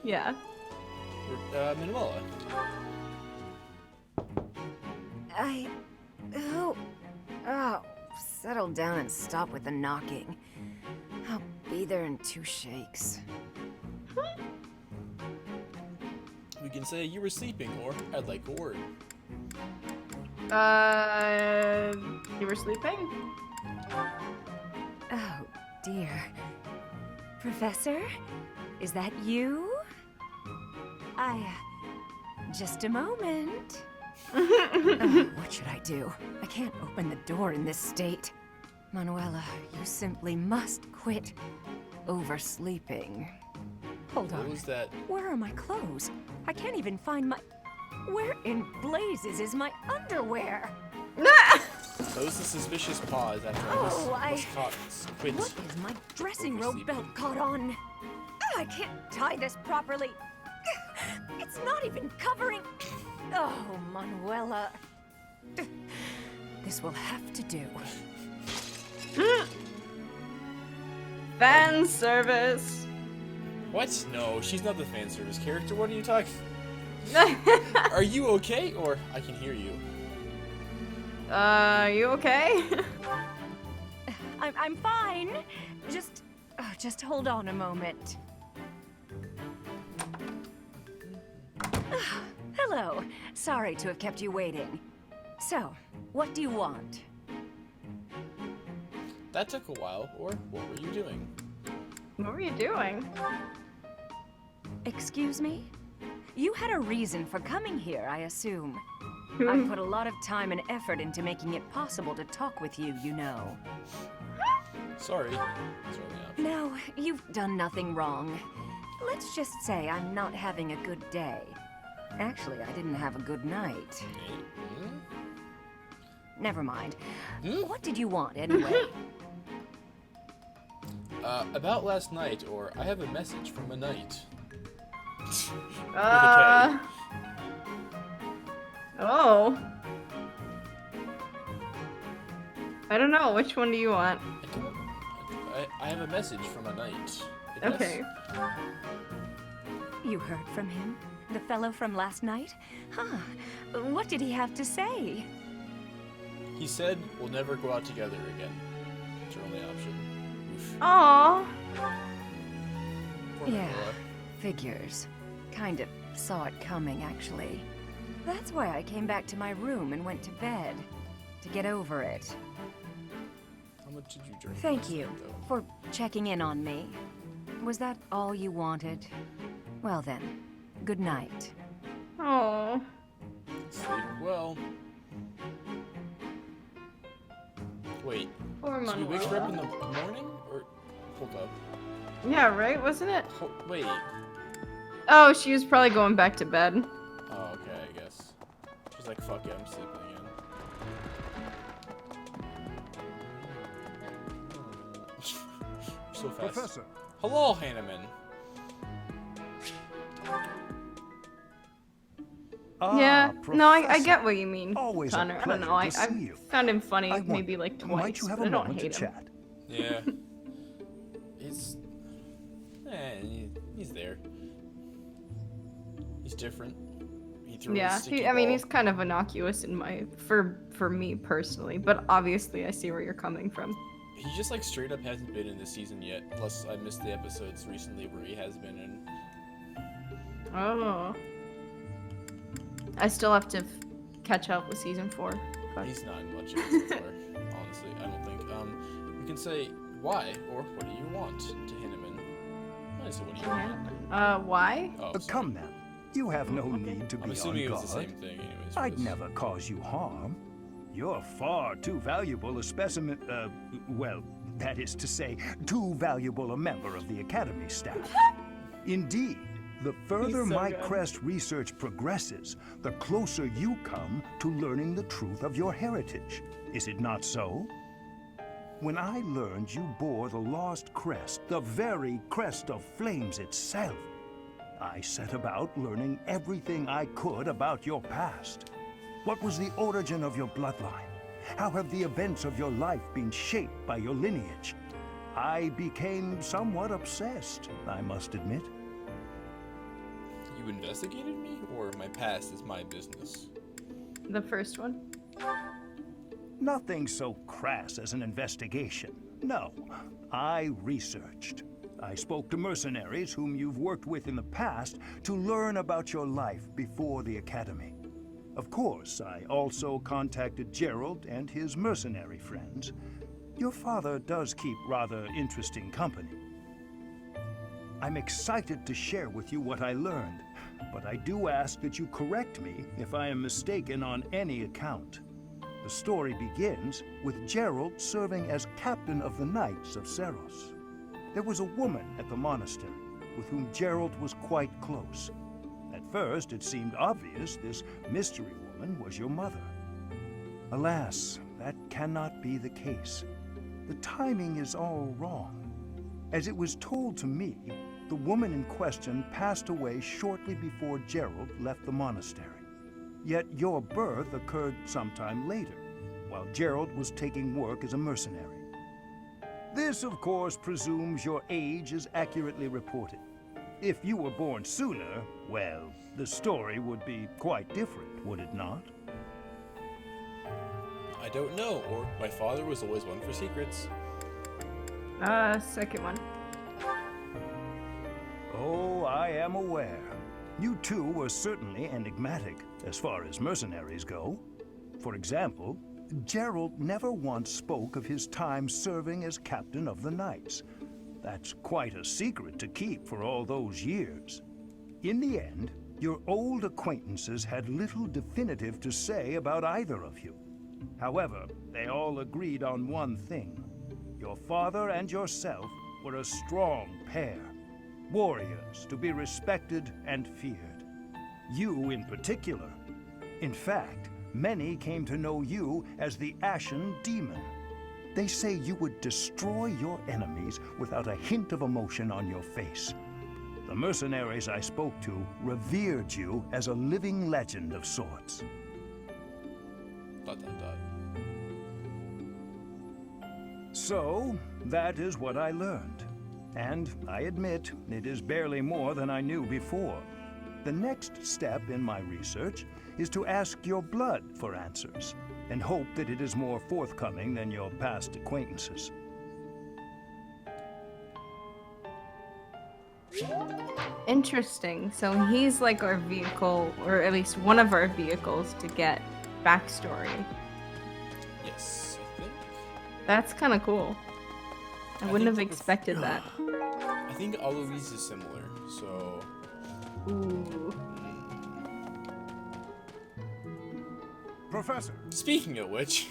Speaker 2: Yeah.
Speaker 1: Manuela.
Speaker 9: Oh, settle down and stop with the knocking. I'll be there in 2 shakes.
Speaker 1: We can say you were sleeping, or I'd like a word.
Speaker 2: You were sleeping?
Speaker 9: Oh, dear. Professor? Is that you? Just a moment. Oh, what should I do? I can't open the door in this state. Manuela, you simply must quit oversleeping. Hold on.
Speaker 1: What was that?
Speaker 9: Where are my clothes? I can't even find my... Where in blazes is my underwear?
Speaker 1: That was a suspicious pause after I was caught quit.
Speaker 9: What is my dressing robe belt caught on? I can't tie this properly. It's not even covering... Oh, Manuela. This will have to do.
Speaker 2: Fan service.
Speaker 1: What? No, she's not the fan service character. What are you talking? Are you okay? Or I can hear you.
Speaker 2: You okay?
Speaker 9: I'm fine. Just Oh, just hold on a moment. Hello. Sorry to have kept you waiting. So, what do you want?
Speaker 1: That took a while, or what were you doing?
Speaker 2: What were you doing?
Speaker 9: Excuse me? You had a reason for coming here, I assume. I've put a lot of time and effort into making it possible to talk with you, you know.
Speaker 1: Sorry.
Speaker 9: No, you've done nothing wrong. Let's just say I'm not having a good day. Actually, I didn't have a good night. Never mind. What did you want, anyway?
Speaker 1: About last night, or I have a message from a knight.
Speaker 2: Oh. I don't know. Which one do you want?
Speaker 1: I have a message from a knight.
Speaker 2: Okay.
Speaker 9: You heard from him? The fellow from last night? Huh. What did he have to say?
Speaker 1: He said we'll never go out together again. It's your only option. Oof.
Speaker 2: Aww.
Speaker 1: Poor
Speaker 9: Yeah,
Speaker 1: Manuela.
Speaker 9: figures. Kind of saw it coming, actually. That's why I came back to my room and went to bed. To get over it.
Speaker 1: How much did you drink?
Speaker 9: Thank
Speaker 1: last
Speaker 9: you
Speaker 1: night, though?
Speaker 9: for checking in on me. Was that all you wanted? Well then, good night.
Speaker 2: Oh.
Speaker 1: Sleep well. Wait.
Speaker 2: Poor
Speaker 1: So we wake her up in
Speaker 2: Manuela.
Speaker 1: the morning? Or hold up.
Speaker 2: Yeah, right? Wasn't it?
Speaker 1: Wait.
Speaker 2: Oh, she was probably going back to bed.
Speaker 1: Oh, okay, I guess. She's like, fuck it, I'm sleeping again. So fast.
Speaker 6: Professor.
Speaker 1: Hello, Hanneman.
Speaker 2: Yeah, no, I
Speaker 6: Professor.
Speaker 2: get what you mean,
Speaker 6: Always a
Speaker 2: Connor. I don't know.
Speaker 6: pleasure to see
Speaker 2: I
Speaker 6: you.
Speaker 2: found him funny
Speaker 6: I
Speaker 2: maybe
Speaker 6: wonder,
Speaker 2: like twice,
Speaker 6: might you have
Speaker 2: but
Speaker 6: a
Speaker 2: I don't
Speaker 6: moment to
Speaker 2: hate him.
Speaker 6: chat?
Speaker 1: Yeah. He's there. He's different. He throws
Speaker 2: Yeah,
Speaker 1: a sticky
Speaker 2: I mean,
Speaker 1: ball.
Speaker 2: he's kind of innocuous in my for me personally, but obviously I see where you're coming from.
Speaker 1: He just like straight up hasn't been in this season yet, unless I missed the episodes recently where he has been in.
Speaker 2: Oh. I still have to catch up with season 4. But...
Speaker 1: He's not in much of it so far, honestly. I don't think. We can say why or what do you want to Hanneman. I say what do you want?
Speaker 2: Why?
Speaker 1: Oh,
Speaker 6: Come now. You have no need to be
Speaker 1: I'm
Speaker 6: on
Speaker 1: assuming it
Speaker 6: guard.
Speaker 1: was the same thing, anyways. for
Speaker 6: I'd
Speaker 1: this.
Speaker 6: never cause you harm. You're far too valuable a specimen, well, that is to say, too valuable a member of the Academy staff. Indeed, the further
Speaker 11: He's so
Speaker 6: my
Speaker 11: good.
Speaker 6: crest research progresses, the closer you come to learning the truth of your heritage. Is it not so? When I learned you bore the lost crest, the very crest of flames itself, I set about learning everything I could about your past. What was the origin of your bloodline? How have the events of your life been shaped by your lineage? I became somewhat obsessed, I must admit.
Speaker 1: You investigated me, or my past is my business?
Speaker 2: The first one.
Speaker 6: Nothing so crass as an investigation. No, I researched. I spoke to mercenaries whom you've worked with in the past to learn about your life before the Academy. Of course, I also contacted Gerald and his mercenary friends. Your father does keep rather interesting company. I'm excited to share with you what I learned, but I do ask that you correct me if I am mistaken on any account. The story begins with Gerald serving as captain of the Knights of Seros. There was a woman at the monastery with whom Gerald was quite close. At first, it seemed obvious this mystery woman was your mother. Alas, that cannot be the case. The timing is all wrong. As it was told to me, the woman in question passed away shortly before Gerald left the monastery. Yet your birth occurred sometime later, while Gerald was taking work as a mercenary. This, of course, presumes your age is accurately reported. If you were born sooner, well, the story would be quite different, would it not?
Speaker 1: I don't know, or my father was always one for secrets.
Speaker 2: Second one.
Speaker 6: Oh, I am aware. You two were certainly enigmatic as far as mercenaries go. For example, Gerald never once spoke of his time serving as captain of the Knights. That's quite a secret to keep for all those years. In the end, your old acquaintances had little definitive to say about either of you. However, they all agreed on one thing. Your father and yourself were a strong pair. Warriors to be respected and feared. You in particular. In fact, many came to know you as the Ashen Demon. They say you would destroy your enemies without a hint of emotion on your face. The mercenaries I spoke to revered you as a living legend of sorts. ... So, that is what I learned. And I admit, it is barely more than I knew before. The next step in my research is to ask your blood for answers, and hope that it is more forthcoming than your past acquaintances.
Speaker 2: Interesting. So he's like our vehicle, or at least one of our vehicles to get backstory.
Speaker 1: Yes, I think.
Speaker 2: That's kind of cool. I wouldn't have expected that.
Speaker 1: I think Aloise is similar, so...
Speaker 2: Ooh.
Speaker 11: Professor.
Speaker 1: Speaking of which...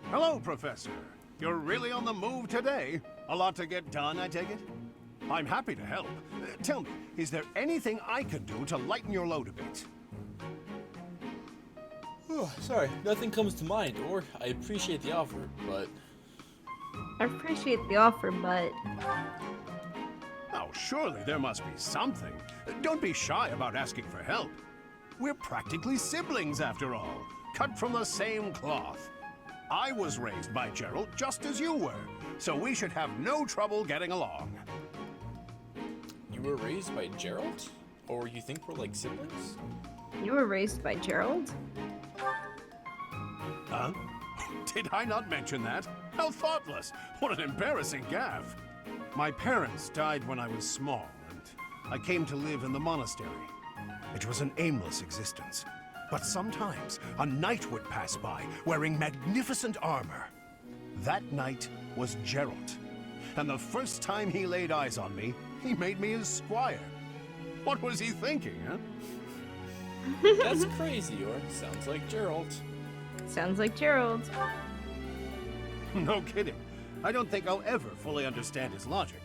Speaker 11: Hello, Professor. You're really on the move today. A lot to get done, I take it? I'm happy to help. Tell me, is there anything I can do to lighten your load a bit?
Speaker 1: Oh, sorry, nothing comes to mind, or I appreciate the offer, but...
Speaker 2: I appreciate the offer, but...
Speaker 11: Oh, surely there must be something. Don't be shy about asking for help. We're practically siblings, after all, cut from the same cloth. I was raised by Gerald just as you were, so we should have no trouble getting along.
Speaker 1: You were raised by Gerald? Or you think we're like siblings?
Speaker 2: You were raised by Gerald?
Speaker 11: Huh? Did I not mention that? How thoughtless! What an embarrassing gaffe! My parents died when I was small, and I came to live in the monastery. It was an aimless existence. But sometimes a knight would pass by wearing magnificent armor. That knight was Gerald. And the first time he laid eyes on me, he made me his squire. What was he thinking, huh?
Speaker 1: That's crazy, or sounds like Gerald.
Speaker 2: Sounds like Gerald.
Speaker 11: No kidding. I don't think I'll ever fully understand his logic.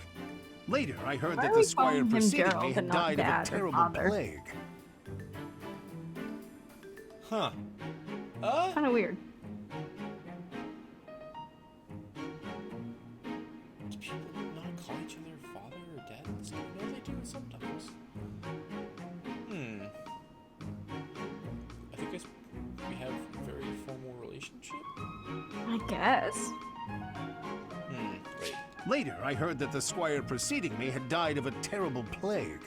Speaker 11: Later, I heard
Speaker 2: Why
Speaker 11: that
Speaker 2: are
Speaker 11: the
Speaker 2: we
Speaker 11: squire
Speaker 2: calling him
Speaker 11: preceding
Speaker 2: Gerald
Speaker 11: me had
Speaker 2: and not
Speaker 11: died of
Speaker 2: Dad
Speaker 11: a
Speaker 2: or
Speaker 11: terrible
Speaker 2: Father?
Speaker 11: plague.
Speaker 1: Huh.
Speaker 2: Kind of weird.
Speaker 1: Do people not call each other father or dad? No, they do sometimes. I think we have a very formal relationship.
Speaker 2: I guess.
Speaker 1: Wait.
Speaker 11: Later, I heard that the squire preceding me had died of a terrible plague.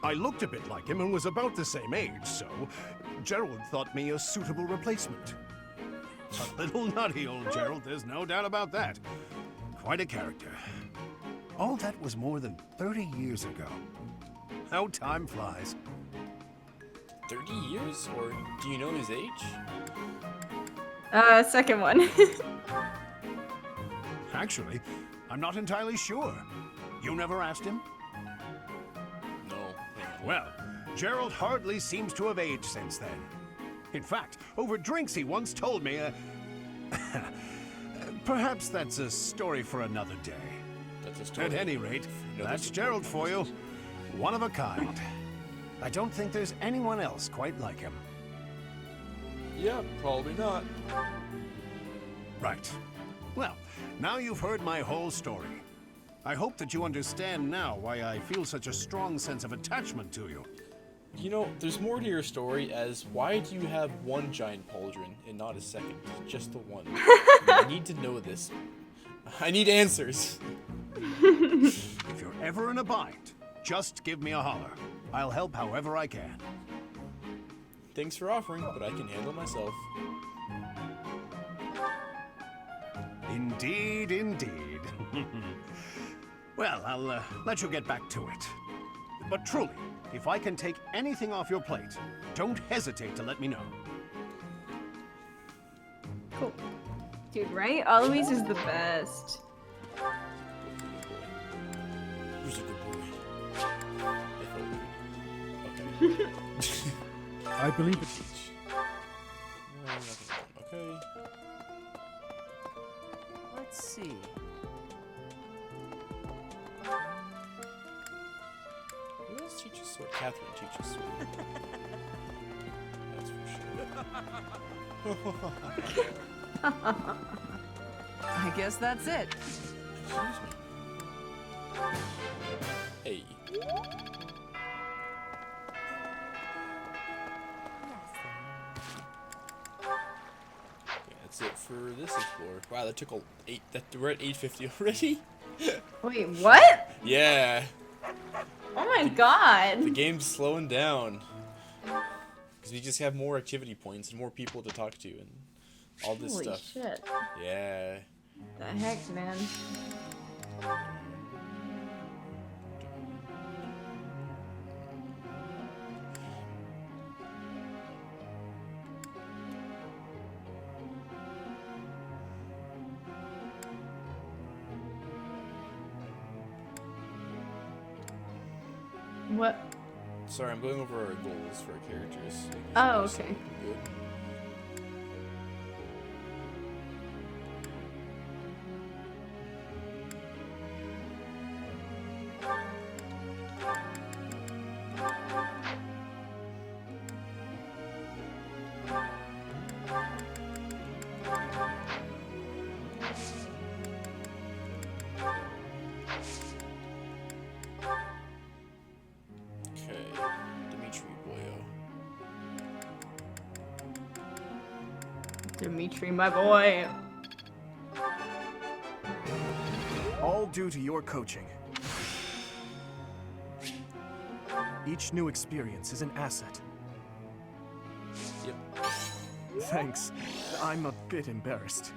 Speaker 11: I looked a bit like him and was about the same age, so Gerald thought me a suitable replacement. A little nutty, old Gerald, there's no doubt about that. Quite a character. All that was more than 30 years ago. How time flies.
Speaker 1: 30 years? Or do you know his age?
Speaker 2: Second one.
Speaker 11: Actually, I'm not entirely sure. You never asked him?
Speaker 1: No.
Speaker 11: Well, Gerald hardly seems to have aged since then. In fact, over drinks he once told me, perhaps that's a story for another day.
Speaker 1: That's a story.
Speaker 11: At any rate, that's Gerald for you. One of a kind. I don't think there's anyone else quite like him.
Speaker 1: Yeah, probably not.
Speaker 11: Right. Well, now you've heard my whole story. I hope that you understand now why I feel such a strong sense of attachment to you.
Speaker 1: You know, there's more to your story as why do you have one giant pauldron and not a second? Just the one. I need to know this. I need answers.
Speaker 11: If you're ever in a bind, just give me a holler. I'll help however I can.
Speaker 1: Thanks for offering, but I can handle myself.
Speaker 11: Indeed, indeed. Well, I'll let you get back to it. But truly, if I can take anything off your plate, don't hesitate to let me know.
Speaker 2: Cool. Dude, right? Alois is the best.
Speaker 1: Who's a good boy? Okay.
Speaker 4: I believe it's...
Speaker 1: Okay.
Speaker 3: Let's see.
Speaker 1: Who else teaches sword? Catherine teaches sword. That's for sure.
Speaker 14: I guess that's it.
Speaker 1: Excuse me. Hey. That's it for this explorer. Wow, that took we're at 8:50 already.
Speaker 2: Wait, what?
Speaker 1: Yeah.
Speaker 2: Oh my god.
Speaker 1: The game's slowing down. Because we just have more activity points and more people to talk to and all this
Speaker 2: Holy
Speaker 1: stuff.
Speaker 2: Shit.
Speaker 1: Yeah.
Speaker 2: The heck, man. What?
Speaker 1: Sorry, I'm going over our goals for our characters.
Speaker 2: Oh, okay.
Speaker 1: Good.
Speaker 2: Dimitri, my boy.
Speaker 10: All due to your coaching. Each new experience is an asset.
Speaker 1: Yep.
Speaker 10: Thanks. I'm a bit embarrassed.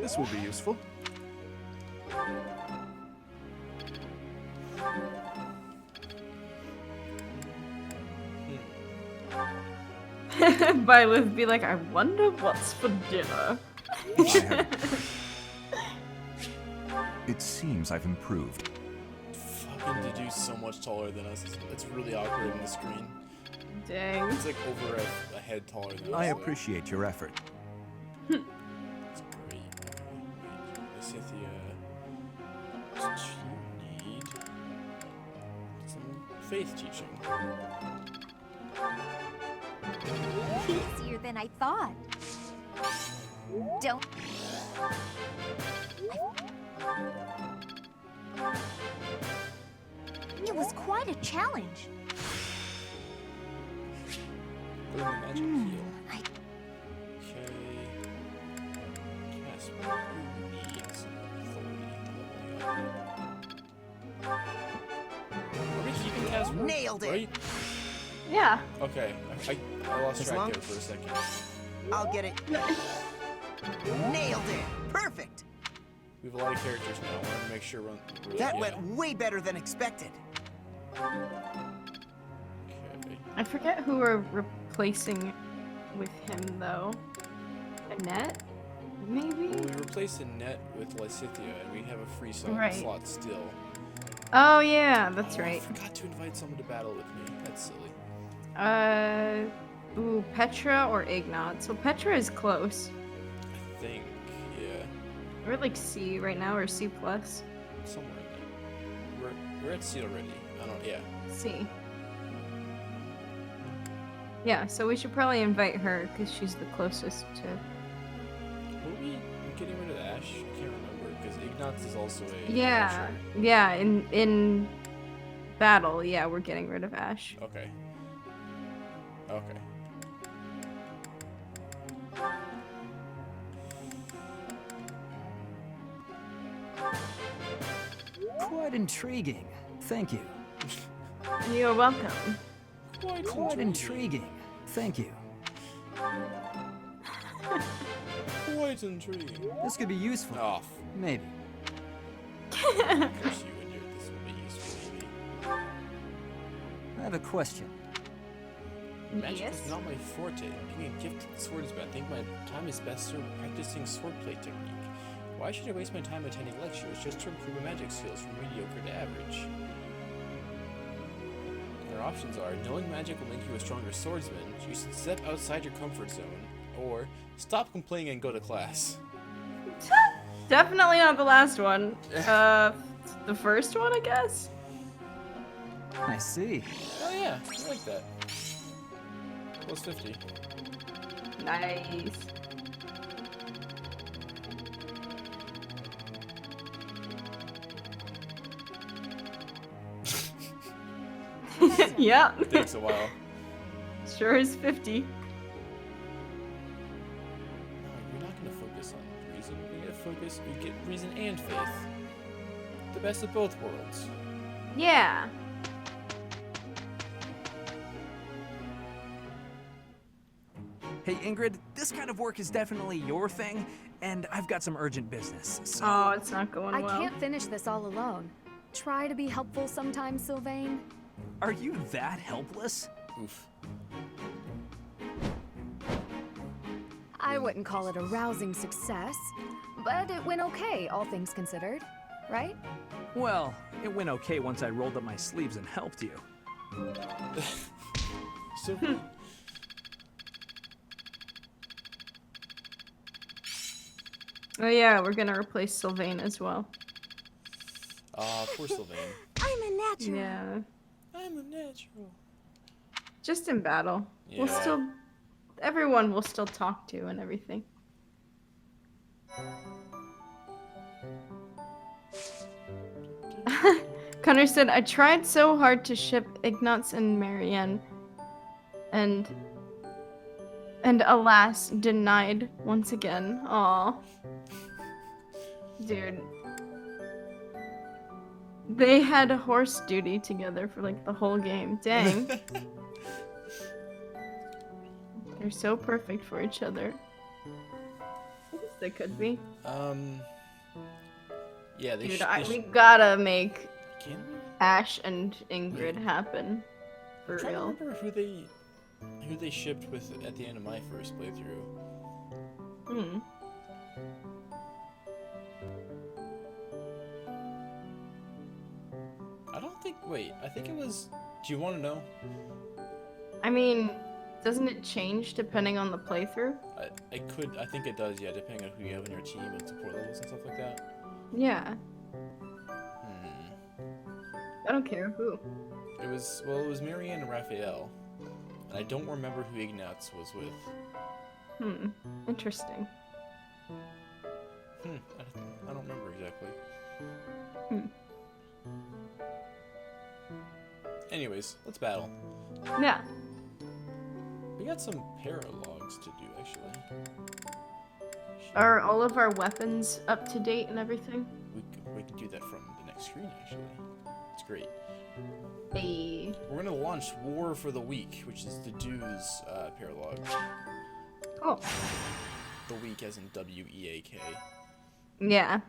Speaker 10: This will be useful.
Speaker 2: Violet be like, I wonder what's for dinner.
Speaker 16: It seems I've improved.
Speaker 1: Fucking Dedu's so much taller than us. It's really awkward in the screen.
Speaker 2: Dang.
Speaker 1: It's like over a head taller than us.
Speaker 16: I appreciate your effort.
Speaker 1: That's great. Okay, wait. You need some faith teaching.
Speaker 7: Easier than I thought. Don't. It was quite a challenge.
Speaker 1: Go to the magic heal. Okay. Casper, you need some authority leveling up. Are we keeping Casper?
Speaker 12: Nailed it!
Speaker 1: Right?
Speaker 2: Yeah.
Speaker 1: Okay, I lost
Speaker 12: As
Speaker 1: track
Speaker 12: long-
Speaker 1: there for a second.
Speaker 12: I'll get it. Nailed it! Perfect!
Speaker 1: We have a lot of characters now. I want to make sure we're
Speaker 12: That
Speaker 1: yeah.
Speaker 12: went way better than expected.
Speaker 2: I forget who we're replacing with him, though. Annette? Maybe?
Speaker 1: Well, we replaced Annette with Lysithea, and we have a free
Speaker 2: Right.
Speaker 1: slot still.
Speaker 2: Oh, yeah, that's right.
Speaker 1: I forgot to invite someone to battle with me. That's silly.
Speaker 2: Ooh, Petra or Ignat. So Petra is close.
Speaker 1: I think, yeah.
Speaker 2: We're like C right now, or C plus.
Speaker 1: Somewhere in there. We're at C already. I don't, yeah.
Speaker 2: C. Yeah, so we should probably invite her, because she's the closest to...
Speaker 1: Were we getting rid of Ash? I can't remember, because Ignatz is also a...
Speaker 2: Yeah,
Speaker 1: archer.
Speaker 2: yeah, in battle, yeah, we're getting rid of Ash.
Speaker 1: Okay. Okay.
Speaker 3: Quite intriguing. Thank you.
Speaker 2: You're welcome.
Speaker 3: Quite intriguing. Thank you.
Speaker 1: poison tree.
Speaker 3: This could be useful.
Speaker 1: Oh.
Speaker 3: Maybe.
Speaker 1: Curse you and your this will be useful, maybe.
Speaker 3: I have a question.
Speaker 1: Magic is not my forte. Being a gifted swordsman, I think my time is best served practicing swordplay technique. Why should I waste my time attending lectures just to improve my magic skills from mediocre to average? Our options are, knowing magic will make you a stronger swordsman, you should step outside your comfort zone, or stop complaining and go to class.
Speaker 2: Definitely not the last one. The first one, I guess?
Speaker 3: I see.
Speaker 1: Oh yeah, I like that. Plus 50.
Speaker 2: Nice. Yeah.
Speaker 1: Takes a while.
Speaker 2: Sure is 50.
Speaker 1: No, you're not gonna focus on reason. You're gonna focus, you get reason and faith. The best of both worlds.
Speaker 2: Yeah.
Speaker 5: Hey Ingrid, this kind of work is definitely your thing, and I've got some urgent business, so...
Speaker 2: Oh, it's not going
Speaker 15: I
Speaker 2: well.
Speaker 15: can't finish this all alone. Try to be helpful sometimes, Sylvain.
Speaker 5: Are you that helpless?
Speaker 1: Oof.
Speaker 15: I wouldn't call it a rousing success, but it went okay, all things considered. Right?
Speaker 5: Well, it went okay once I rolled up my sleeves and helped you.
Speaker 1: So...
Speaker 2: Oh yeah, we're gonna replace Sylvain as well.
Speaker 1: Poor Sylvain.
Speaker 7: I'm a natural.
Speaker 2: Yeah.
Speaker 1: I'm a natural.
Speaker 2: Just in battle. We'll
Speaker 1: Yeah.
Speaker 2: still... Everyone will still talk to and everything. Connor said, I tried so hard to ship Ignatz and Marianne, and alas, denied once again. Aw. Dude. They had horse duty together for like the whole game. Dang. They're so perfect for each other. I guess they could be.
Speaker 1: Yeah, they
Speaker 2: Dude,
Speaker 1: should.
Speaker 2: we gotta make
Speaker 1: Can we?
Speaker 2: Ash and Ingrid happen. For
Speaker 1: I'm trying to
Speaker 2: real.
Speaker 1: remember who they shipped with at the end of my first playthrough.
Speaker 2: Hmm.
Speaker 1: I don't think. Wait, I think it was. Do you want to know?
Speaker 2: I mean, doesn't it change depending on the playthrough?
Speaker 1: I think it does. Yeah, depending on who you have in your team and support levels and stuff like that.
Speaker 2: Yeah. I don't care who.
Speaker 1: It was Marianne and Raphael, and I don't remember who Ignatz was with.
Speaker 2: Hmm. Interesting.
Speaker 1: I don't remember exactly.
Speaker 2: Hmm.
Speaker 1: Anyways, let's battle.
Speaker 2: Yeah.
Speaker 1: We got some paralogs to do, actually.
Speaker 2: Are all of our weapons up to date and everything?
Speaker 1: We can do that from the next screen, actually. It's great.
Speaker 2: Hey.
Speaker 1: We're gonna launch War for the Week, which is the Dew's paralog.
Speaker 2: Cool.
Speaker 1: The Week as in W-E-A-K.
Speaker 2: Yeah.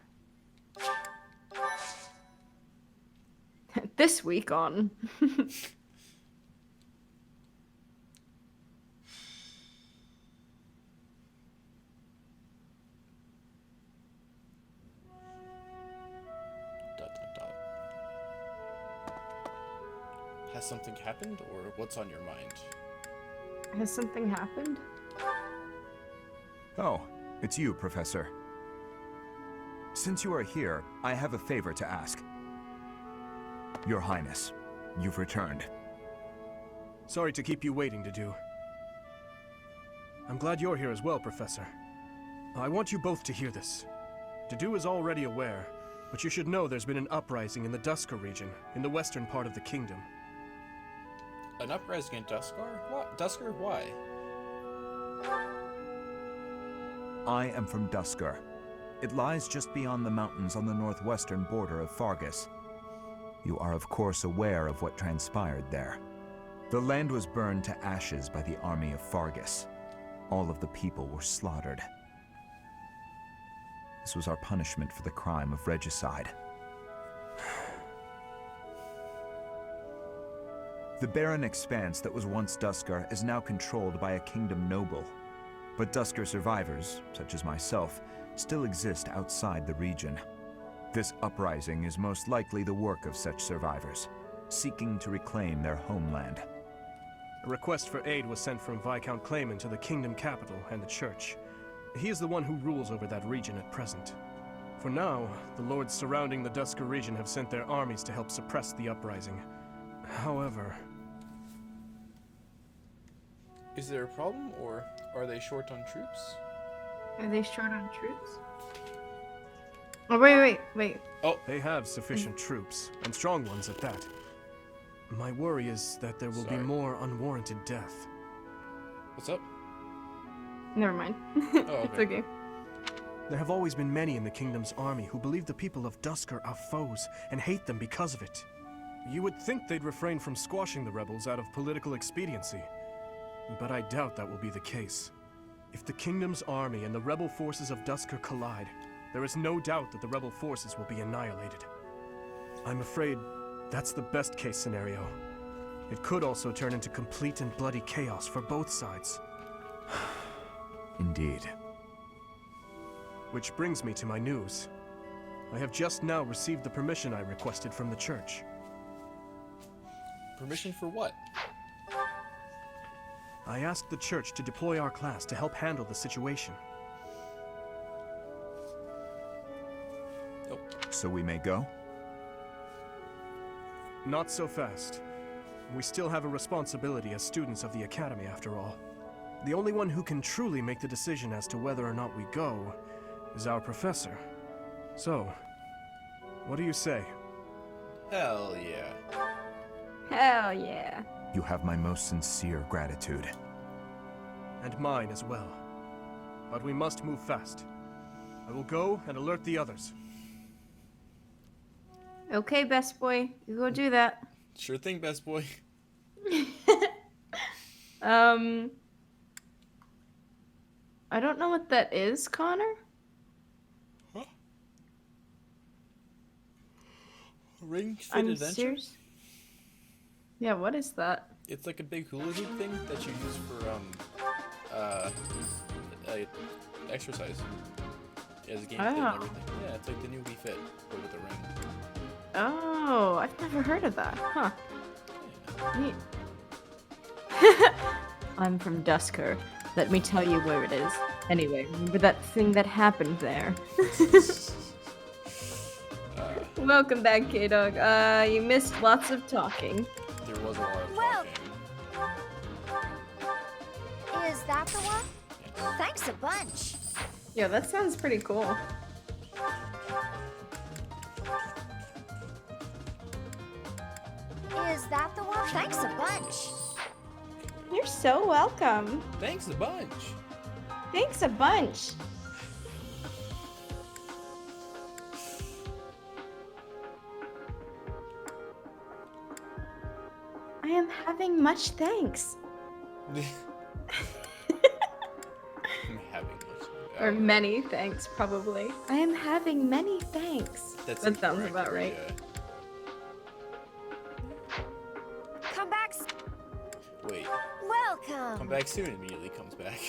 Speaker 2: This week on.
Speaker 1: Has something happened, or what's on your mind?
Speaker 2: Has something happened?
Speaker 16: Oh, it's you, Professor. Since you are here, I have a favor to ask. Your Highness, you've returned.
Speaker 10: Sorry to keep you waiting, Dedu. I'm glad you're here as well, Professor. I want you both to hear this. Dedu is already aware, but you should know there's been an uprising in the Dusker region, in the western part of the kingdom.
Speaker 1: An uprising in Dusker? What? Dusker? Why?
Speaker 16: I am from Dusker. It lies just beyond the mountains on the northwestern border of Fargus. You are of course aware of what transpired there. The land was burned to ashes by the army of Fargus. All of the people were slaughtered. This was our punishment for the crime of regicide. The barren expanse that was once Duscar is now controlled by a kingdom noble. But Duscar survivors, such as myself, still exist outside the region. This uprising is most likely the work of such survivors, seeking to reclaim their homeland.
Speaker 20: A request for aid was sent from Viscount Clayman to the kingdom capital and the church. He is the one who rules over that region at present. For now, the lords surrounding the Duscar region have sent their armies to help suppress the uprising. However...
Speaker 1: Is there a problem, or are they short on troops?
Speaker 2: Are they short on troops? Oh, wait.
Speaker 20: Oh, they have sufficient troops, and strong ones at that. My worry is that there will be more unwarranted death.
Speaker 1: What's up?
Speaker 2: Never mind.
Speaker 1: Oh,
Speaker 2: It's okay.
Speaker 20: There have always been many in the kingdom's army who believe the people of Duscar are foes and hate them because of it. You would think they'd refrain from squashing the rebels out of political expediency. But I doubt that will be the case. If the kingdom's army and the rebel forces of Duscar collide, there is no doubt that the rebel forces will be annihilated. I'm afraid that's the best case scenario. It could also turn into complete and bloody chaos for both sides.
Speaker 16: Indeed.
Speaker 20: Which brings me to my news. I have just now received the permission I requested from the church.
Speaker 1: Permission for what?
Speaker 20: I asked the church to deploy our class to help handle the situation.
Speaker 16: So we may go?
Speaker 20: Not so fast. We still have a responsibility as students of the Academy, after all. The only one who can truly make the decision as to whether or not we go is our professor. So, what do you say?
Speaker 1: Hell yeah.
Speaker 2: Hell yeah.
Speaker 16: You have my most sincere gratitude.
Speaker 20: And mine as well. But we must move fast. I will go and alert the others.
Speaker 2: Okay, best boy. You go do that.
Speaker 1: Sure thing, best boy.
Speaker 2: I don't know what that is, Connor.
Speaker 1: Huh? Ring Fit
Speaker 2: I'm
Speaker 1: Adventure?
Speaker 2: serious. Yeah, what is that?
Speaker 1: It's like a big hula hoop thing that you use for exercise. As a game fit and
Speaker 2: Oh.
Speaker 1: everything. Yeah, it's like the new Wii Fit, but with a ring.
Speaker 2: Oh, I've never heard of that. Huh. Neat. I'm from Duscar. Let me tell you where it is. Anyway, remember that thing that happened there? Welcome back, K-Dog. You missed lots of talking.
Speaker 1: There was a lot of
Speaker 7: Well, is that the one? Thanks a bunch.
Speaker 2: Yeah, that sounds pretty cool.
Speaker 7: Is that the one? Thanks a bunch.
Speaker 2: You're so welcome.
Speaker 1: Thanks a bunch.
Speaker 2: Thanks a bunch. I am having much thanks.
Speaker 1: I'm having much.
Speaker 2: Or many thanks, probably. I am having many thanks.
Speaker 1: That's
Speaker 2: that sounds
Speaker 1: incorrect,
Speaker 2: about right.
Speaker 1: yeah.
Speaker 7: Come back.
Speaker 1: Wait.
Speaker 7: Welcome.
Speaker 1: Come back soon immediately comes back.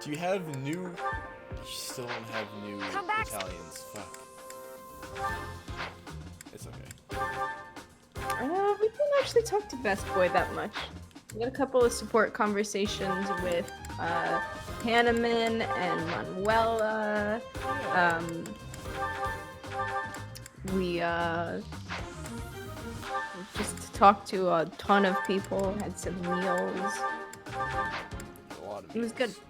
Speaker 1: Do you have new... You still don't have new
Speaker 7: Come back.
Speaker 1: Italians. Fuck. It's okay.
Speaker 2: We didn't actually talk to Best Boy that much. We had a couple of support conversations with Hanneman and Manuela. We just talked to a ton of people, had some meals.
Speaker 1: A lot of
Speaker 2: It was good.
Speaker 1: So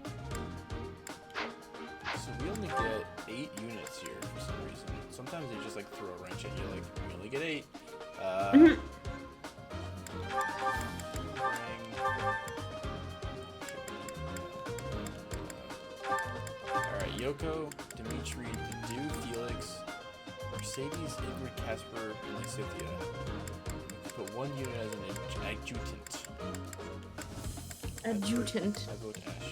Speaker 1: we only get 8 units here for some reason. Sometimes they just like throw a wrench at you, like, we only get 8. Alright, Yoko, Dimitri, Dedu, Felix, Mercedes, Ingrid, Casper, and Lysithia. Put 1 unit as an adjutant.
Speaker 2: Adjutant.
Speaker 1: I vote Ash.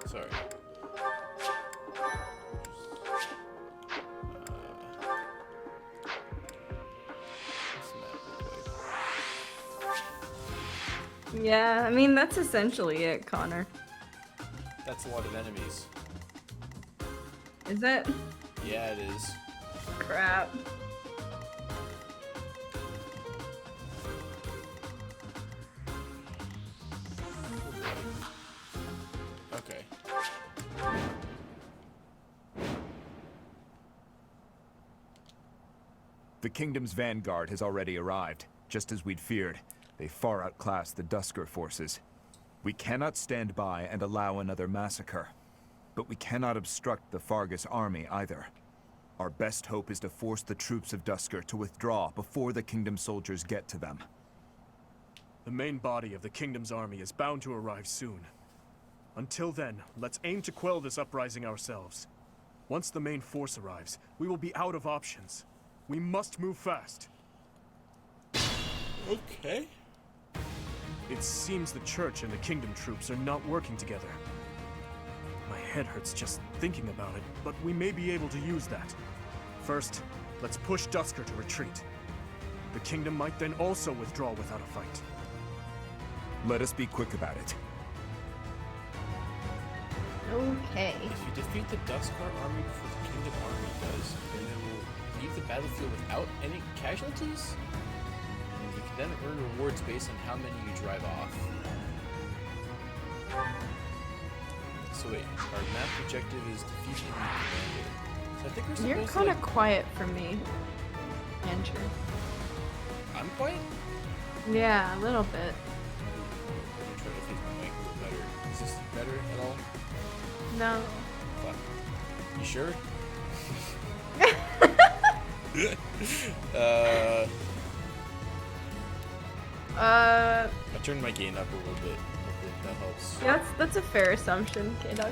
Speaker 1: Sorry.
Speaker 2: Yeah, I mean, that's essentially it, Connor.
Speaker 1: That's a lot of enemies.
Speaker 2: Is it?
Speaker 1: Yeah, it is.
Speaker 2: Crap.
Speaker 1: Okay.
Speaker 16: The kingdom's vanguard has already arrived, just as we'd feared. They far outclass the Dusker forces. We cannot stand by and allow another massacre. But we cannot obstruct the Fargus army either. Our best hope is to force the troops of Dusker to withdraw before the kingdom soldiers get to them.
Speaker 20: The main body of the kingdom's army is bound to arrive soon. Until then, let's aim to quell this uprising ourselves. Once the main force arrives, we will be out of options. We must move fast.
Speaker 1: Okay.
Speaker 20: It seems the church and the kingdom troops are not working together. My head hurts just thinking about it, but we may be able to use that. First, let's push Dusker to retreat. The kingdom might then also withdraw without a fight.
Speaker 16: Let us be quick about it.
Speaker 2: Okay.
Speaker 1: If you defeat the Duskar army before the Kingdom army does, then it will leave the battlefield without any casualties? And you can then earn rewards based on how many you drive off. So wait, our map objective is defeat enemy commander. So I think we're supposed
Speaker 2: You're
Speaker 1: to
Speaker 2: kind of
Speaker 1: like...
Speaker 2: quiet for me, Andrew.
Speaker 1: I'm quiet?
Speaker 2: Yeah, a little bit.
Speaker 1: Let me try to fix my mic a little better. Is this better at all?
Speaker 2: No.
Speaker 1: Fuck. You sure? I turned my gain up a little bit. Hopefully that helps.
Speaker 2: Yeah, that's a fair assumption, K-Dog.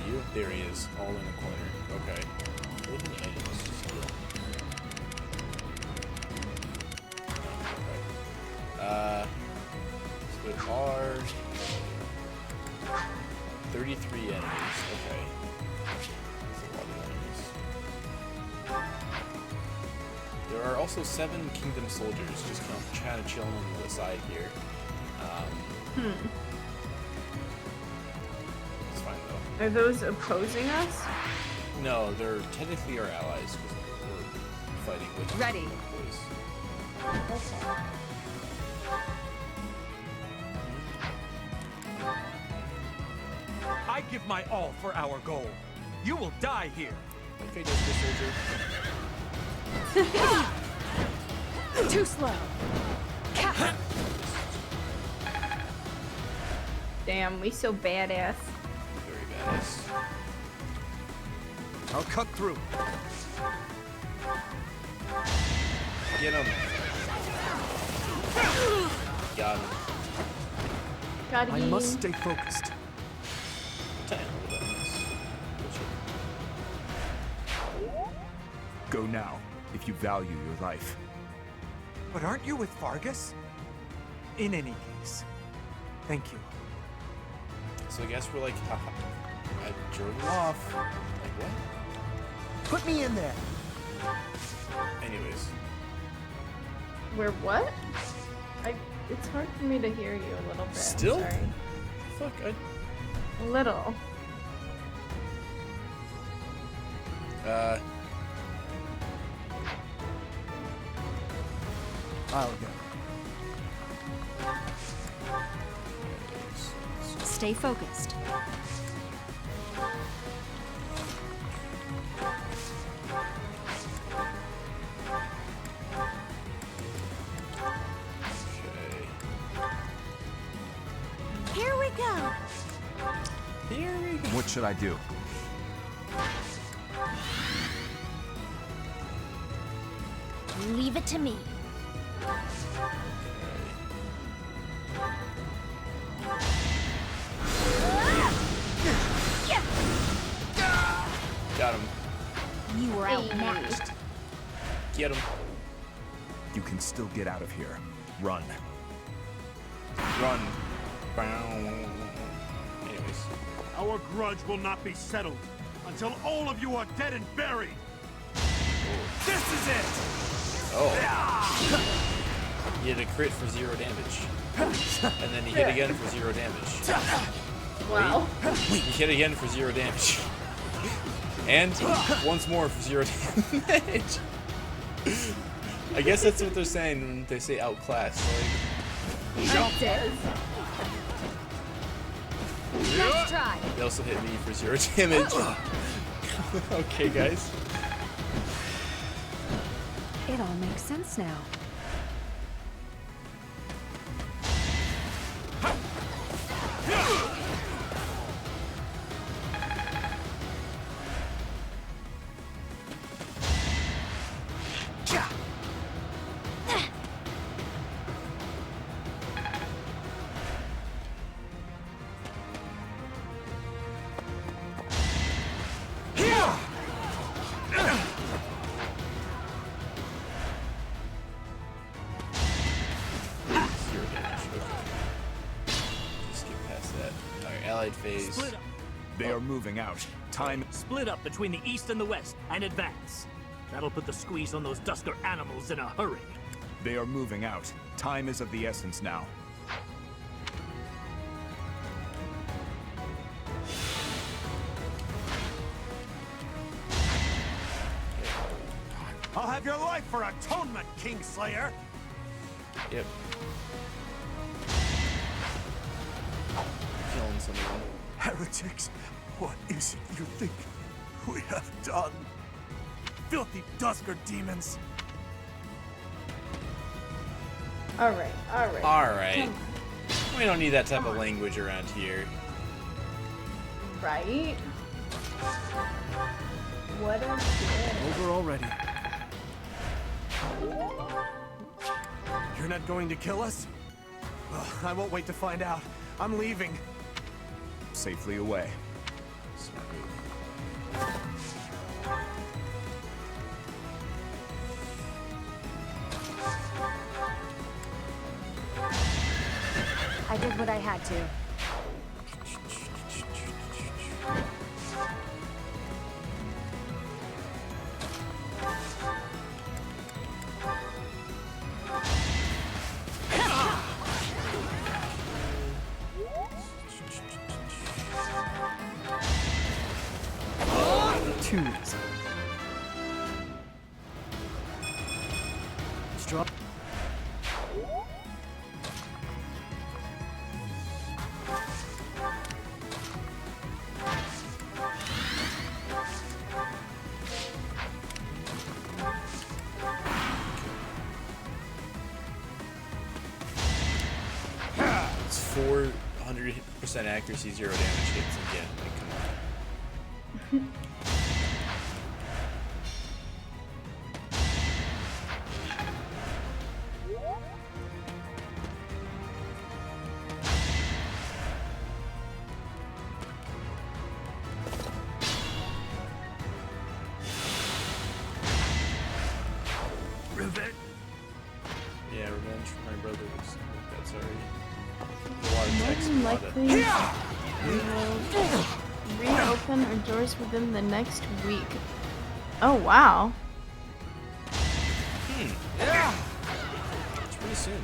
Speaker 1: You? There he is, all in the corner. Okay. Living items. Okay. So there are 33 enemies. Okay. That's a lot of enemies. There are also 7 kingdom soldiers just kind of chilling on the side here. It's fine though.
Speaker 2: Are those opposing us?
Speaker 1: No, they're technically our allies because we're fighting with
Speaker 9: Ready.
Speaker 1: boys.
Speaker 5: I give my all for our goal. You will die here.
Speaker 1: Okay, Dusker soldier.
Speaker 15: Too slow.
Speaker 2: Damn, we so badass.
Speaker 1: Very badass.
Speaker 20: I'll cut through.
Speaker 1: Get him. Got him.
Speaker 2: Got
Speaker 20: I must stay focused.
Speaker 16: Go now, if you value your life.
Speaker 21: But aren't you with Fargus? In any case, thank you.
Speaker 1: So I guess we're like, haha. I drove him off. Like what?
Speaker 12: Put me in there.
Speaker 1: Anyways.
Speaker 2: We're what? It's hard for me to hear you a little bit.
Speaker 1: Still?
Speaker 2: I'm sorry.
Speaker 1: Fuck,
Speaker 2: A little.
Speaker 21: I'll go.
Speaker 8: Stay focused.
Speaker 7: Here we go.
Speaker 1: Here we go.
Speaker 16: What should I do?
Speaker 7: Leave it to me.
Speaker 1: Got him.
Speaker 7: You were outmatched.
Speaker 1: Get him.
Speaker 16: You can still get out of here. Run.
Speaker 1: Run. Anyways.
Speaker 19: Our grudge will not be settled until all of you are dead and buried. This is it!
Speaker 1: Oh. He hit a crit for 0 damage. And then he hit again for 0 damage.
Speaker 2: Wow.
Speaker 1: Wait. He hit again for 0 damage. And once more for 0 damage. I guess that's what they're saying when they say outclassed. Like,
Speaker 15: Let's try.
Speaker 1: they also hit me for 0 damage. Okay, guys.
Speaker 15: It all makes sense now.
Speaker 1: Phase.
Speaker 16: Split up. They are moving out. Time.
Speaker 22: Split up between the east and the west and advance. That'll put the squeeze on those Dusker animals in a hurry.
Speaker 16: They are moving out. Time is of the essence now.
Speaker 19: I'll have your life for atonement, Kingslayer!
Speaker 1: Yep. Killing someone.
Speaker 19: Heretics, what is it you think we have done? Filthy Dusker demons!
Speaker 2: Alright, alright.
Speaker 1: Alright. We don't need that type of language around here.
Speaker 2: Right? What a shit.
Speaker 20: Over already. You're not going to kill us? Well, I won't wait to find out. I'm leaving.
Speaker 16: Safely away.
Speaker 15: I did what I had to.
Speaker 3: Too easy. Straw.
Speaker 1: It's 400% accuracy, 0 damage hits again. Like, come on.
Speaker 19: Revenge?
Speaker 1: Yeah, revenge for my brothers. That's already a lot of text.
Speaker 2: More
Speaker 1: A lot
Speaker 2: likely, we will reopen our doors within the next week. Oh, wow.
Speaker 1: Yeah. It's pretty soon.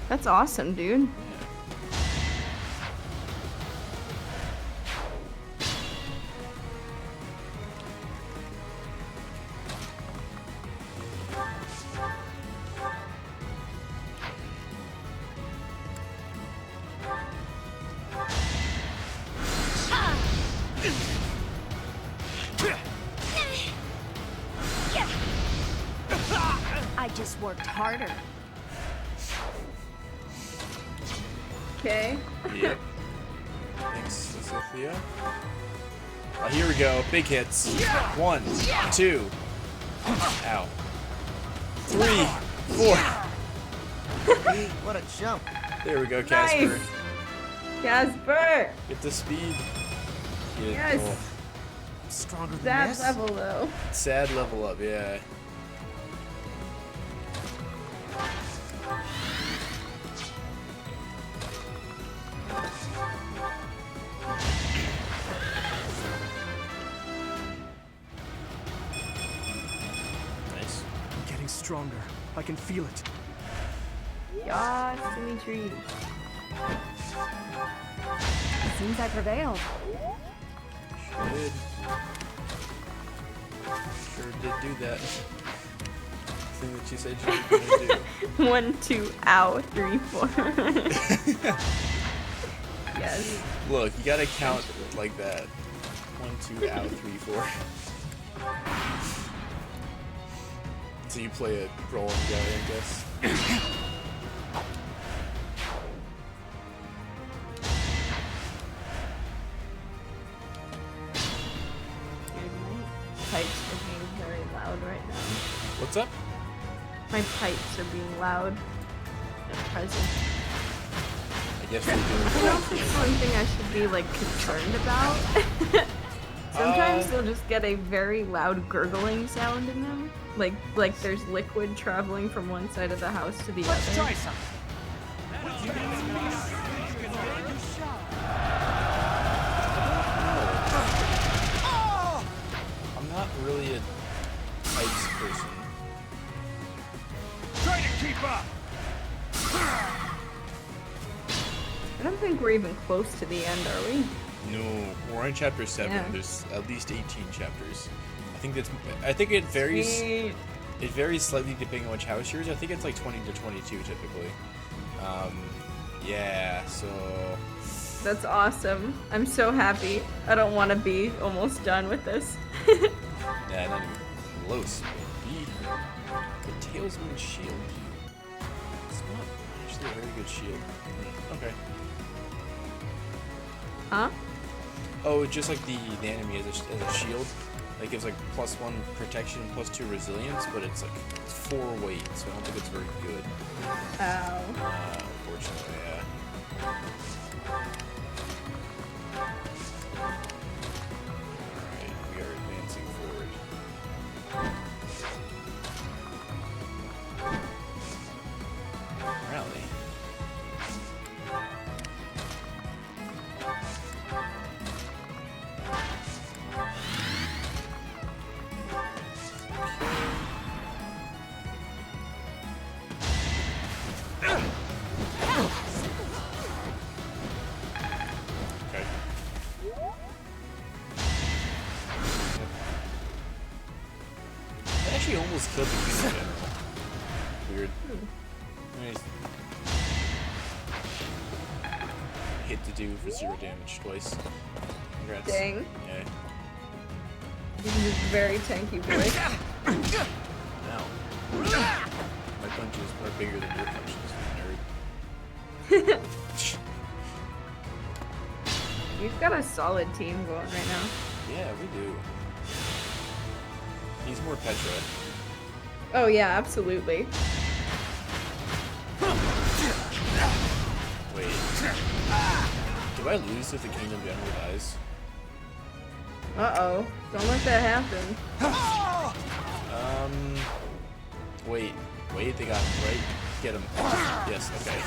Speaker 2: That's awesome, dude.
Speaker 7: I just worked harder.
Speaker 2: Okay.
Speaker 1: Yep. Thanks, Cynthia. Here we go. Big hits. 1, 2. Ow. 3, 4.
Speaker 12: What a jump.
Speaker 1: There we go, Casper.
Speaker 2: Nice. Casper.
Speaker 1: Get the speed. Get
Speaker 2: Yes.
Speaker 1: it.
Speaker 5: stronger than
Speaker 2: That
Speaker 5: this?
Speaker 2: level though.
Speaker 1: Sad level up, yeah. Nice.
Speaker 20: I'm getting stronger. I can feel it.
Speaker 2: Yas, Dimitri.
Speaker 15: Seems I prevailed.
Speaker 1: Did. Sure did do that. Thing that you said you were gonna do.
Speaker 2: 1, 2, ow, 3, 4. Yes.
Speaker 1: Look, you gotta count like that. 1, 2, ow, 3, 4. So you play a rolling guy, I guess.
Speaker 2: Pipes are being very loud right now.
Speaker 1: What's up?
Speaker 2: My pipes are being loud at present.
Speaker 1: I guess we're
Speaker 2: I don't know if
Speaker 1: doing
Speaker 2: it's something I should be like concerned about. Sometimes they'll just get a very loud gurgling sound in them. Like there's liquid traveling from one side of the house to the
Speaker 22: Let's
Speaker 2: other.
Speaker 22: try something.
Speaker 1: I'm not really a pipes person.
Speaker 19: Try to keep up!
Speaker 2: I don't think we're even close to the end, are we?
Speaker 1: No, we're on chapter 7.
Speaker 2: Yeah.
Speaker 1: There's at least 18 chapters. I think it varies.
Speaker 2: Sweet.
Speaker 1: It varies slightly depending on which house you're in. I think it's like 20 to 22 typically. Yeah, so
Speaker 2: That's awesome. I'm so happy. I don't want to be almost done with this.
Speaker 1: yeah, not even close. B. The Talesman's Shield. It's not actually a very good shield. Okay.
Speaker 2: Huh?
Speaker 1: Oh, just like the enemy as a shield. Like gives like +1 protection, +2 resilience, but it's like 4 weight, so I don't think it's very good.
Speaker 2: Ow.
Speaker 1: Unfortunately, yeah. Alright, we are advancing forward. Rally. Okay. That actually almost killed the Queen in general. Weird. Nice. Hit to do for 0 damage twice. Congrats.
Speaker 2: Dang.
Speaker 1: Yeah.
Speaker 2: This is very tanky boy.
Speaker 1: Ow. My punches are bigger than your punches, nerd.
Speaker 2: We've got a solid team going right now.
Speaker 1: Yeah, we do. He's more Petra.
Speaker 2: Oh yeah, absolutely.
Speaker 1: Wait. Do I lose if the Kingdom General dies?
Speaker 2: Uh-oh. Don't let that happen.
Speaker 1: Wait, they got him, right? Get him. Yes, okay.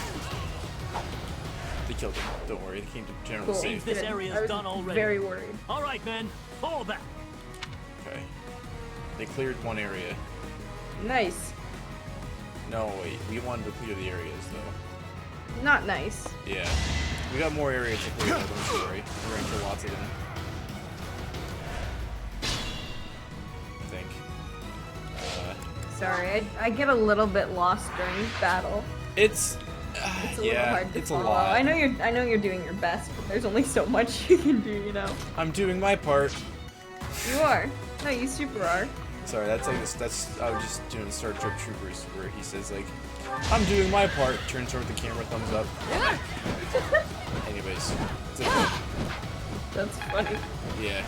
Speaker 1: They killed him. Don't worry, the Kingdom General is
Speaker 2: Cool.
Speaker 1: safe.
Speaker 22: This
Speaker 2: Good.
Speaker 22: area
Speaker 2: I
Speaker 22: is
Speaker 2: was
Speaker 22: done already.
Speaker 2: very worried.
Speaker 22: All right, men, fall back.
Speaker 1: Okay. They cleared one area.
Speaker 2: Nice.
Speaker 1: No, wait, we wanted to clear the areas, though.
Speaker 2: Not nice.
Speaker 1: Yeah. We got more areas to clear, though, don't you worry. We're gonna kill lots of them. I think.
Speaker 2: Sorry, I get a little bit lost during battle.
Speaker 1: It's
Speaker 2: It's a little
Speaker 1: yeah,
Speaker 2: hard to
Speaker 1: it's a
Speaker 2: follow.
Speaker 1: lot.
Speaker 2: I know you're doing your best, but there's only so much you can do, you know.
Speaker 1: I'm doing my part.
Speaker 2: You are. No, you super are.
Speaker 1: Sorry, that's like this. That's I was just doing Star Trek Troopers, where he says like, "I'm doing my part." Turns toward the camera, thumbs up. Anyways, it's okay.
Speaker 2: That's funny.
Speaker 1: Yeah.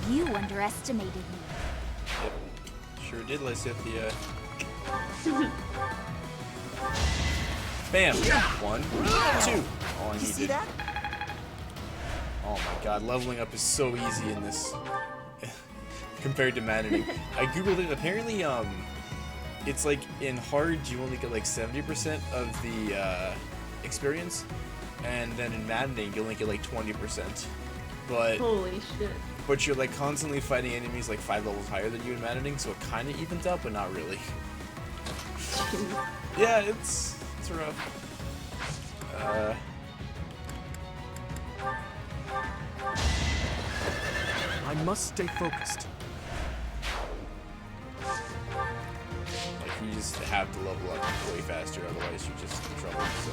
Speaker 7: You underestimated me.
Speaker 1: Yep. Sure did, Lysithia. Bam! 1, 2. All I
Speaker 12: You see
Speaker 1: needed.
Speaker 12: that?
Speaker 1: Oh my god, leveling up is so easy in this compared to Maddening. I googled it. Apparently, it's like in hard you only get like 70% of the experience, and then in Maddening you only get like 20%. But
Speaker 2: Holy shit.
Speaker 1: but you're like constantly fighting enemies like 5 levels higher than you in Maddening, so it kind of evens out, but not really. Yeah, it's rough.
Speaker 20: I must stay focused.
Speaker 1: Like you just have to level up way faster, otherwise you're just in trouble. So.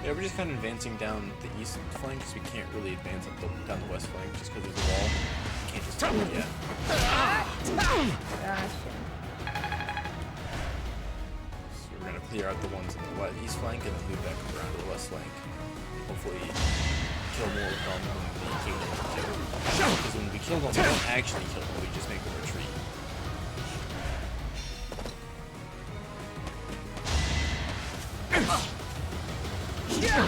Speaker 1: Yeah, we're just kind of advancing down the east flank because we can't really advance up down the west flank just because there's a wall. You can't just do it yet. So we're gonna clear out the ones in the east flank and then move back around to the west flank. Hopefully kill more of them than the kingdom can do. Because when we kill them, we don't actually kill them, we just make them retreat.
Speaker 2: Yeah.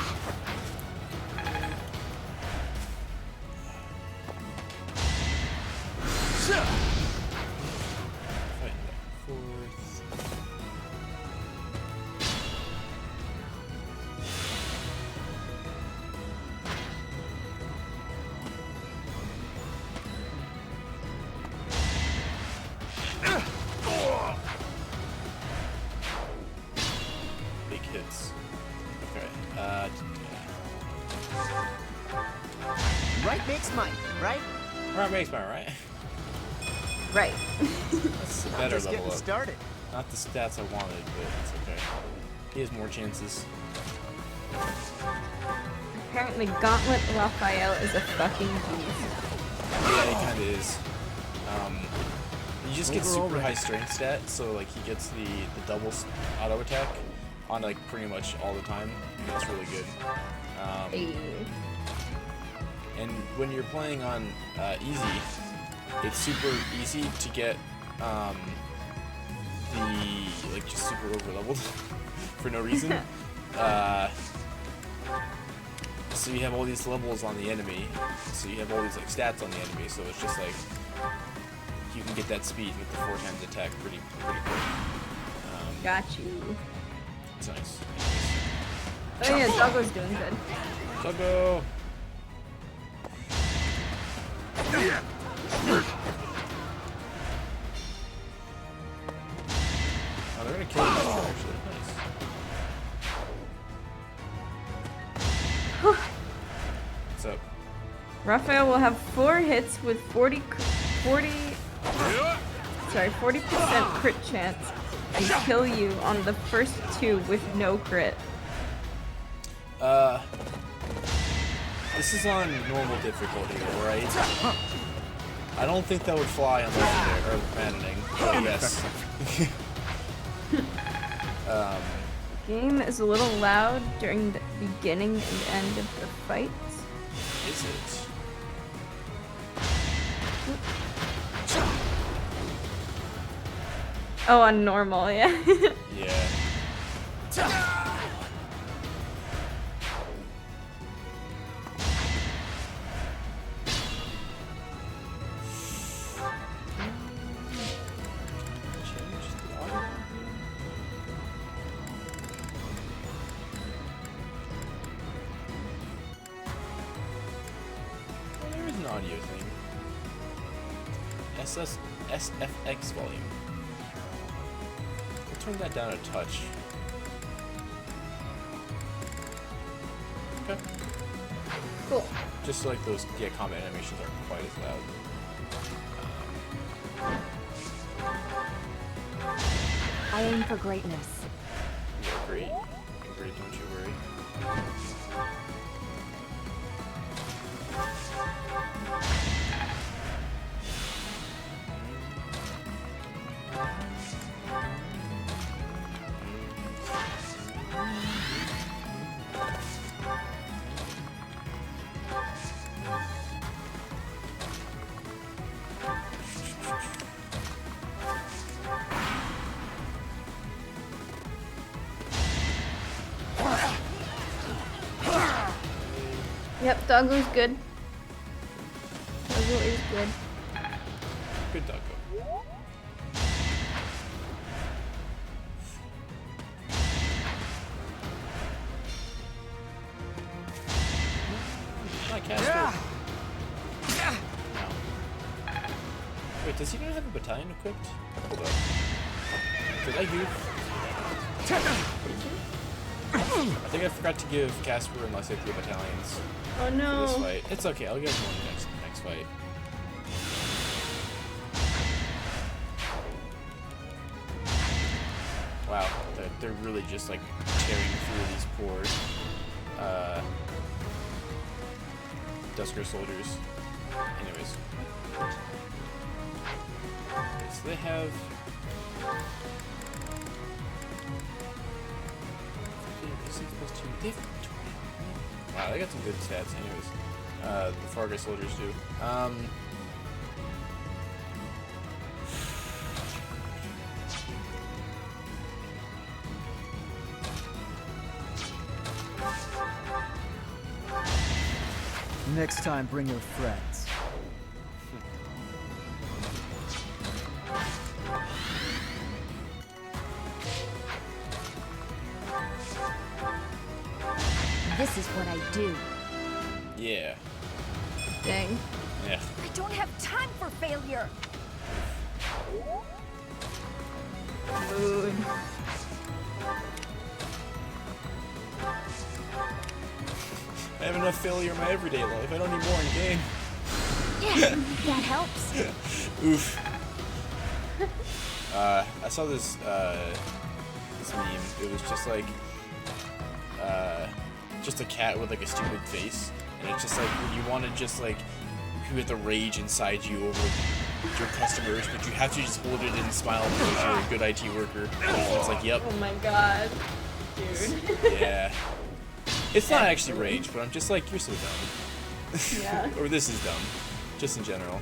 Speaker 1: Big hits. Okay.
Speaker 12: Right makes might, right?
Speaker 1: Right makes might, right?
Speaker 2: Right.
Speaker 1: That's a better
Speaker 12: Just
Speaker 1: level
Speaker 12: getting
Speaker 1: up.
Speaker 12: started.
Speaker 1: Not the stats I wanted, but it's okay. He has more chances.
Speaker 2: Apparently Gauntlet Raphael is a fucking beast.
Speaker 1: Yeah, he kind of is. He just gets
Speaker 20: Overall
Speaker 1: super high
Speaker 20: rank.
Speaker 1: strength stat, so like he gets the double auto attack on like pretty much all the time. And that's really good. And when you're playing on easy, it's super easy to get the like just super over leveled for no reason. So you have all these levels on the enemy, so you have all these like stats on the enemy, so it's just like you can get that speed with the 4 times attack pretty quick.
Speaker 2: Got you.
Speaker 1: It's nice.
Speaker 2: Oh yeah, Doggo's doing good.
Speaker 1: Doggo! Oh, they're gonna kill each other actually. Nice. What's up?
Speaker 2: Raphael will have 4 hits with 40% crit chance and kill you on the first 2 with no crit.
Speaker 1: This is on normal difficulty, right? I don't think that would fly on Legendary or Maddening, but yes.
Speaker 2: Game is a little loud during the beginning and end of the fights.
Speaker 1: Is it?
Speaker 2: Oh, on normal, yeah.
Speaker 1: Yeah. Oh, there is an audio thing. SFX volume. I'll turn that down a touch. Okay.
Speaker 2: Cool.
Speaker 1: Just so like those combat animations aren't quite as loud.
Speaker 15: I aim for greatness.
Speaker 1: You're great. You're great, don't you worry.
Speaker 2: Yep, Doggo's good. Doggo is good.
Speaker 1: Good Doggo. Not Casper. Wait, does he not have a battalion equipped? Hold up. Did I give? I think I forgot to give Casper and Lysithea battalions.
Speaker 2: Oh no.
Speaker 1: For this fight. It's okay, I'll give him one next fight. Wow, they're really just like tearing through these poor Dusker soldiers. Anyways. Okay, so they have wow, they got some good stats anyways. The Fargus soldiers do.
Speaker 3: Next time, bring your friends.
Speaker 7: This is what I do.
Speaker 1: Yeah.
Speaker 2: Dang.
Speaker 1: Yeah.
Speaker 7: I don't have time for failure.
Speaker 2: Mood.
Speaker 1: I have enough failure in my everyday life. I don't need more in game.
Speaker 7: Yeah, that helps.
Speaker 1: Oof. I saw this this meme. It was just like just a cat with like a stupid face, and it's just like when you want to just like you have the rage inside you over your customers, but you have to just hold it and smile because you're a good IT worker. And it's like, yep.
Speaker 2: Oh my god, dude.
Speaker 1: Yeah. It's not actually rage, but I'm just like, you're so dumb.
Speaker 2: Yeah.
Speaker 1: Or this is dumb, just in general.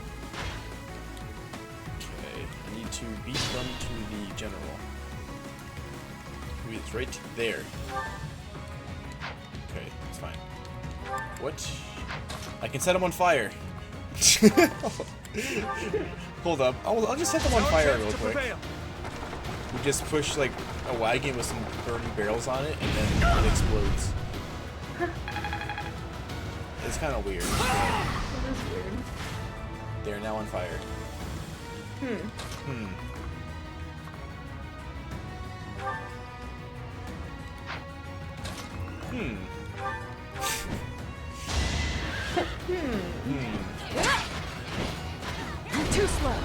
Speaker 1: Okay, I need to beat them to the general. Who is right there. Okay, it's fine. What? I can set them on fire. Hold up, I'll just set them on fire real quick. We just push like a wagon with some burning barrels on it, and then it explodes. It's kind of weird.
Speaker 2: That is weird.
Speaker 1: They're now on fire.
Speaker 2: Hmm.
Speaker 7: You're too slow.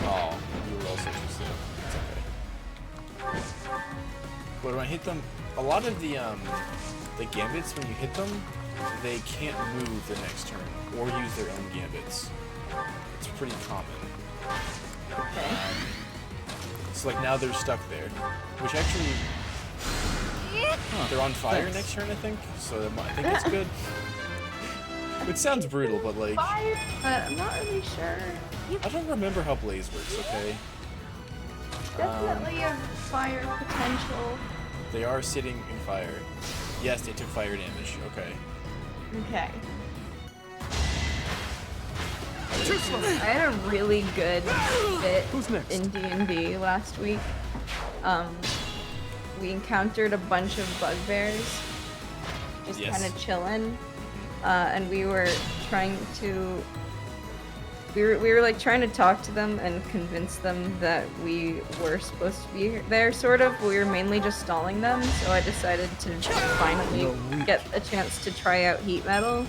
Speaker 1: Oh, you were also too slow. It's okay. But when I hit them, a lot of the gambits, when you hit them, they can't move the next turn or use their own gambits. It's pretty common.
Speaker 2: Okay.
Speaker 1: So like now they're stuck there, which actually they're on fire next turn, I think. So I think that's good. It sounds brutal, but like
Speaker 2: Fire, but I'm not really sure.
Speaker 1: I don't remember how Blaze works. Okay.
Speaker 2: Definitely have fire potential.
Speaker 1: They are sitting in fire. Yes, they took fire damage. Okay.
Speaker 2: Okay. I had a really good bit in D&D last week. We encountered a bunch of bugbears, just kind of chilling, and we were trying to. We were like trying to talk to them and convince them that we were supposed to be there, sort of. We were mainly just stalling them, so I decided to finally get a chance to try out heat metal.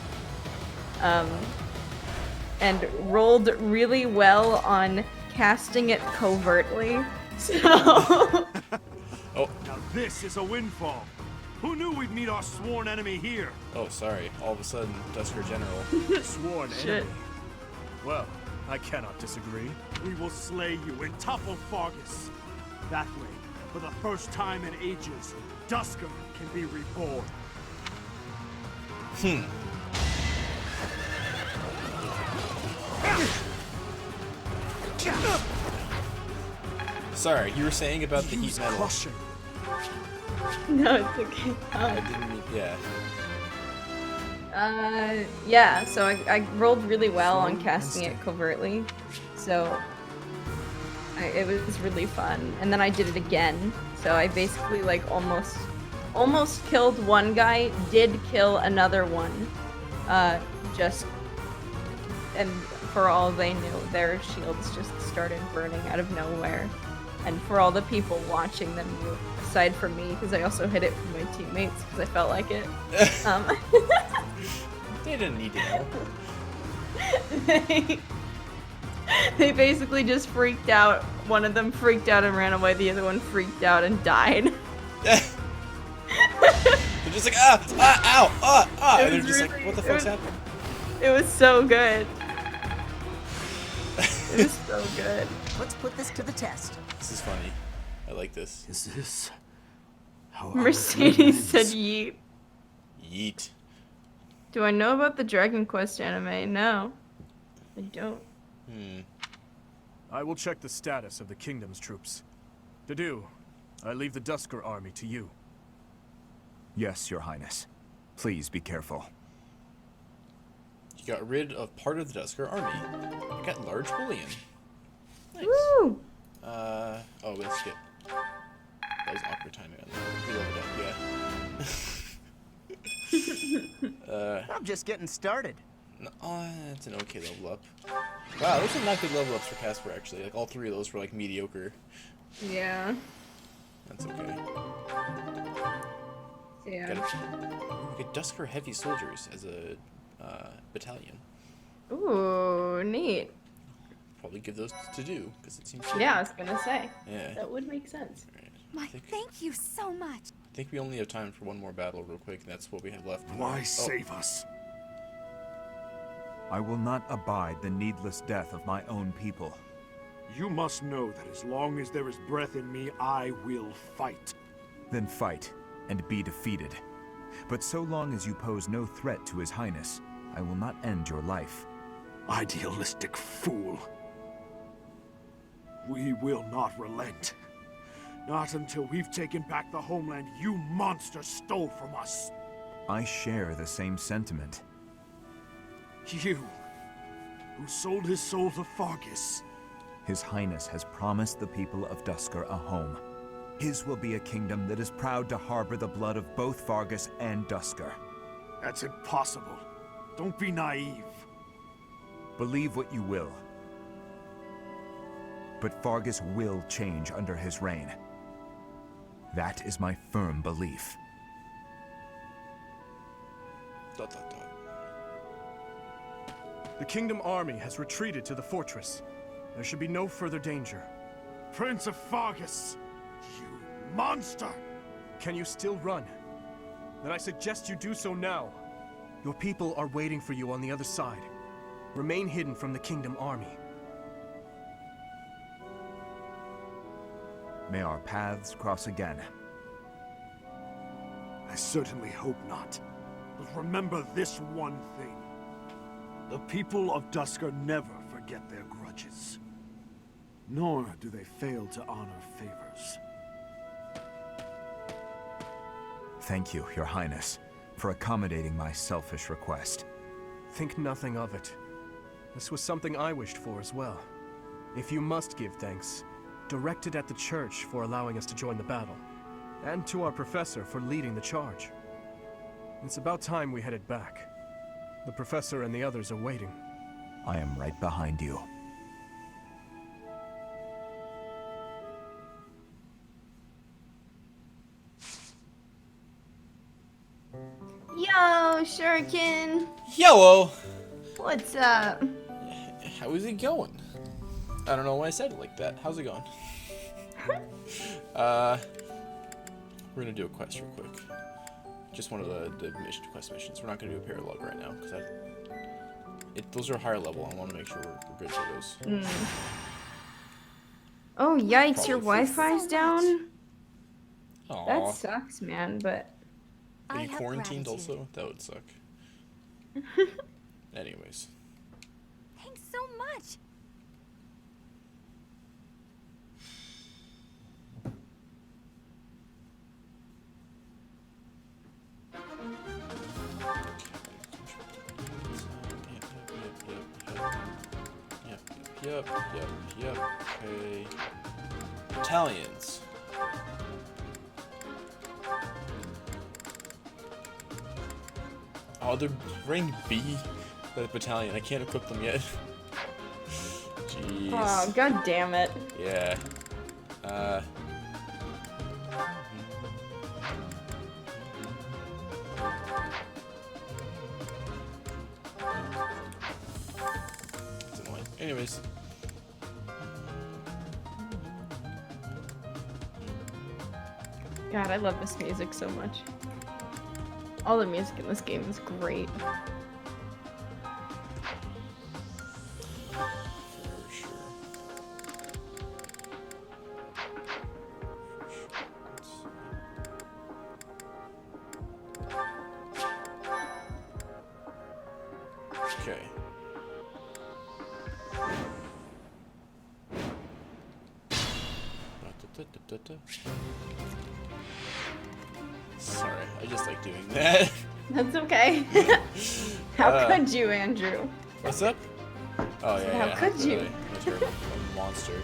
Speaker 2: And rolled really well on casting it covertly. So
Speaker 1: oh.
Speaker 19: Now this is a windfall. Who knew we'd meet our sworn enemy here?
Speaker 1: Oh, sorry. All of a sudden, Dusker General.
Speaker 19: Sworn
Speaker 2: Shit.
Speaker 19: enemy. Well, I cannot disagree. We will slay you and topple Fargus. That way, for the first time in ages, Dusker can be reborn.
Speaker 1: Sorry, you were saying about the heat metal.
Speaker 19: Caution.
Speaker 2: No, it's okay.
Speaker 1: I didn't mean, yeah.
Speaker 2: Yeah, so I rolled really well on casting it covertly, so it was really fun. And then I did it again, so I basically like almost killed one guy, did kill another one, just, and for all they knew, their shields just started burning out of nowhere. And for all the people watching them, aside from me, because I also hit it for my teammates, because I felt like it.
Speaker 1: They didn't need to know.
Speaker 2: They basically just freaked out. One of them freaked out and ran away, the other one freaked out and died.
Speaker 1: They're just like, ow, and they're just like, what the fuck's happening?
Speaker 2: It was so good. It was so good.
Speaker 12: Let's put this to the test.
Speaker 1: This is funny. I like this.
Speaker 19: Is this how
Speaker 2: Mercedes said yeet.
Speaker 1: Yeet.
Speaker 2: Do I know about the Dragon Quest anime? No. I don't.
Speaker 20: I will check the status of the Kingdom's troops. To do, I leave the Dusker army to you.
Speaker 16: Yes, Your Highness. Please be careful.
Speaker 1: You got rid of part of the Dusker army. You got large bullion. Nice.
Speaker 2: Woo!
Speaker 1: Oh, let's skip. That was awkward timing on that. Yeah.
Speaker 12: I'm just getting started.
Speaker 1: That's an okay level up. Wow, those are not good level ups for Casper, actually. Like, all three of those were, like, mediocre.
Speaker 2: Yeah.
Speaker 1: That's okay.
Speaker 2: Yeah.
Speaker 1: We get Dusker Heavy Soldiers as a battalion.
Speaker 2: Ooh, neat.
Speaker 1: Probably give those to do, because it seems
Speaker 2: Yeah, I was gonna say.
Speaker 1: Yeah.
Speaker 2: That would make sense.
Speaker 7: Why, thank you so much.
Speaker 1: I think we only have time for one more battle real quick, and that's what we have left.
Speaker 11: Why save us?
Speaker 16: I will not abide the needless death of my own people.
Speaker 19: You must know that as long as there is breath in me, I will fight.
Speaker 16: Then fight, and be defeated. But so long as you pose no threat to His Highness, I will not end your life.
Speaker 19: Idealistic fool. We will not relent. Not until we've taken back the homeland you monsters stole from us.
Speaker 16: I share the same sentiment.
Speaker 19: You, who sold his soul to Fargus.
Speaker 16: His Highness has promised the people of Dusker a home. His will be a kingdom that is proud to harbor the blood of both Fargus and Dusker.
Speaker 19: That's impossible. Don't be naive.
Speaker 16: Believe what you will. But Fargus will change under his reign. That is my firm belief.
Speaker 20: The Kingdom army has retreated to the fortress. There should be no further danger.
Speaker 19: Prince of Fargus! You monster!
Speaker 20: Can you still run? Then I suggest you do so now. Your people are waiting for you on the other side. Remain hidden from the Kingdom army.
Speaker 16: May our paths cross again.
Speaker 19: I certainly hope not. But remember this one thing. The people of Dusker never forget their grudges. Nor do they fail to honor favors.
Speaker 16: Thank you, Your Highness, for accommodating my selfish request.
Speaker 20: Think nothing of it. This was something I wished for as well. If you must give thanks, direct it at the church for allowing us to join the battle, and to our professor for leading the charge. It's about time we headed back. The professor and the others are waiting.
Speaker 16: I am right behind you.
Speaker 2: Yo, Shuriken.
Speaker 1: Yellow.
Speaker 2: What's up?
Speaker 1: How is it going? I don't know why I said it like that. How's it going? We're gonna do a quest real quick. Just one of the quest missions. We're not gonna do a paralog right now because those are higher level. I want to make sure we're good for those.
Speaker 2: Oh yikes!
Speaker 1: Probably
Speaker 2: Your Wi-Fi's down.
Speaker 1: Aww.
Speaker 2: That sucks, man. But
Speaker 1: Are you quarantined also? That would suck. Anyways.
Speaker 7: Thanks so much.
Speaker 1: Okay. Battalions. Oh, they're rank B. The battalion. I can't equip them yet. Jeez.
Speaker 2: Oh, god damn it.
Speaker 1: Yeah. It's annoying. Anyways.
Speaker 2: God, I love this music so much. All the music in this game is great.
Speaker 1: Okay. Sorry, I just like doing that.
Speaker 2: That's okay. How could you, Andrew?
Speaker 1: What's up? Oh yeah.
Speaker 2: How could you?
Speaker 1: I'm a monster.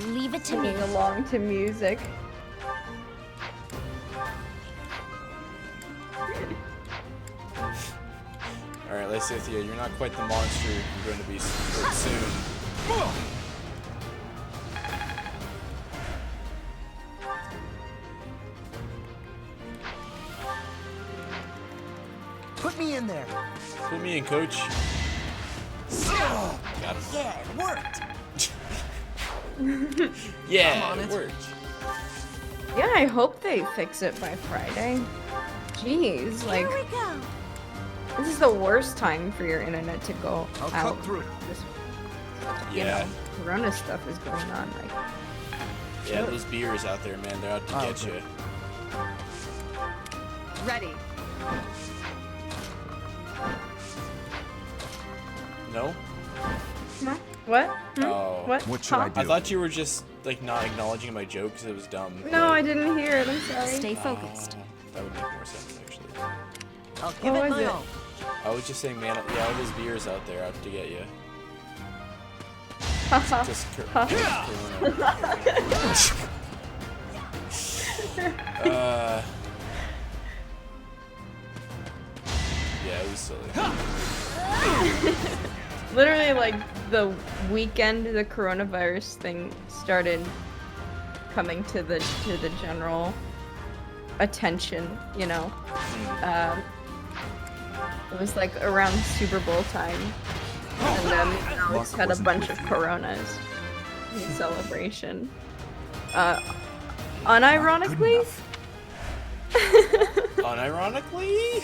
Speaker 7: Leave it to me.
Speaker 2: Singing along to music.
Speaker 1: Alright, Lysithia, you're not quite the monster you're going to be soon.
Speaker 12: Put me in there.
Speaker 1: Put me in, coach.
Speaker 12: Oh,
Speaker 1: Got him.
Speaker 12: yeah, it worked.
Speaker 1: Yeah, it worked.
Speaker 2: Yeah, I hope they fix it by Friday. Jeez, like,
Speaker 7: Here we go.
Speaker 2: this is the worst time for your internet to go
Speaker 12: I'll
Speaker 2: out.
Speaker 12: cut through.
Speaker 2: This,
Speaker 1: Yeah.
Speaker 2: You know, Corona stuff is going on. Like,
Speaker 1: Yeah, those beers out there, man, they're out to get you.
Speaker 9: Ready.
Speaker 1: No?
Speaker 2: what?
Speaker 1: Oh.
Speaker 2: What
Speaker 16: should I
Speaker 1: I thought you were just, like, not acknowledging my joke because it was dumb.
Speaker 2: No, I didn't hear it. I'm sorry.
Speaker 7: Stay focused.
Speaker 1: That would make more sense, actually.
Speaker 12: I'll
Speaker 2: give it my all.
Speaker 1: I was just saying, man, yeah, all those beers out there out to get you. Just yeah, it was silly.
Speaker 2: Literally, like, the weekend the coronavirus thing started coming to the general attention, you know. It was like around Super Bowl time, and then Alex had a bunch of coronas in celebration. Unironically?
Speaker 1: Unironically?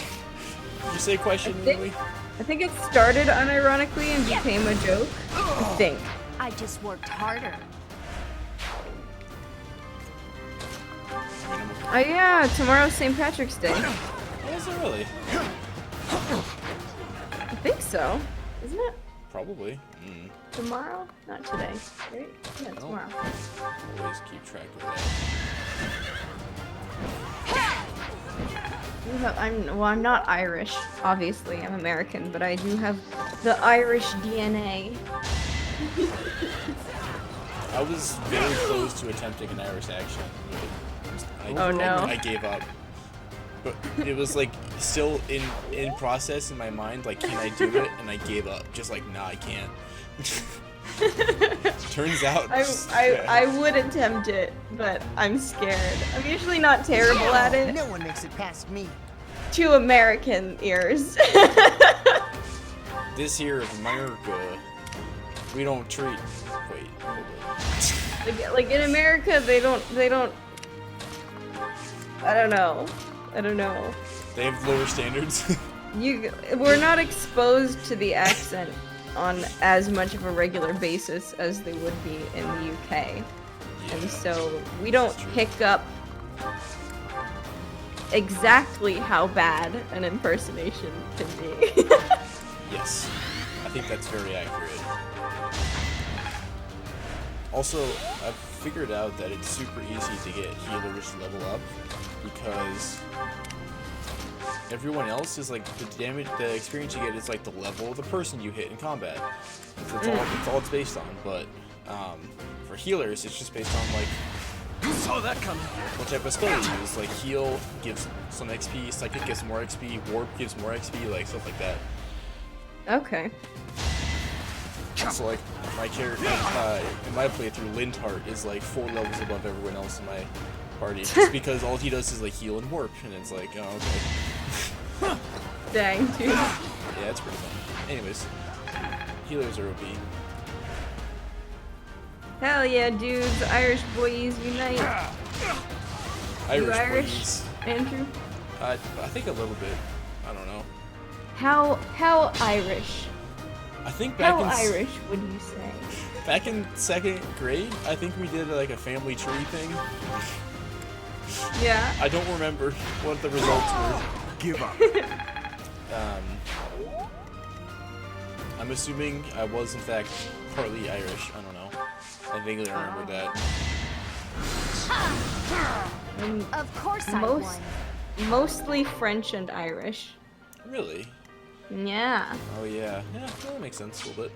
Speaker 1: Did you say questioningly?
Speaker 2: I think it started unironically and became a joke. I think.
Speaker 7: I just worked harder.
Speaker 2: Yeah, tomorrow's St. Patrick's Day.
Speaker 1: Is it really?
Speaker 2: I think so. Isn't it?
Speaker 1: Probably.
Speaker 2: Tomorrow? Not today. Right? Yeah,
Speaker 1: I don't
Speaker 2: tomorrow.
Speaker 1: always keep track of that.
Speaker 2: I'm not Irish, obviously. I'm American, but I do have the Irish DNA.
Speaker 1: I was very close to attempting an Irish accent.
Speaker 2: Oh, no.
Speaker 1: I gave up. But it was like still in process in my mind, like, can I do it? And I gave up. Just like, nah, I can't. Turns out
Speaker 2: I would attempt it, but I'm scared. I'm usually not terrible at it.
Speaker 12: No one makes it past me.
Speaker 2: To American ears.
Speaker 1: This here is America. We don't treat. Wait. Hold on.
Speaker 2: Like in America, they don't. I don't know.
Speaker 1: They have lower standards.
Speaker 2: We're not exposed to the accent on as much of a regular basis as they would be in the UK. And so we don't pick up exactly how bad an impersonation can be.
Speaker 1: Yes, I think that's very accurate. Also, I've figured out that it's super easy to get healers level up because everyone else is like the damage, the experience you get is like the level of the person you hit in combat. That's all it's based on. But for healers, it's just based on like
Speaker 5: saw that coming.
Speaker 1: what type of spell you use. Like heal gives some XP, psychic gives more XP, warp gives more XP, like stuff like that.
Speaker 2: Okay.
Speaker 1: So like my character in my playthrough, Lindhart is like 4 levels above everyone else in my party, just because all he does is like heal and warp, and it's like, oh okay.
Speaker 2: Dang, dude.
Speaker 1: Yeah, it's pretty fun. Anyways, healers are OP.
Speaker 2: Hell yeah, dudes. Irish boys unite. You Irish,
Speaker 1: boys.
Speaker 2: Andrew?
Speaker 1: I think a little bit. I don't know.
Speaker 2: How Irish?
Speaker 1: I think back
Speaker 2: How
Speaker 1: in
Speaker 2: Irish would you say?
Speaker 1: back in 2nd grade, I think we did like a family tree thing.
Speaker 2: Yeah.
Speaker 1: I don't remember what the results were.
Speaker 4: Give up.
Speaker 1: I'm assuming I was in fact partly Irish. I don't know. I vaguely remember that.
Speaker 7: Of course I
Speaker 2: Most,
Speaker 7: won.
Speaker 2: mostly French and Irish.
Speaker 1: Really?
Speaker 2: Yeah.
Speaker 1: Oh yeah. Yeah, that makes sense a little bit.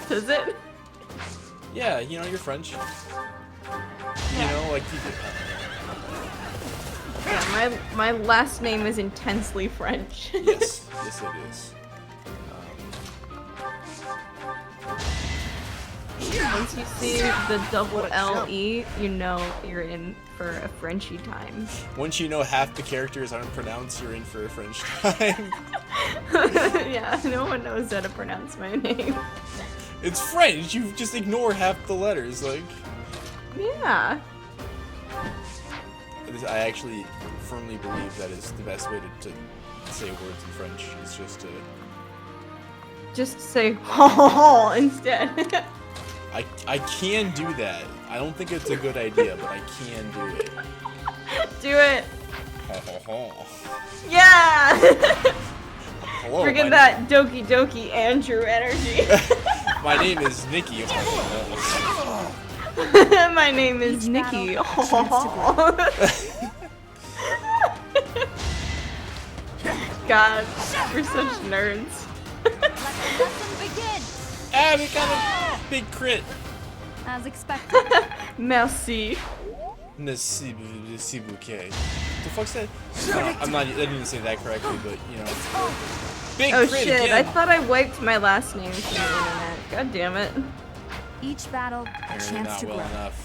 Speaker 2: Does it?
Speaker 1: Yeah, you know, you're French. You know, like you
Speaker 2: Yeah, my last name is intensely French.
Speaker 1: Yes, yes it is.
Speaker 2: Once you see the double L-E, you know you're in for a Frenchy time.
Speaker 1: Once you know half the characters aren't pronounced, you're in for a French time.
Speaker 2: Yeah, no one knows how to pronounce my name.
Speaker 1: It's French. You just ignore half the letters, like.
Speaker 2: Yeah.
Speaker 1: I actually firmly believe that is the best way to say words in French. Is just to.
Speaker 2: Just say "ho" instead.
Speaker 1: I can do that. I don't think it's a good idea, but I can do it.
Speaker 2: Do it.
Speaker 1: Ho ho ho.
Speaker 2: Yeah.
Speaker 1: Hello.
Speaker 2: Forget that Doki Doki Andrew energy.
Speaker 1: My name is Nikki.
Speaker 2: My name is Nikki. God, we're such nerds.
Speaker 1: Ah, we got a big crit.
Speaker 8: As expected.
Speaker 2: Merci.
Speaker 1: Merci bouquet. The fuck's that? I didn't even say that correctly, but you know. Big
Speaker 2: Oh
Speaker 1: crit
Speaker 2: shit,
Speaker 1: again.
Speaker 2: I thought I wiped my last name from the internet. God damn it.
Speaker 8: Each battle, a
Speaker 1: Apparently
Speaker 8: chance
Speaker 1: not
Speaker 8: to
Speaker 1: well
Speaker 8: grow.
Speaker 1: enough.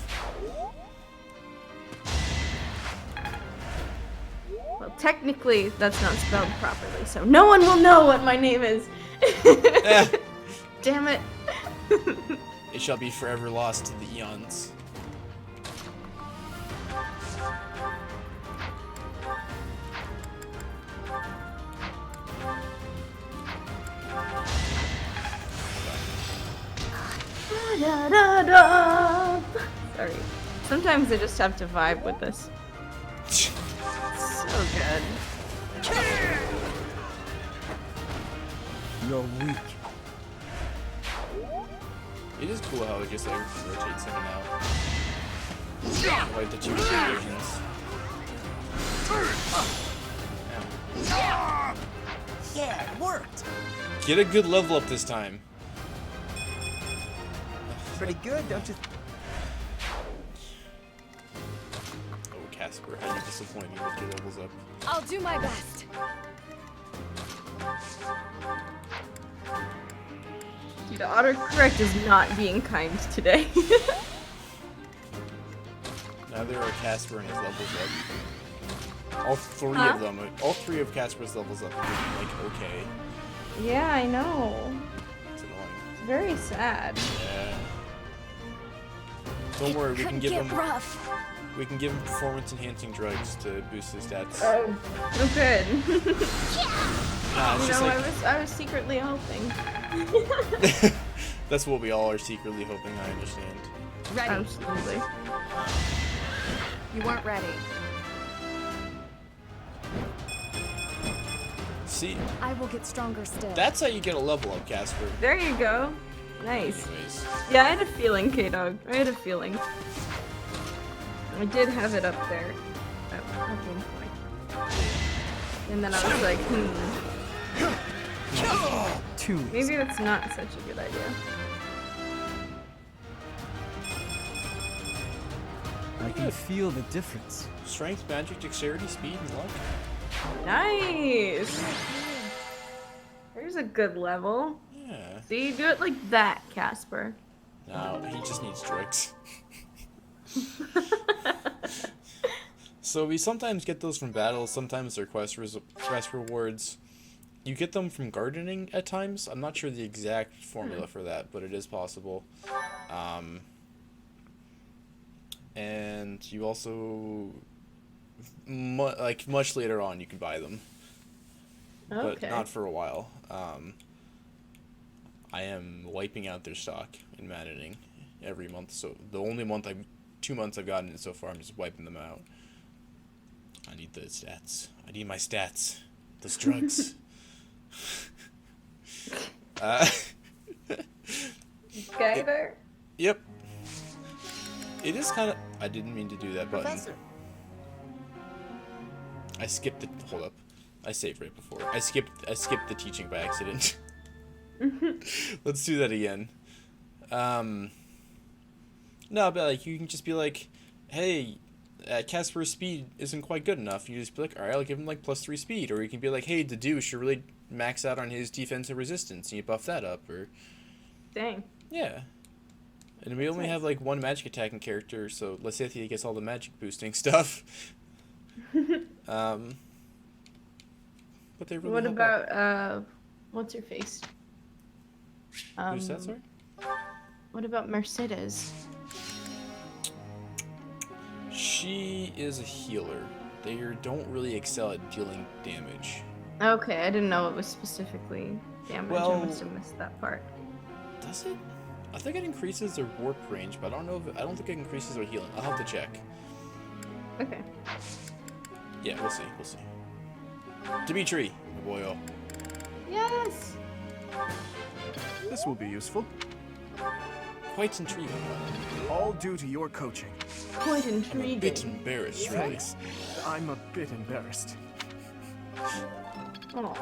Speaker 2: Well, technically, that's not spelled properly, so no one will know what my name is. Damn it.
Speaker 1: It shall be forever lost to the eons.
Speaker 2: Da, da, da. Sorry. Sometimes I just have to vibe with this. So good.
Speaker 16: You're weak.
Speaker 1: It is cool how it just like rotates in and out. Like the two versions.
Speaker 12: Yeah, it worked.
Speaker 1: Get a good level up this time.
Speaker 12: Pretty good, don't you?
Speaker 1: Oh, Casper, how you disappoint me with your levels up.
Speaker 15: I'll do my best.
Speaker 2: Dude, autocorrect is not being kind today.
Speaker 1: Neither are Casper and his levels up. All three
Speaker 2: Huh?
Speaker 1: of them, all three of Casper's levels up are like okay.
Speaker 2: Yeah, I know.
Speaker 1: It's annoying.
Speaker 2: It's very sad.
Speaker 1: Yeah. Don't worry, we can give him.
Speaker 7: Rough.
Speaker 1: We can give him performance-enhancing drugs to boost his stats.
Speaker 2: Oh, good.
Speaker 1: Nah, it's
Speaker 2: You
Speaker 1: just
Speaker 2: know,
Speaker 1: like
Speaker 2: I was secretly hoping.
Speaker 1: that's what we all are secretly hoping. I understand.
Speaker 15: Ready.
Speaker 2: Absolutely.
Speaker 15: You weren't ready.
Speaker 1: See,
Speaker 15: I will get stronger still.
Speaker 1: that's how you get a level up, Casper.
Speaker 2: There you go. Nice.
Speaker 1: Anyways.
Speaker 2: Yeah, I had a feeling, K-Dog. I had a feeling. I did have it up there at one point. And then I was like,
Speaker 3: Too
Speaker 2: maybe that's not such a good idea.
Speaker 3: I can feel the difference.
Speaker 1: Strength, magic, dexterity, speed, and luck.
Speaker 2: Nice! There's a good level.
Speaker 1: Yeah.
Speaker 2: See, do it like that, Casper.
Speaker 1: No, he just needs drugs. So we sometimes get those from battles, sometimes they're quest rewards. You get them from gardening at times. I'm not sure the exact formula for that, but it is possible. And you also, much later on, you can buy them. But
Speaker 2: Okay.
Speaker 1: not for a while. I am wiping out their stock in maddening every month. So the only 2 months I've gotten it so far, I'm just wiping them out. I need the stats. I need my stats. Those drugs.
Speaker 2: Okay, there.
Speaker 1: Yep. It is kind of. I didn't mean to do that button.
Speaker 12: Professor.
Speaker 1: I skipped it. Hold up. I saved right before. I skipped the teaching by accident. Let's do that again. No, but like you can just be like, hey, Casper's speed isn't quite good enough. You just be like, all right, I'll give him like +3 speed, or you can be like, hey, the dude should really max out on his defensive resistance, and you buff that up, or.
Speaker 2: Dang.
Speaker 1: Yeah. And we only have like one magic attacking character, so let's say if he gets all the magic boosting stuff. But they really
Speaker 2: What
Speaker 1: help
Speaker 2: about
Speaker 1: out.
Speaker 2: what's her face?
Speaker 1: Who's that, sorry?
Speaker 2: What about Mercedes?
Speaker 1: She is a healer. They don't really excel at dealing damage.
Speaker 2: Okay, I didn't know it was specifically damage.
Speaker 1: Well-
Speaker 2: I must have missed that part.
Speaker 1: Does it? I think it increases their warp range, but I don't know if I don't think it increases their healing. I'll have to check.
Speaker 2: Okay.
Speaker 1: Yeah, we'll see. We'll see. Dimitri, my boyo.
Speaker 2: Yes.
Speaker 20: This will be useful.
Speaker 1: Quite intriguing.
Speaker 20: All due to your coaching.
Speaker 2: Quite
Speaker 1: I'm a
Speaker 2: intriguing.
Speaker 1: bit embarrassed, really.
Speaker 20: Thanks. I'm a bit embarrassed.
Speaker 2: Aw.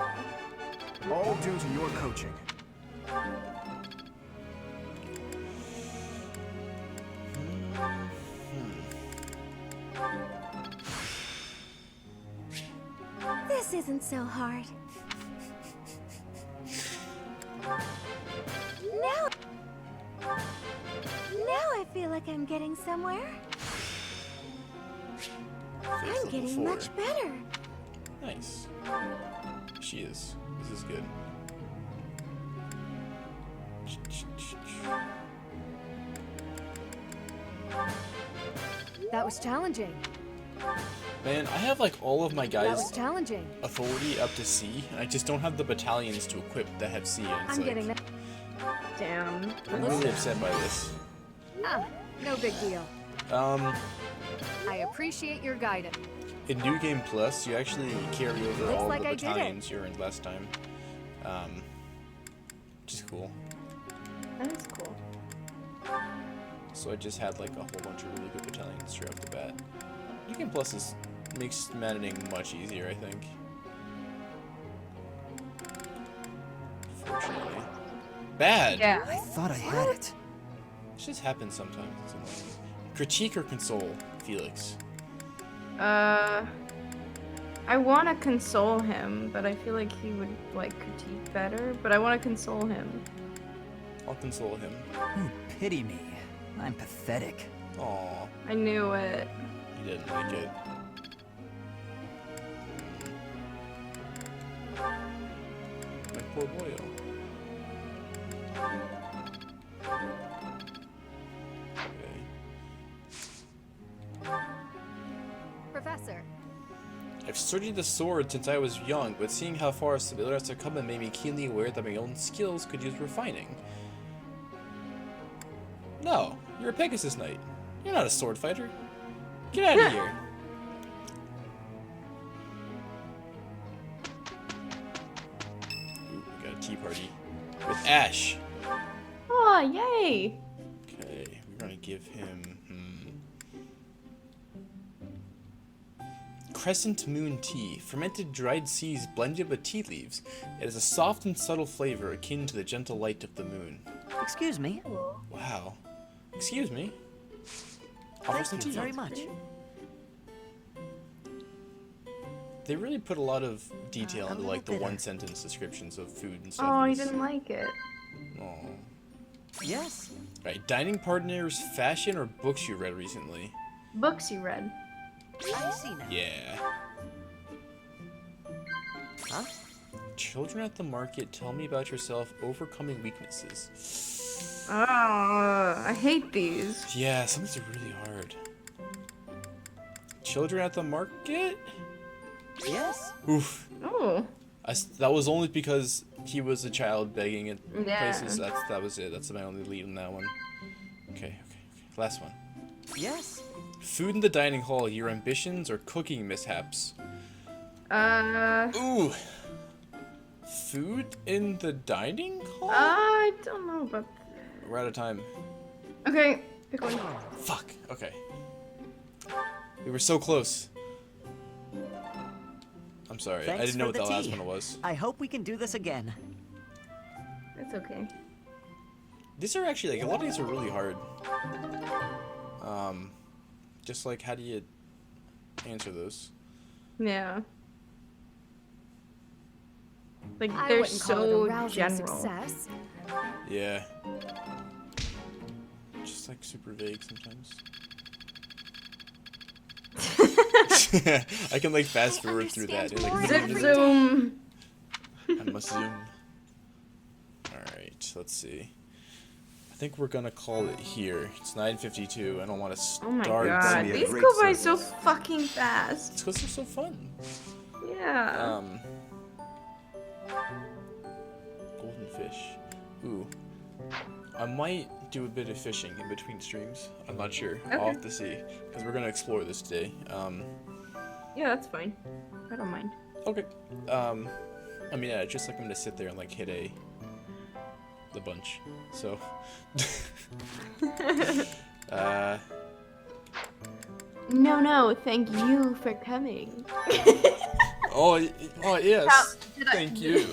Speaker 20: All due to your coaching.
Speaker 7: This isn't so hard. Now I feel like I'm getting somewhere. I'm getting
Speaker 1: level
Speaker 7: much
Speaker 1: 4.
Speaker 7: better.
Speaker 1: Nice. She is. This is good.
Speaker 15: That was challenging.
Speaker 1: Man, I have like all of my
Speaker 15: That was
Speaker 1: guys
Speaker 15: challenging.
Speaker 1: authority up to C, and I just don't have the battalions to equip that have C. And it's
Speaker 15: I'm
Speaker 1: like,
Speaker 15: getting that.
Speaker 2: Damn.
Speaker 1: I'm really upset by this.
Speaker 15: Ah, no big deal. I appreciate your guidance.
Speaker 1: In New Game Plus, you actually carry over
Speaker 15: Looks
Speaker 1: all
Speaker 15: like
Speaker 1: the
Speaker 15: I did it.
Speaker 1: battalions you earned last time. Which is cool.
Speaker 2: That is cool.
Speaker 1: So I just had like a whole bunch of really good battalions straight off the bat. New Game Plus makes managing much easier, I think. Fortunately. Bad!
Speaker 2: Yeah.
Speaker 3: I thought I had it.
Speaker 1: It just happens sometimes. It's annoying. Critique or console, Felix?
Speaker 2: I want to console him, but I feel like he would like critique better. But I want to console him.
Speaker 1: I'll console him.
Speaker 3: Pity me. I'm pathetic.
Speaker 1: Aw,
Speaker 2: I knew it.
Speaker 1: he didn't like it. My poor boyo. Okay.
Speaker 15: Professor.
Speaker 1: I've studied the sword since I was young, but seeing how far civilians have come made me keenly aware that my own skills could use refining. No, you're a Pegasus Knight. You're not a sword fighter. Get out of here. Ooh, we got a tea party with Ash.
Speaker 2: Oh, yay!
Speaker 1: Okay, we're gonna give him crescent moon tea, fermented dried seeds blended with tea leaves. It has a soft and subtle flavor akin to the gentle light of the moon.
Speaker 3: Excuse me.
Speaker 1: Wow. Excuse me. Offer some
Speaker 3: Thank you
Speaker 1: tea.
Speaker 3: very much.
Speaker 1: They really put a lot of detail
Speaker 3: A
Speaker 1: into
Speaker 3: little
Speaker 1: like the
Speaker 3: bitter.
Speaker 1: one-sentence descriptions of food and stuff.
Speaker 2: Oh,
Speaker 1: in
Speaker 2: he
Speaker 1: this.
Speaker 2: didn't like it.
Speaker 1: Aw.
Speaker 3: Yes.
Speaker 1: Right, dining partners, fashion, or books you read recently?
Speaker 2: Books you read.
Speaker 3: I see now.
Speaker 1: Yeah.
Speaker 3: Huh?
Speaker 1: Children at the market, tell me about yourself, overcoming weaknesses.
Speaker 2: Oh, I hate these.
Speaker 1: Yeah, some of these are really hard. Children at the market?
Speaker 3: Yes.
Speaker 1: Oof.
Speaker 2: Oh.
Speaker 1: That was only because he was a child begging at
Speaker 2: Yeah.
Speaker 1: places. That was it. That's my only lead in that one. Okay. Last one.
Speaker 3: Yes.
Speaker 1: Food in the dining hall, your ambitions or cooking mishaps? Ooh. Food in the dining hall?
Speaker 2: I don't know about
Speaker 1: We're out of time.
Speaker 2: Okay, pick one.
Speaker 1: Fuck. Okay. We were so close. I'm sorry.
Speaker 3: Thanks
Speaker 1: I didn't know
Speaker 3: for
Speaker 1: what
Speaker 3: the
Speaker 1: the last
Speaker 3: tea.
Speaker 1: one was.
Speaker 3: I hope we can do this again.
Speaker 2: That's okay.
Speaker 1: These are actually, like, a lot of these are really hard. Just like, how do you answer those?
Speaker 2: Yeah. Like,
Speaker 15: I
Speaker 2: they're
Speaker 15: wouldn't call it a
Speaker 2: so
Speaker 15: rousing
Speaker 2: general.
Speaker 15: success.
Speaker 1: Yeah. Just like super vague sometimes. I can like fast forward through that. It's like,
Speaker 2: Zip zoom.
Speaker 1: I must zoom. Alright, let's see. I think we're gonna call it here. It's 9:52. I don't want to start.
Speaker 2: Oh my god, these go by so fucking fast.
Speaker 1: It's because they're so fun.
Speaker 2: Yeah.
Speaker 1: Golden fish. Ooh. I might do a bit of fishing in between streams. I'm not sure. I'll
Speaker 2: Okay.
Speaker 1: have to see. Because we're gonna explore this today.
Speaker 2: Yeah, that's fine. I don't mind.
Speaker 1: Okay. I mean, yeah, just like I'm gonna sit there and like hit the bunch. So.
Speaker 2: No, thank you for coming.
Speaker 1: Oh yes.
Speaker 2: Did I-
Speaker 1: Thank you.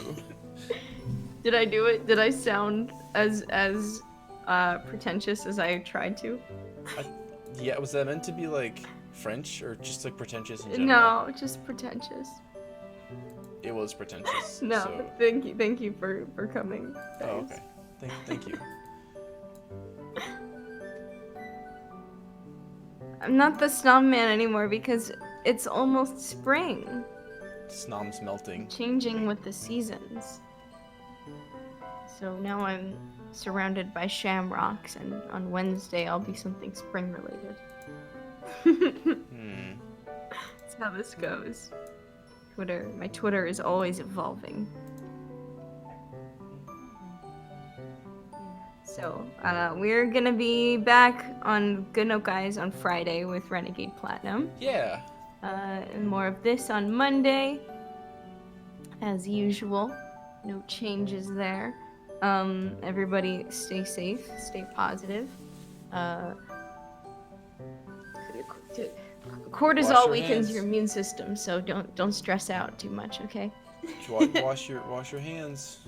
Speaker 2: Did I do it? Did I sound as pretentious as I tried to?
Speaker 1: Yeah, was that meant to be like French or just like pretentious in general?
Speaker 2: No, just pretentious.
Speaker 1: It was pretentious.
Speaker 2: No,
Speaker 1: So.
Speaker 2: thank you for coming.
Speaker 1: Oh,
Speaker 2: guys.
Speaker 1: okay. Thank you.
Speaker 2: I'm not the snob man anymore because it's almost spring,
Speaker 1: Snom's melting.
Speaker 2: changing with the seasons. So now I'm surrounded by shamrocks, and on Wednesday I'll be something spring related. That's how this goes. My Twitter is always evolving. So, we're gonna be back on Good Note Guys on Friday with Renegade Platinum.
Speaker 1: Yeah.
Speaker 2: And more of this on Monday. As usual. No changes there. Everybody stay safe, stay positive. Cortisol
Speaker 1: Wash your
Speaker 2: weakens
Speaker 1: hands.
Speaker 2: your immune system, so don't stress out too much, okay?
Speaker 1: Wash your hands.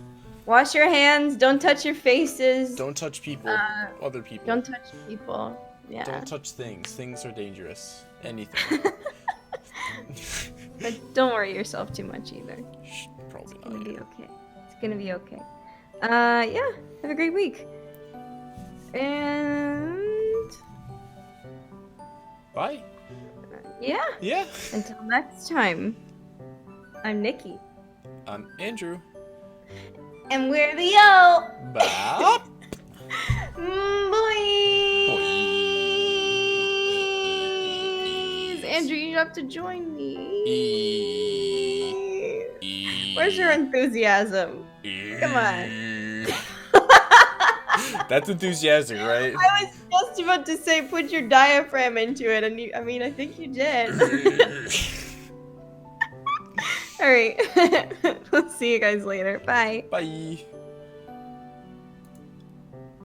Speaker 2: Wash your hands, don't touch your faces.
Speaker 1: Don't touch people. Other people.
Speaker 2: Don't touch people. Yeah.
Speaker 1: Don't touch things. Things are dangerous. Anything.
Speaker 2: But don't worry yourself too much either.
Speaker 1: Probably
Speaker 2: It's gonna be okay. It's gonna be okay. Yeah. Have a great week. And
Speaker 1: Bye.
Speaker 2: yeah.
Speaker 1: Yeah.
Speaker 2: Until next time. I'm Nikki.
Speaker 1: I'm Andrew.
Speaker 2: And we're the O.
Speaker 1: Bye.
Speaker 2: Boys. Andrew, you have to join me. Where's your enthusiasm? Come on.
Speaker 1: That's enthusiastic, right?
Speaker 2: I was just about to say put your diaphragm into it, and I think you did. Alright. We'll see you guys later. Bye.
Speaker 1: Bye.